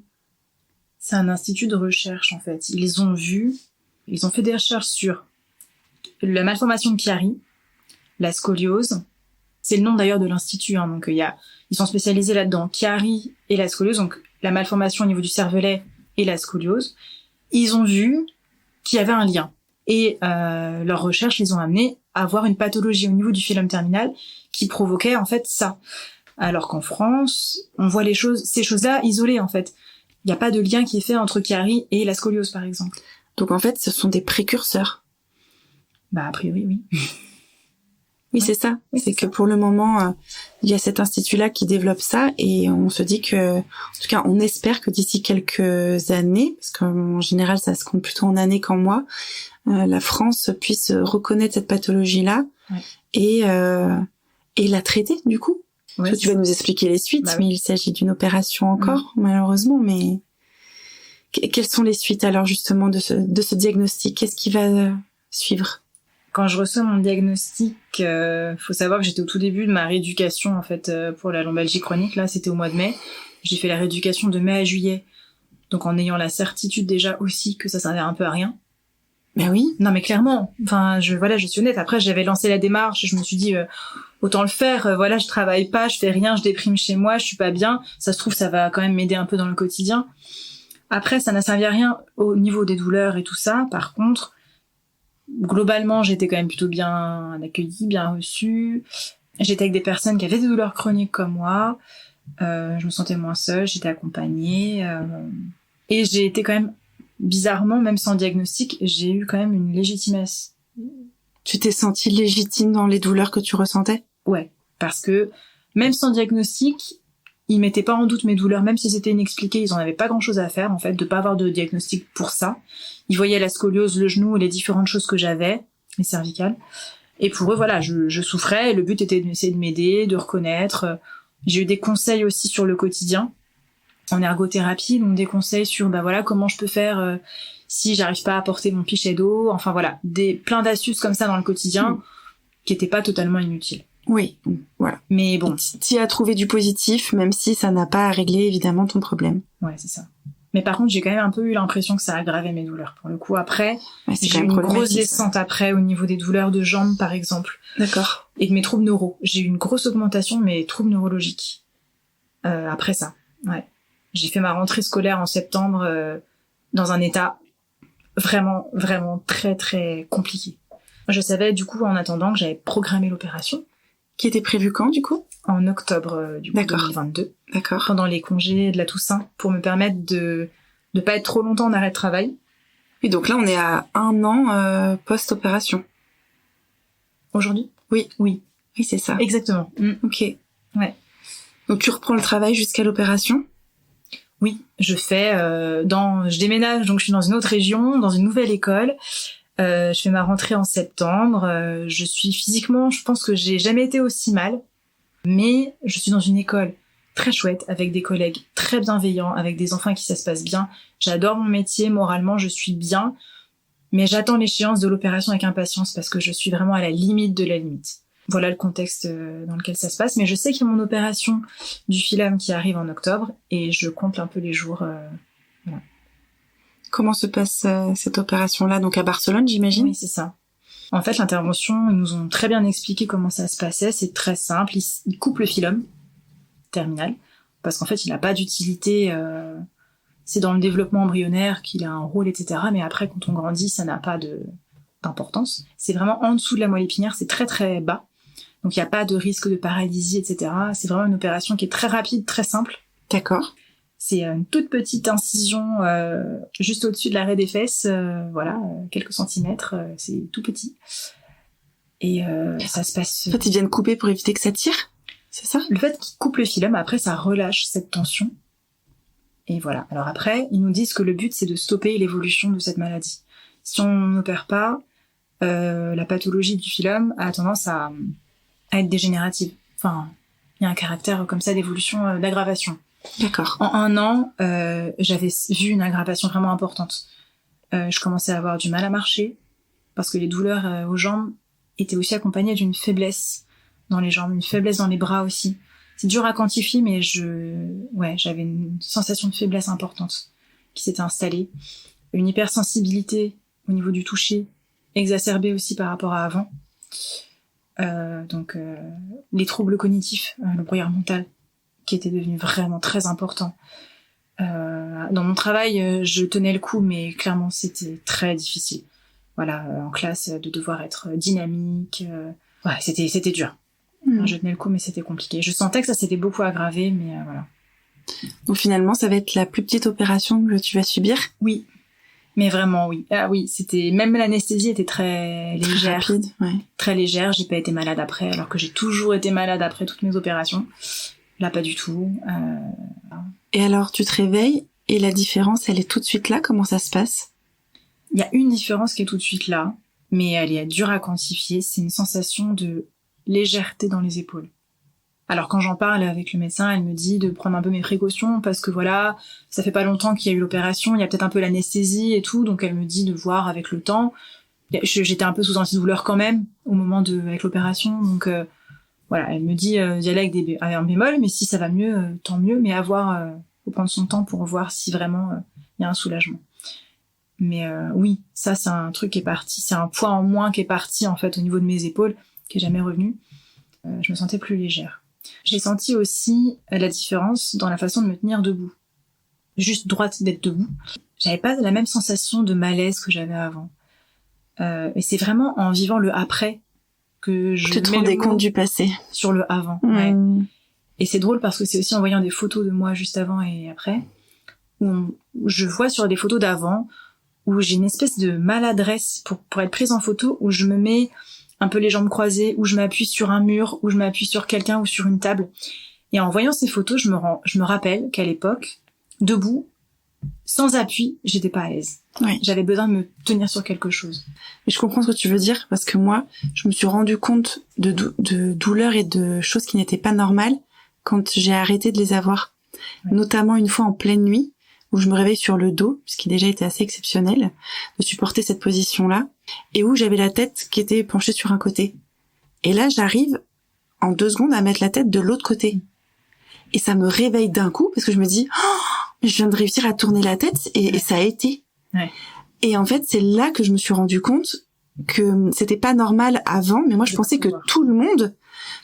C'est un institut de recherche, en fait. Ils ont fait des recherches sur la malformation de Chiari, la scoliose. C'est le nom d'ailleurs de l'institut, hein. Donc ils sont spécialisés là-dedans, Chiari et la scoliose, donc la malformation au niveau du cervelet et la scoliose. Ils ont vu qu'il y avait un lien. Et leurs recherches les ont amenés à avoir une pathologie au niveau du phylum terminal qui provoquait en fait ça. Alors qu'en France, on voit ces choses-là isolées en fait. Il n'y a pas de lien qui est fait entre Chiari et la scoliose par exemple. Donc en fait, ce sont des précurseurs. A priori, oui. Oui, c'est ça. Oui, c'est que pour le moment, il y a cet institut-là qui développe ça et on se dit que, en tout cas, on espère que d'ici quelques années, parce qu'en général, ça se compte plutôt en années qu'en mois, la France puisse reconnaître cette pathologie-là et la traiter, du coup. Ouais, tu vas nous expliquer les suites, mais il s'agit d'une opération encore, malheureusement, mais quelles sont les suites alors, justement, de ce diagnostic? Qu'est-ce qui va suivre? Quand je reçois mon diagnostic, faut savoir que j'étais au tout début de ma rééducation en fait pour la lombalgie chronique. Là, c'était au mois de mai. J'ai fait la rééducation de mai à juillet, donc en ayant la certitude déjà aussi que ça servait un peu à rien. Ben oui. Non, mais clairement. Enfin, je suis honnête. Après, j'avais lancé la démarche. Je me suis dit autant le faire. Je travaille pas, je fais rien, je déprime chez moi, je suis pas bien. Ça se trouve, ça va quand même m'aider un peu dans le quotidien. Après, ça n'a servi à rien au niveau des douleurs et tout ça. Par contre, globalement, j'étais quand même plutôt bien accueillie, bien reçue. J'étais avec des personnes qui avaient des douleurs chroniques comme moi. Je me sentais moins seule, j'étais accompagnée. Et j'ai été quand même, bizarrement, même sans diagnostic, j'ai eu quand même une légitimation. Tu t'es sentie légitime dans les douleurs que tu ressentais? Ouais, parce que même sans diagnostic, ils mettaient pas en doute mes douleurs, même si c'était inexpliqué, ils en avaient pas grand-chose à faire, en fait, de pas avoir de diagnostic pour ça. Ils voyaient la scoliose, le genou et les différentes choses que j'avais, les cervicales. Et pour eux, je souffrais, et le but était d'essayer de m'aider, de reconnaître. J'ai eu des conseils aussi sur le quotidien, en ergothérapie, donc des conseils sur, comment je peux faire si j'arrive pas à porter mon pichet d'eau, enfin voilà, plein d'astuces comme ça dans le quotidien, qui étaient pas totalement inutiles. Oui, voilà. Mais bon. Tu as trouvé du positif, même si ça n'a pas à régler évidemment ton problème. Ouais, c'est ça. Mais par contre, j'ai quand même un peu eu l'impression que ça aggravait mes douleurs. Pour le coup, après, j'ai eu une grosse descente après au niveau des douleurs de jambes, par exemple. D'accord. Et de mes troubles neuro. J'ai eu une grosse augmentation de mes troubles neurologiques. Après ça, ouais. J'ai fait ma rentrée scolaire en septembre dans un état vraiment, vraiment très, très compliqué. Je savais, du coup, en attendant, que j'avais programmé l'opération. Qui était prévue quand, du coup? En octobre, 2022. D'accord. Pendant les congés de la Toussaint, pour me permettre de pas être trop longtemps en arrêt de travail. Et donc là, on est à 1 an post-opération. Aujourd'hui? Oui. Oui, c'est ça. Exactement. Ok. Ouais. Donc tu reprends le travail jusqu'à l'opération? Oui, je déménage, donc je suis dans une autre région, dans une nouvelle école. Je fais ma rentrée en septembre. Je suis physiquement, je pense que j'ai jamais été aussi mal, mais je suis dans une école très chouette, avec des collègues très bienveillants, avec des enfants avec qui ça se passe bien. J'adore mon métier, moralement je suis bien, mais j'attends l'échéance de l'opération avec impatience parce que je suis vraiment à la limite de la limite. Voilà le contexte dans lequel ça se passe, mais je sais qu'il y a mon opération du phylum qui arrive en octobre et je compte un peu les jours. Voilà. Comment se passe cette opération-là? Donc à Barcelone, j'imagine? Oui, c'est ça. En fait, l'intervention, ils nous ont très bien expliqué comment ça se passait. C'est très simple. Ils coupent le phylum terminal parce qu'en fait, il n'a pas d'utilité. C'est dans le développement embryonnaire qu'il a un rôle, etc. Mais après, quand on grandit, ça n'a pas d'importance. C'est vraiment en dessous de la moelle épinière. C'est très très bas. Donc il n'y a pas de risque de paralysie, etc. C'est vraiment une opération qui est très rapide, très simple. D'accord. C'est une toute petite incision juste au-dessus de l'arrêt des fesses, quelques centimètres, c'est tout petit. Et ça se passe... En fait, ils viennent couper pour éviter que ça tire, c'est ça? Le fait qu'ils coupent le phylum, après ça relâche cette tension. Et voilà. Alors après, ils nous disent que le but c'est de stopper l'évolution de cette maladie. Si on n'opère pas, la pathologie du phylum a tendance à être dégénérative. Enfin, il y a un caractère comme ça d'évolution, d'aggravation. D'accord. En 1 an, j'avais vu une aggravation vraiment importante. Je commençais à avoir du mal à marcher parce que les douleurs aux jambes étaient aussi accompagnées d'une faiblesse dans les jambes, une faiblesse dans les bras aussi. C'est dur à quantifier, mais j'avais une sensation de faiblesse importante qui s'était installée. Une hypersensibilité au niveau du toucher, exacerbée aussi par rapport à avant. Les troubles cognitifs, le brouillard mental, qui était devenu vraiment très important. Dans mon travail, je tenais le coup, mais clairement, c'était très difficile. Voilà, en classe, de devoir être dynamique. C'était dur. Je tenais le coup, mais c'était compliqué. Je sentais que ça s'était beaucoup aggravé, mais voilà. Donc finalement, ça va être la plus petite opération que tu vas subir? Oui. Mais vraiment, oui. Ah oui, même l'anesthésie était très légère. Très rapide, ouais. Très légère. J'ai pas été malade après, alors que j'ai toujours été malade après toutes mes opérations. Là, pas du tout. Et alors, tu te réveilles et la différence, elle est tout de suite là? Comment ça se passe? Il y a une différence qui est tout de suite là, mais elle est dure à quantifier. C'est une sensation de légèreté dans les épaules. Alors quand j'en parle avec le médecin, elle me dit de prendre un peu mes précautions parce que voilà, ça fait pas longtemps qu'il y a eu l'opération, il y a peut-être un peu l'anesthésie et tout, donc elle me dit de voir avec le temps. J'étais un peu sous antidouleur quand même au moment avec l'opération, donc voilà, elle me dit d'y aller avec un bémol, mais si ça va mieux, tant mieux, mais faut prendre son temps pour voir si vraiment il y a un soulagement. Mais oui, ça c'est un truc qui est parti, c'est un poids en moins qui est parti en fait au niveau de mes épaules, qui est jamais revenu. Je me sentais plus légère. J'ai senti aussi la différence dans la façon de me tenir debout. Juste droite d'être debout. J'avais pas la même sensation de malaise que j'avais avant. Et c'est vraiment en vivant le après que je te rendais compte du passé. Sur le avant. Ouais. Et c'est drôle parce que c'est aussi en voyant des photos de moi juste avant et après, où je vois sur des photos d'avant, où j'ai une espèce de maladresse pour être prise en photo, où je me mets un peu les jambes croisées, où je m'appuie sur un mur, où je m'appuie sur quelqu'un ou sur une table. Et en voyant ces photos, je me rappelle qu'à l'époque, debout, sans appui, j'étais pas à l'aise. Oui. J'avais besoin de me tenir sur quelque chose. Et je comprends ce que tu veux dire, parce que moi, je me suis rendu compte de douleurs et de choses qui n'étaient pas normales quand j'ai arrêté de les avoir. Ouais. Notamment une fois en pleine nuit, où je me réveille sur le dos, ce qui déjà était assez exceptionnel, de supporter cette position-là, et où j'avais la tête qui était penchée sur un côté. Et là, j'arrive en 2 secondes à mettre la tête de l'autre côté. Et ça me réveille d'un coup, parce que je me dis, je viens de réussir à tourner la tête, et ça a été. Ouais. Et en fait, c'est là que je me suis rendu compte que c'était pas normal avant, mais moi je pensais que tout le monde,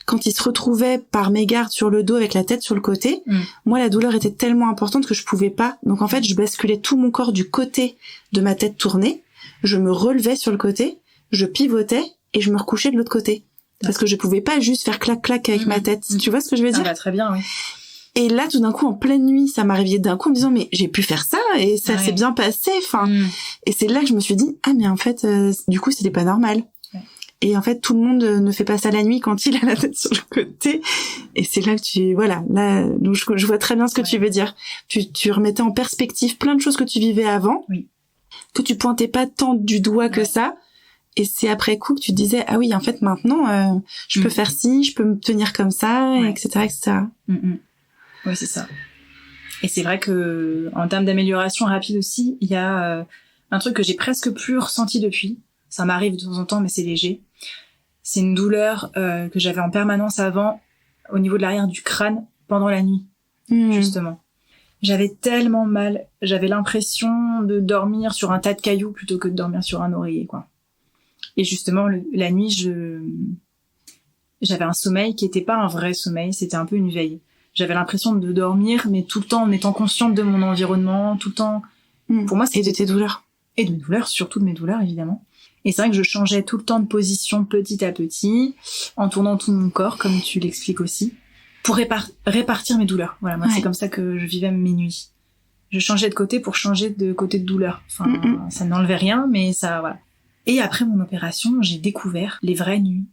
quand il se retrouvait par mégarde sur le dos avec la tête sur le côté, moi la douleur était tellement importante que je pouvais pas. Donc en fait, je basculais tout mon corps du côté de ma tête tournée, je me relevais sur le côté, je pivotais et je me recouchais de l'autre côté. Parce que je pouvais pas juste faire clac-clac avec ma tête. Tu vois ce que je veux dire? Ah bah très bien, oui. Et là, tout d'un coup, en pleine nuit, ça m'arrivait d'un coup en me disant, mais j'ai pu faire ça, et ça s'est bien passé, enfin. Et c'est là que je me suis dit, ah, mais en fait, du coup, c'était pas normal. Ouais. Et en fait, tout le monde ne fait pas ça la nuit quand il a la tête sur le côté. Et c'est là que donc je vois très bien ce que tu veux dire. Tu remettais en perspective plein de choses que tu vivais avant, que tu pointais pas tant du doigt que ça. Et c'est après coup que tu disais, ah oui, en fait, maintenant, je peux faire ci, je peux me tenir comme ça, etc., etc. Oui, c'est ça. Et c'est vrai que, en termes d'amélioration rapide aussi, il y a un truc que j'ai presque plus ressenti depuis. Ça m'arrive de temps en temps, mais c'est léger. C'est une douleur que j'avais en permanence avant, au niveau de l'arrière du crâne, pendant la nuit, justement. J'avais tellement mal, j'avais l'impression de dormir sur un tas de cailloux plutôt que de dormir sur un oreiller, quoi. Et justement, la nuit, j'avais un sommeil qui était pas un vrai sommeil, c'était un peu une veille. J'avais l'impression de dormir, mais tout le temps en étant consciente de mon environnement, tout le temps. Pour moi, c'était... Et de tes douleurs. Et de mes douleurs, surtout de mes douleurs, évidemment. Et c'est vrai que je changeais tout le temps de position petit à petit, en tournant tout mon corps, comme tu l'expliques aussi, pour répartir mes douleurs. Voilà, moi, c'est comme ça que je vivais mes nuits. Je changeais de côté pour changer de côté de douleur. Enfin, ça n'enlevait rien, mais ça, voilà. Et après mon opération, j'ai découvert les vraies nuits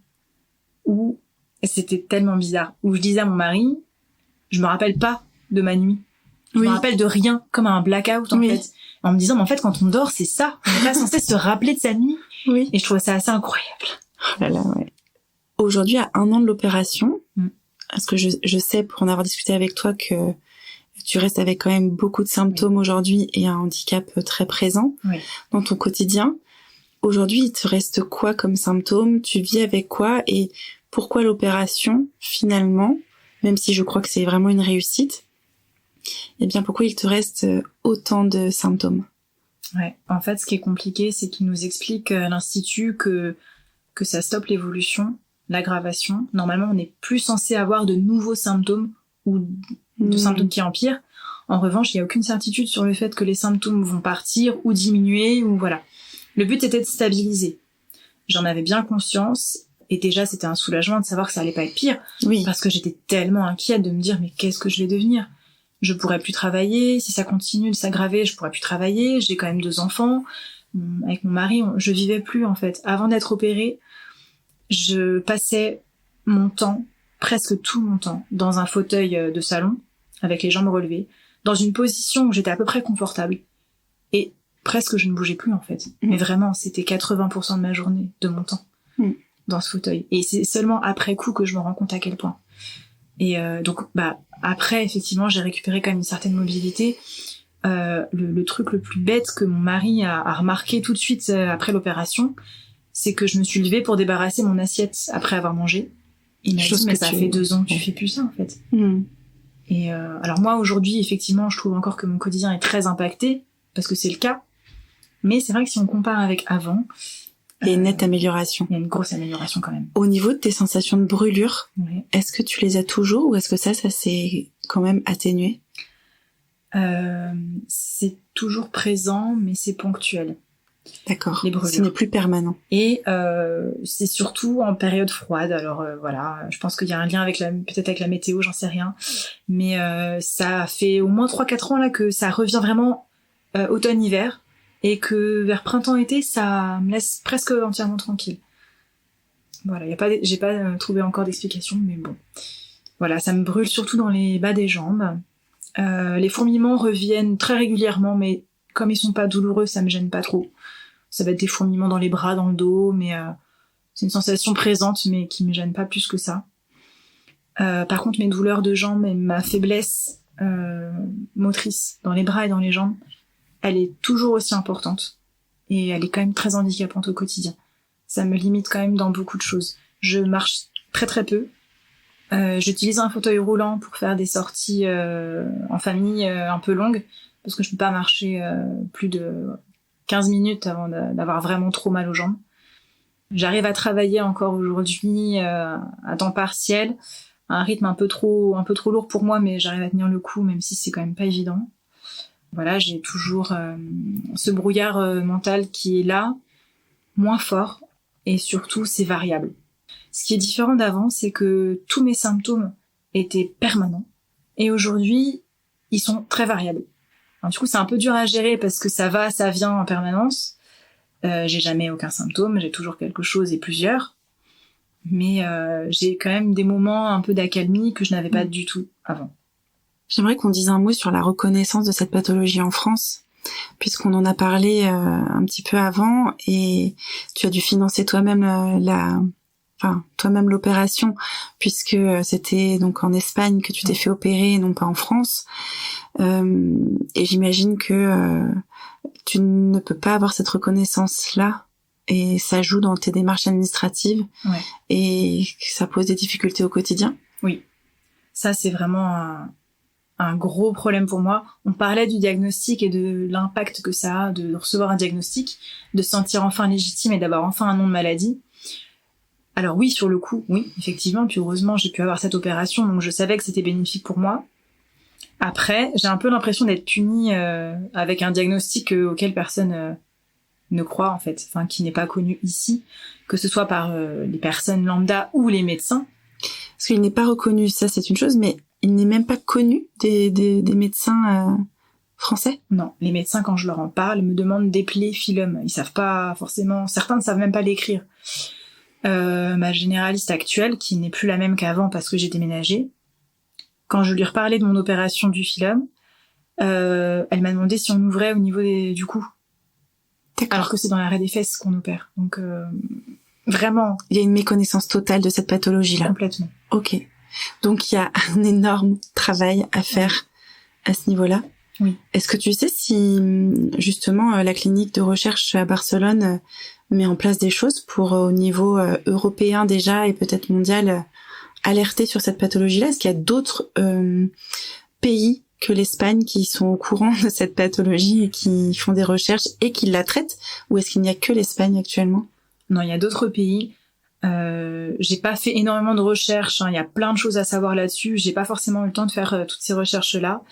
où c'était tellement bizarre. Où je disais à mon mari, je me rappelle pas de ma nuit. Je me rappelle de rien, comme un blackout en fait. En me disant, mais en fait, quand on dort, c'est ça. On n'est pas censé se rappeler de sa nuit. Et je trouvais ça assez incroyable. Oh là là, Aujourd'hui, à 1 an de l'opération, parce que je sais, pour en avoir discuté avec toi, que tu restes avec quand même beaucoup de symptômes aujourd'hui et un handicap très présent dans ton quotidien. Aujourd'hui, il te reste quoi comme symptômes? Tu vis avec quoi? Et pourquoi l'opération, finalement, même si je crois que c'est vraiment une réussite, eh bien, pourquoi il te reste autant de symptômes? En fait, ce qui est compliqué, c'est qu'il nous explique à l'Institut que ça stoppe l'évolution, l'aggravation. Normalement, on n'est plus censé avoir de nouveaux symptômes ou de symptômes qui empirent. En revanche, il n'y a aucune certitude sur le fait que les symptômes vont partir ou diminuer ou voilà. Le but était de stabiliser. J'en avais bien conscience et déjà c'était un soulagement de savoir que ça allait pas être pire parce que j'étais tellement inquiète de me dire mais qu'est-ce que je vais devenir? Je pourrais plus travailler, si ça continue de s'aggraver, je pourrais plus travailler, j'ai quand même 2 enfants. Avec mon mari, je vivais plus en fait. Avant d'être opérée, je passais mon temps, presque tout mon temps, dans un fauteuil de salon avec les jambes relevées, dans une position où j'étais à peu près confortable. Et presque je ne bougeais plus en fait. Mais vraiment, c'était 80% de ma journée, de mon temps, dans ce fauteuil. Et c'est seulement après coup que je me rends compte à quel point. Et donc, après, effectivement, j'ai récupéré quand même une certaine mobilité. Le truc le plus bête que mon mari a remarqué tout de suite après l'opération, c'est que je me suis levée pour débarrasser mon assiette après avoir mangé. Il m'a dit, mais ça fait 2 ans que tu fais plus ça, en fait. Et alors moi, aujourd'hui, effectivement, je trouve encore que mon quotidien est très impacté, parce que c'est le cas. Mais c'est vrai que si on compare avec avant... Il y a une nette amélioration. Il y a une grosse amélioration quand même. Au niveau de tes sensations de brûlure, est-ce que tu les as toujours ou est-ce que ça s'est quand même atténué? C'est toujours présent, mais c'est ponctuel. D'accord. Les brûlures. Ce n'est plus permanent. Et c'est surtout en période froide. Alors voilà, je pense qu'il y a un lien avec peut-être avec la météo, j'en sais rien. Mais ça fait au moins 3-4 ans là que ça revient vraiment automne-hiver. Et que vers printemps-été, ça me laisse presque entièrement tranquille. Voilà, j'ai pas trouvé encore d'explication, mais bon. Voilà, ça me brûle surtout dans les bas des jambes. Les fourmillements reviennent très régulièrement, mais comme ils sont pas douloureux, ça me gêne pas trop. Ça va être des fourmillements dans les bras, dans le dos, mais c'est une sensation présente, mais qui me gêne pas plus que ça. Par contre, mes douleurs de jambes et ma faiblesse motrice dans les bras et dans les jambes, elle est toujours aussi importante. Et elle est quand même très handicapante au quotidien. Ça me limite quand même dans beaucoup de choses. Je marche très très peu. J'utilise un fauteuil roulant pour faire des sorties en famille un peu longues, parce que je peux pas marcher plus de 15 minutes avant d'avoir vraiment trop mal aux jambes. J'arrive à travailler encore aujourd'hui à temps partiel, à un rythme un peu trop lourd pour moi, mais j'arrive à tenir le coup, même si c'est quand même pas évident. Voilà, j'ai toujours ce brouillard mental qui est là, moins fort, et surtout c'est variable. Ce qui est différent d'avant, c'est que tous mes symptômes étaient permanents, et aujourd'hui, ils sont très variables. Alors, du coup, c'est un peu dur à gérer parce que ça va, ça vient en permanence. J'ai jamais aucun symptôme, j'ai toujours quelque chose et plusieurs. Mais j'ai quand même des moments un peu d'accalmie que je n'avais pas du tout avant. J'aimerais qu'on dise un mot sur la reconnaissance de cette pathologie en France, puisqu'on en a parlé un petit peu avant, et tu as dû financer toi-même l'opération, puisque c'était donc en Espagne que tu t'es fait opérer, non pas en France. Et j'imagine que tu ne peux pas avoir cette reconnaissance-là, et ça joue dans tes démarches administratives, et ça pose des difficultés au quotidien. Oui, ça c'est vraiment un gros problème pour moi. On parlait du diagnostic et de l'impact que ça a de recevoir un diagnostic, de se sentir enfin légitime et d'avoir enfin un nom de maladie. Alors oui, sur le coup, oui, effectivement, puis heureusement j'ai pu avoir cette opération, donc je savais que c'était bénéfique pour moi. Après, j'ai un peu l'impression d'être punie avec un diagnostic auquel personne ne croit en fait, enfin qui n'est pas connu ici, que ce soit par les personnes lambda ou les médecins. Parce qu'il n'est pas reconnu, ça c'est une chose, mais il n'est même pas connu des médecins français. Non, les médecins quand je leur en parle me demandent d'épeler phylum. Ils savent pas forcément, certains ne savent même pas l'écrire. Ma généraliste actuelle, qui n'est plus la même qu'avant parce que j'ai déménagé, quand je lui reparlais de mon opération du phylum, elle m'a demandé si on ouvrait au niveau du cou. D'accord. Alors que c'est dans l'arrêt des fesses qu'on opère. Donc vraiment, il y a une méconnaissance totale de cette pathologie-là. Complètement. Ok. Donc il y a un énorme travail à faire à ce niveau-là. Oui. Est-ce que tu sais si justement la clinique de recherche à Barcelone met en place des choses pour au niveau européen déjà et peut-être mondial alerter sur cette pathologie-là? Est-ce qu'il y a d'autres pays que l'Espagne qui sont au courant de cette pathologie et qui font des recherches et qui la traitent, ou est-ce qu'il n'y a que l'Espagne actuellement? Non, il y a d'autres pays. J'ai pas fait énormément de recherches, il y a plein de choses à savoir là-dessus. J'ai pas forcément eu le temps de faire toutes ces recherches-là.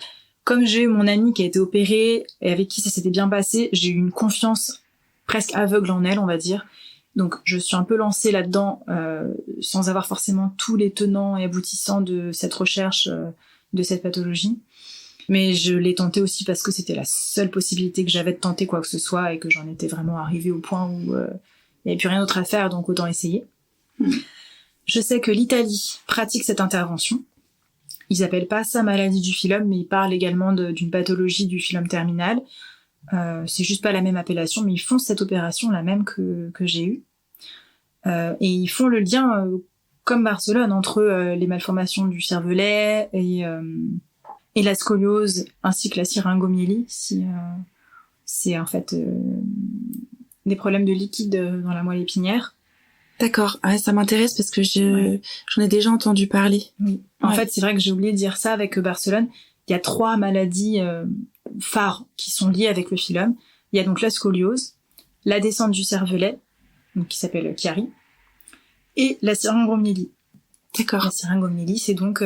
Comme j'ai eu mon amie qui a été opérée et avec qui ça s'était bien passé, j'ai eu une confiance presque aveugle en elle, on va dire. Donc je suis un peu lancée là-dedans sans avoir forcément tous les tenants et aboutissants de cette recherche de cette pathologie. Mais je l'ai tentée aussi parce que c'était la seule possibilité que j'avais de tenter quoi que ce soit et que j'en étais vraiment arrivée au point où il n'y avait plus rien d'autre à faire, donc autant essayer. Je sais que l'Italie pratique cette intervention. Ils appellent pas ça maladie du phylum, mais ils parlent également d'une pathologie du phylum terminal. C'est juste pas la même appellation, mais ils font cette opération la même que j'ai eue. Et ils font le lien, comme Barcelone, entre les malformations du cervelet et la scoliose, ainsi que la syringomyélie, si c'est en fait des problèmes de liquide dans la moelle épinière. D'accord, ça m'intéresse parce que j'en ai déjà entendu parler. Oui. En fait, c'est vrai que j'ai oublié de dire ça avec Barcelone. Il y a 3 maladies phares qui sont liées avec le phylum. Il y a donc la scoliose, la descente du cervelet, donc qui s'appelle Chiari, et la syringomyélie. D'accord. La syringomyélie, c'est donc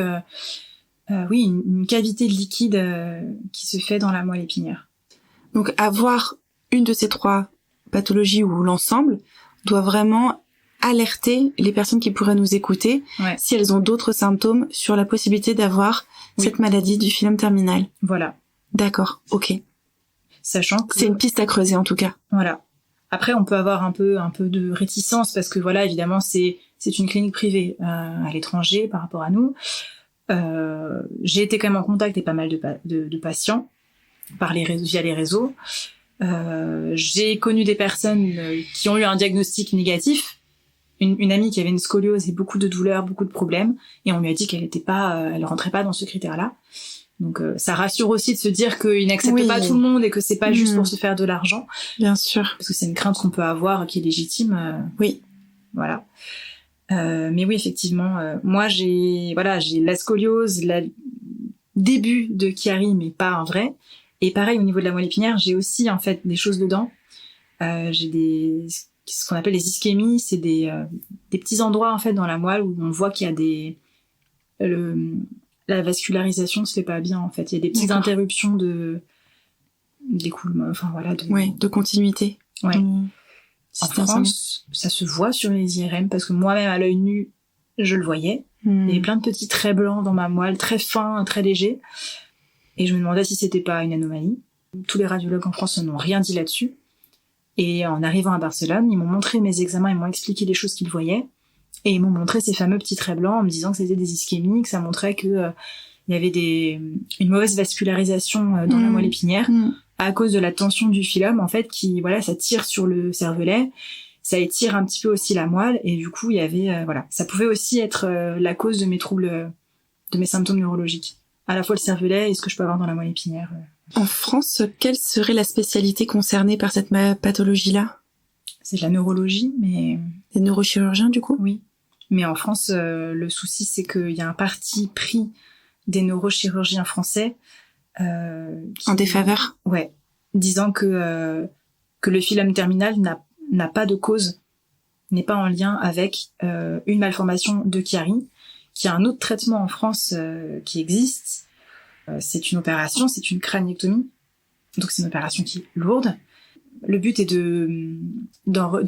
une cavité de liquide qui se fait dans la moelle épinière. Donc avoir une de ces 3 pathologies ou l'ensemble doit vraiment alerter les personnes qui pourraient nous écouter si elles ont d'autres symptômes sur la possibilité d'avoir cette maladie du phylum terminal. Voilà. D'accord, ok. Sachant que c'est une piste à creuser en tout cas. Voilà. Après, on peut avoir un peu de réticence parce que voilà, évidemment, c'est une clinique privée à l'étranger par rapport à nous. J'ai été quand même en contact avec pas mal de patients via les réseaux. J'ai connu des personnes qui ont eu un diagnostic négatif. Une amie qui avait une scoliose et beaucoup de douleurs, beaucoup de problèmes, et on lui a dit qu'elle elle rentrait pas dans ce critère-là. Donc ça rassure aussi de se dire qu'ils n'acceptent pas tout le monde et que c'est pas juste pour se faire de l'argent. Bien sûr. Parce que c'est une crainte qu'on peut avoir qui est légitime. Oui. Voilà. Mais oui, effectivement, moi j'ai la scoliose, le début de Chiari, mais pas un vrai. Et pareil au niveau de la moelle épinière, j'ai aussi en fait des choses dedans. J'ai ce qu'on appelle les ischémies, c'est des petits endroits en fait dans la moelle où on voit qu'il y a la vascularisation se fait pas bien en fait. Il y a des petites interruptions d'écoulement, enfin voilà, de continuité. Ouais. En France, ça se voit sur les IRM parce que moi-même à l'œil nu, je le voyais. Il y avait plein de petits traits blancs dans ma moelle, très fins, très légers. Et je me demandais si c'était pas une anomalie. Tous les radiologues en France n'ont rien dit là-dessus. Et en arrivant à Barcelone, ils m'ont montré mes examens, ils m'ont expliqué les choses qu'ils voyaient. Et ils m'ont montré ces fameux petits traits blancs en me disant que c'était des ischémies, que ça montrait que il y avait une mauvaise vascularisation dans la moelle épinière à cause de la tension du phylum, en fait, qui, voilà, ça tire sur le cervelet, ça étire un petit peu aussi la moelle, et du coup, il y avait, ça pouvait aussi être la cause de mes troubles, de mes symptômes neurologiques. À la fois le cervelet et ce que je peux avoir dans la moelle épinière. En France, quelle serait la spécialité concernée par cette pathologie-là? C'est de la neurologie, mais... Des neurochirurgiens, du coup? Oui. Mais en France, le souci, c'est qu'il y a un parti pris des neurochirurgiens français en défaveur. Ouais, disant que le phylum terminal n'a pas de cause, n'est pas en lien avec une malformation de Chiari, qui a un autre traitement en France qui existe. C'est une opération, c'est une craniectomie, donc c'est une opération qui est lourde. Le but est de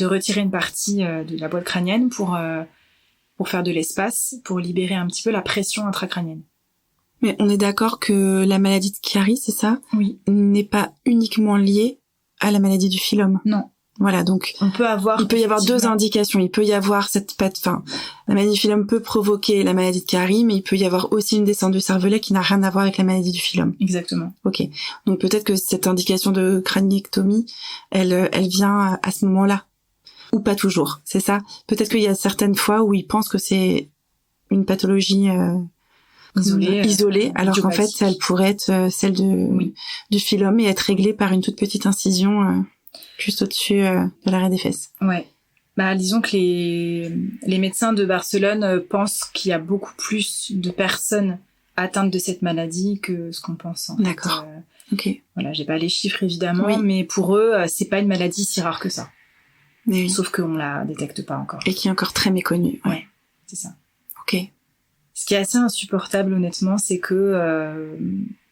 retirer une partie de la boîte crânienne pour faire de l'espace, pour libérer un petit peu la pression intracrânienne. Mais on est d'accord que la maladie de Chiari, c'est ça? Oui. N'est pas uniquement liée à la maladie du phylum. Non. Voilà, donc il peut y avoir deux indications. Il peut y avoir la maladie du phylum peut provoquer la maladie de Chiari, mais il peut y avoir aussi une descente du cervelet qui n'a rien à voir avec la maladie du phylum. Exactement. Ok. Donc peut-être que cette indication de craniectomie, elle vient à ce moment-là. Ou pas toujours, c'est ça? Peut-être qu'il y a certaines fois où ils pensent que c'est une pathologie isolée, alors qu'en fait, elle pourrait être celle du phylum et être réglée par une toute petite incision juste au-dessus de l'arrêt des fesses. Ouais. Bah, disons que les médecins de Barcelone pensent qu'il y a beaucoup plus de personnes atteintes de cette maladie que ce qu'on pense. D'accord. Ok. Voilà, j'ai pas les chiffres évidemment, mais pour eux, c'est pas une maladie si rare que ça. Mais sauf qu'on la détecte pas encore. Et qui est encore très méconnue. Ouais, c'est ça. Ok. Ce qui est assez insupportable, honnêtement, c'est que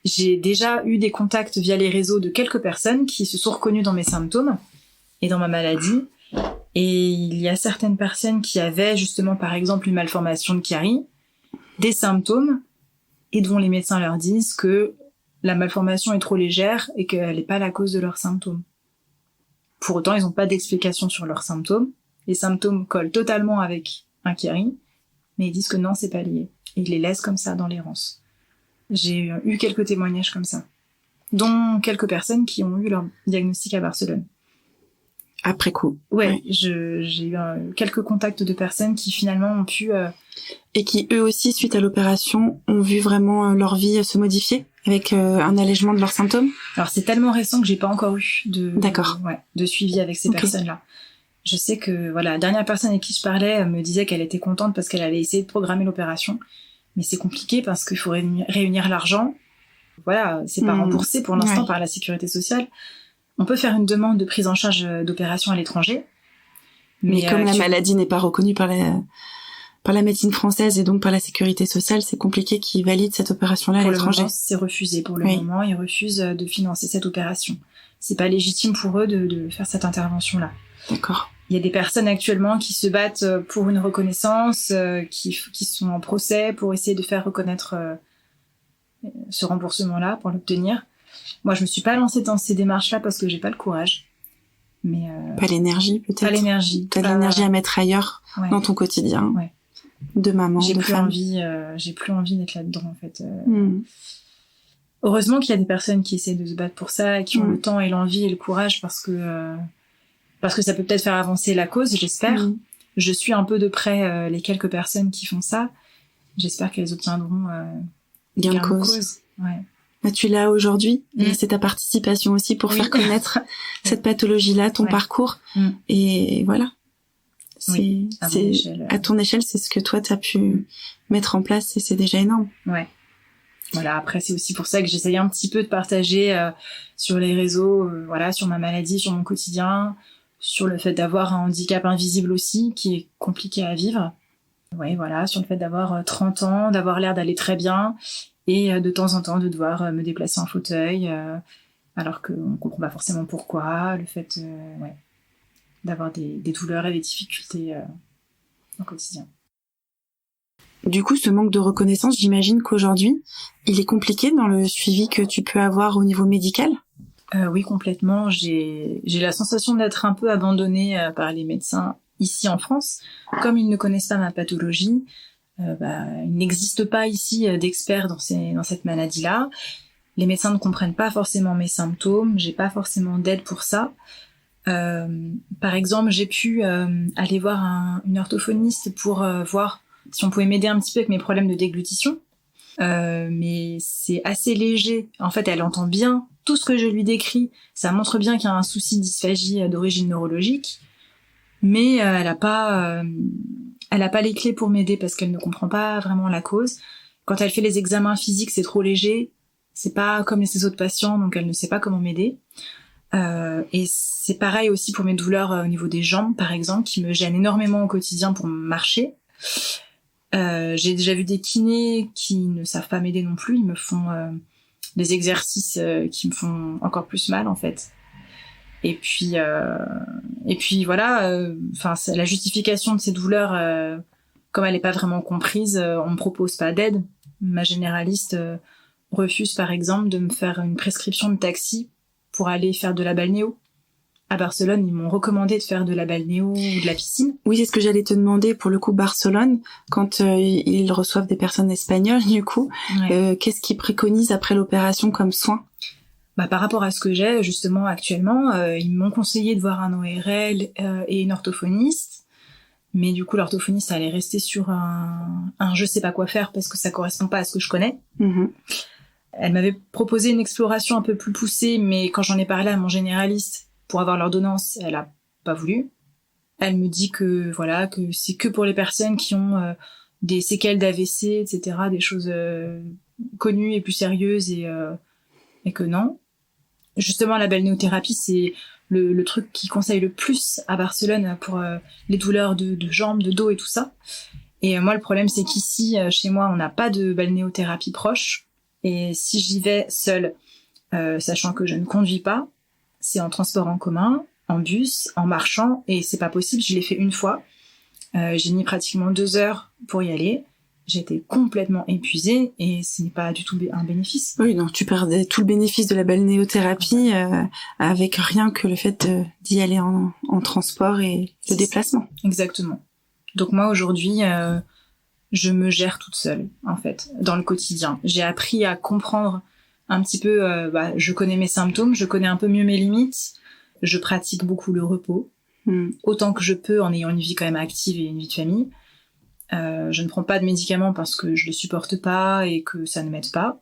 j'ai déjà eu des contacts via les réseaux de quelques personnes qui se sont reconnues dans mes symptômes et dans ma maladie. Et il y a certaines personnes qui avaient justement, par exemple, une malformation de Chiari, des symptômes, et dont les médecins leur disent que la malformation est trop légère et qu'elle n'est pas la cause de leurs symptômes. Pour autant, ils n'ont pas d'explication sur leurs symptômes. Les symptômes collent totalement avec un Chiari, mais ils disent que non, c'est pas lié. Et ils les laissent comme ça dans l'errance. J'ai eu quelques témoignages comme ça, dont quelques personnes qui ont eu leur diagnostic à Barcelone. Après coup. Ouais. J'ai eu quelques contacts de personnes qui finalement ont pu... Et qui, eux aussi, suite à l'opération, ont vu vraiment leur vie se modifier avec un allègement de leurs symptômes. Alors, c'est tellement récent que j'ai pas encore eu de suivi avec ces personnes-là. Je sais que, voilà, la dernière personne avec qui je parlais me disait qu'elle était contente parce qu'elle allait essayer de programmer l'opération. Mais c'est compliqué parce qu'il faut réunir l'argent. Voilà, c'est pas remboursé pour l'instant par la sécurité sociale. On peut faire une demande de prise en charge d'opération à l'étranger. Mais comme la maladie n'est pas reconnue par la médecine française et donc par la sécurité sociale, c'est compliqué qu'ils valident cette opération-là à l'étranger. Pour le moment, c'est refusé. Pour le moment, ils refusent de financer cette opération. C'est pas légitime pour eux de faire cette intervention-là. D'accord. Il y a des personnes actuellement qui se battent pour une reconnaissance, qui sont en procès pour essayer de faire reconnaître ce remboursement-là, pour l'obtenir. Moi, je me suis pas lancée dans ces démarches-là parce que j'ai pas le courage. Mais pas l'énergie, peut-être. Pas l'énergie. T'as l'énergie à mettre ailleurs dans ton quotidien. Ouais. De maman, j'ai de plus femme. J'ai plus envie d'être là-dedans, en fait. Heureusement qu'il y a des personnes qui essaient de se battre pour ça, et qui ont le temps et l'envie et le courage parce que ça peut peut-être faire avancer la cause, j'espère. Je suis un peu de près les quelques personnes qui font ça. J'espère qu'elles obtiendront gain de cause. Ouais. Là, tu l'as aujourd'hui, et c'est ta participation aussi pour faire connaître cette pathologie-là, ton parcours. Et voilà. C'est à ton échelle, c'est ce que toi t'as pu mettre en place et c'est déjà énorme. Ouais. Voilà, après c'est aussi pour ça que j'essaye un petit peu de partager sur les réseaux, sur ma maladie, sur mon quotidien, sur le fait d'avoir un handicap invisible aussi, qui est compliqué à vivre. Ouais, voilà, sur le fait d'avoir 30 ans, d'avoir l'air d'aller très bien, et de temps en temps de devoir me déplacer en fauteuil, alors qu'on comprend pas forcément pourquoi, le fait d'avoir des douleurs et des difficultés au quotidien. Du coup, ce manque de reconnaissance, j'imagine qu'aujourd'hui, il est compliqué dans le suivi que tu peux avoir au niveau médical ? Oui, complètement. J'ai la sensation d'être un peu abandonnée par les médecins ici en France, comme ils ne connaissent pas ma pathologie, il n'existe pas ici d'experts dans cette maladie-là. Les médecins ne comprennent pas forcément mes symptômes, j'ai pas forcément d'aide pour ça. Par exemple, j'ai pu aller voir une orthophoniste pour voir si on pouvait m'aider un petit peu avec mes problèmes de déglutition. Mais c'est assez léger. En fait, elle entend bien tout ce que je lui décris. Ça montre bien qu'il y a un souci de dysphagie d'origine neurologique. Mais elle a pas les clés pour m'aider parce qu'elle ne comprend pas vraiment la cause. Quand elle fait les examens physiques, c'est trop léger. C'est pas comme les autres patients, donc elle ne sait pas comment m'aider. Et c'est pareil aussi pour mes douleurs au niveau des jambes, par exemple, qui me gênent énormément au quotidien pour marcher. J'ai déjà vu des kinés qui ne savent pas m'aider non plus. Ils me font des exercices qui me font encore plus mal, en fait. Et puis voilà. La justification de ces douleurs, comme elle n'est pas vraiment comprise, on me propose pas d'aide. Ma généraliste refuse, par exemple, de me faire une prescription de taxi pour aller faire de la balnéo. À Barcelone, ils m'ont recommandé de faire de la balnéo ou de la piscine. Oui, c'est ce que j'allais te demander. Pour le coup, Barcelone, quand ils reçoivent des personnes espagnoles, du coup, qu'est-ce qu'ils préconisent après l'opération comme soin ? Par rapport à ce que j'ai, justement, actuellement, ils m'ont conseillé de voir un ORL et une orthophoniste. Mais du coup, l'orthophoniste allait rester sur un je sais pas quoi faire parce que ça correspond pas à ce que je connais. Mm-hmm. Elle m'avait proposé une exploration un peu plus poussée, mais quand j'en ai parlé à mon généraliste pour avoir l'ordonnance, elle a pas voulu. Elle me dit que c'est que pour les personnes qui ont des séquelles d'AVC, etc., des choses connues et plus sérieuses et que non. Justement, la balnéothérapie, c'est le truc qui conseille le plus à Barcelone pour les douleurs de jambes, de dos et tout ça. Et moi, le problème, c'est qu'ici, chez moi, on n'a pas de balnéothérapie proche. Et si j'y vais seule, sachant que je ne conduis pas, c'est en transport en commun, en bus, en marchant, et c'est pas possible. Je l'ai fait une fois. J'ai mis pratiquement 2 heures pour y aller. J'étais complètement épuisée et ce n'est pas du tout un bénéfice. Oui, donc tu perdais tout le bénéfice de la balnéothérapie avec rien que le fait d'y aller en transport et le déplacement. Exactement. Donc moi aujourd'hui, je me gère toute seule en fait dans le quotidien. J'ai appris à comprendre un petit peu. Je connais mes symptômes, je connais un peu mieux mes limites. Je pratique beaucoup le repos, autant que je peux en ayant une vie quand même active et une vie de famille. Je ne prends pas de médicaments parce que je les supporte pas et que ça ne m'aide pas.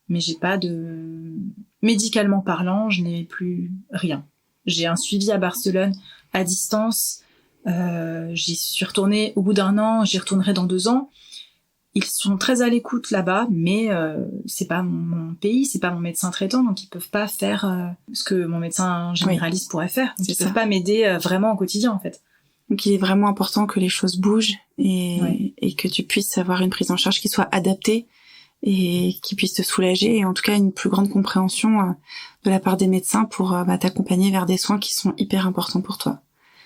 Mais j'ai pas de... Médicalement parlant, je n'ai plus rien. J'ai un suivi à Barcelone à distance. J'y suis retournée au bout d'1 an, j'y retournerai dans 2 ans. Ils sont très à l'écoute là-bas, mais c'est pas mon pays, c'est pas mon médecin traitant, donc ils peuvent pas faire ce que mon médecin généraliste pourrait faire. Donc ils peuvent pas m'aider vraiment au quotidien, en fait. Donc il est vraiment important que les choses bougent et que tu puisses avoir une prise en charge qui soit adaptée et qui puisse te soulager, et en tout cas une plus grande compréhension de la part des médecins pour t'accompagner vers des soins qui sont hyper importants pour toi.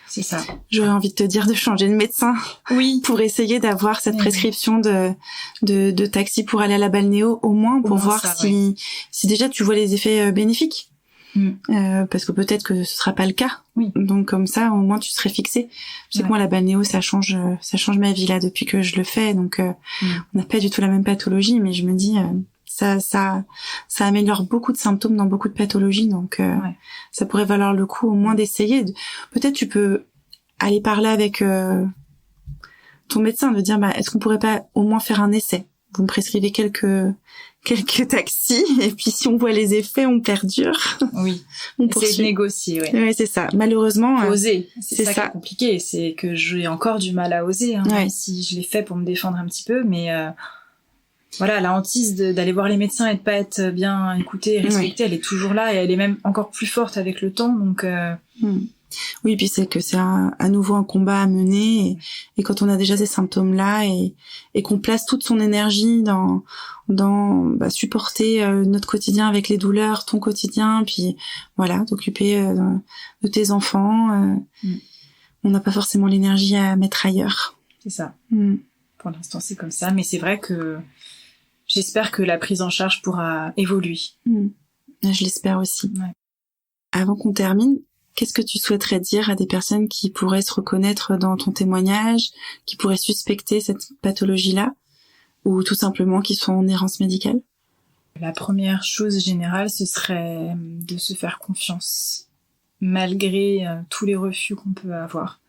C'est ça. J'aurais envie de te dire de changer de médecin. Oui. Pour essayer d'avoir cette prescription de taxi pour aller à la balnéo, au moins pour voir si déjà tu vois les effets bénéfiques. Parce que peut-être que ce sera pas le cas. Oui. Donc comme ça, au moins tu serais fixé. Je sais que moi la balnéo, ça change ma vie là depuis que je le fais. Donc on n'a pas du tout la même pathologie, mais je me dis ça améliore beaucoup de symptômes dans beaucoup de pathologies. Donc ça pourrait valoir le coup au moins d'essayer. Peut-être tu peux aller parler avec ton médecin, de dire est-ce qu'on pourrait pas au moins faire un essai. Vous me prescrivez quelques taxis, et puis si on voit les effets, on perdure. Oui. On poursuit. C'est de négocier, ouais. Oui, c'est ça. Malheureusement. Oser. C'est ça qui est compliqué. C'est que j'ai encore du mal à oser, même si je l'ai fait pour me défendre un petit peu, mais la hantise d'aller voir les médecins et de pas être bien écoutée et respectée, elle est toujours là, et elle est même encore plus forte avec le temps, donc Oui, puis c'est que c'est à nouveau un combat à mener, et quand on a déjà ces symptômes-là et qu'on place toute son énergie dans supporter notre quotidien avec les douleurs, ton quotidien, puis t'occuper de tes enfants, on n'a pas forcément l'énergie à mettre ailleurs. C'est ça. Pour l'instant, c'est comme ça, mais c'est vrai que j'espère que la prise en charge pourra évoluer. Je l'espère aussi. Ouais. Avant qu'on termine, Qu'est-ce que tu souhaiterais dire à des personnes qui pourraient se reconnaître dans ton témoignage, qui pourraient suspecter cette pathologie-là, ou tout simplement qui sont en errance médicale? La première chose générale, ce serait de se faire confiance, malgré tous les refus qu'on peut avoir.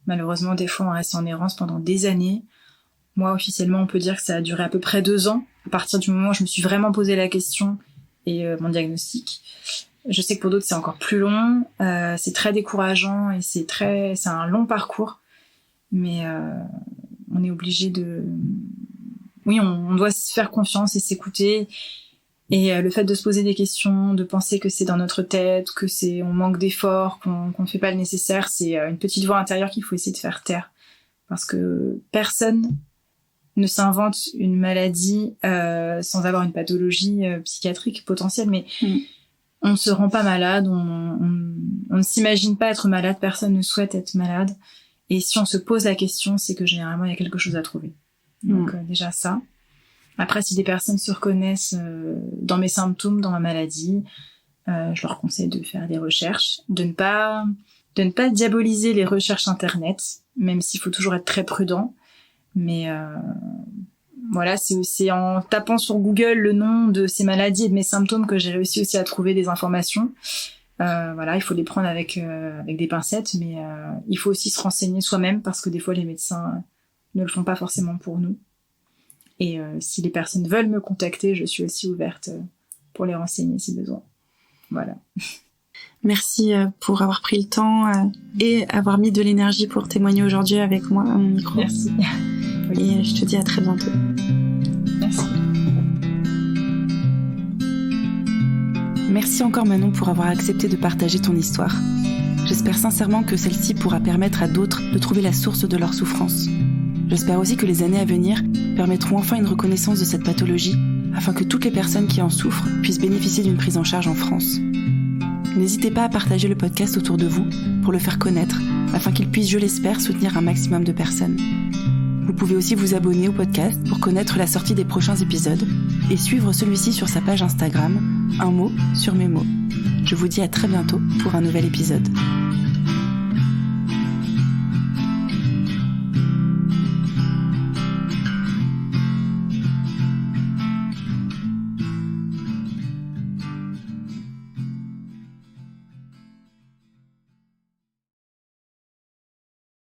Malheureusement, des fois, on reste en errance pendant des années. Moi, officiellement, on peut dire que ça a duré à peu près 2 ans, à partir du moment où je me suis vraiment posé la question et mon diagnostic. Je sais que pour d'autres, c'est encore plus long, c'est très décourageant et c'est un long parcours, mais on est obligé de... Oui, on doit se faire confiance et s'écouter. Et le fait de se poser des questions, de penser que c'est dans notre tête, on manque d'efforts, qu'on ne fait pas le nécessaire, c'est une petite voix intérieure qu'il faut essayer de faire taire. Parce que personne ne s'invente une maladie sans avoir une pathologie psychiatrique potentielle, mais on ne se rend pas malade, on ne s'imagine pas être malade, personne ne souhaite être malade. Et si on se pose la question, c'est que généralement il y a quelque chose à trouver. Donc déjà ça. Après, si des personnes se reconnaissent dans mes symptômes, dans ma maladie, je leur conseille de faire des recherches, de ne pas diaboliser les recherches internet, même s'il faut toujours être très prudent. Mais voilà, c'est en tapant sur Google le nom de ces maladies et de mes symptômes que j'ai réussi aussi à trouver des informations. Voilà, il faut les prendre avec des pincettes, mais il faut aussi se renseigner soi-même parce que des fois les médecins ne le font pas forcément pour nous. Et si les personnes veulent me contacter, je suis aussi ouverte pour les renseigner si besoin. Voilà. Merci pour avoir pris le temps et avoir mis de l'énergie pour témoigner aujourd'hui avec moi à mon micro. Merci. Et je te dis à très bientôt. Merci. Merci encore Manon pour avoir accepté de partager ton histoire. J'espère sincèrement que celle-ci pourra permettre à d'autres de trouver la source de leur souffrance. J'espère aussi que les années à venir permettront enfin une reconnaissance de cette pathologie afin que toutes les personnes qui en souffrent puissent bénéficier d'une prise en charge en France. N'hésitez pas à partager le podcast autour de vous pour le faire connaître afin qu'il puisse, je l'espère, soutenir un maximum de personnes. Vous pouvez aussi vous abonner au podcast pour connaître la sortie des prochains épisodes et suivre celui-ci sur sa page Instagram, un mot sur mes mots. Je vous dis à très bientôt pour un nouvel épisode.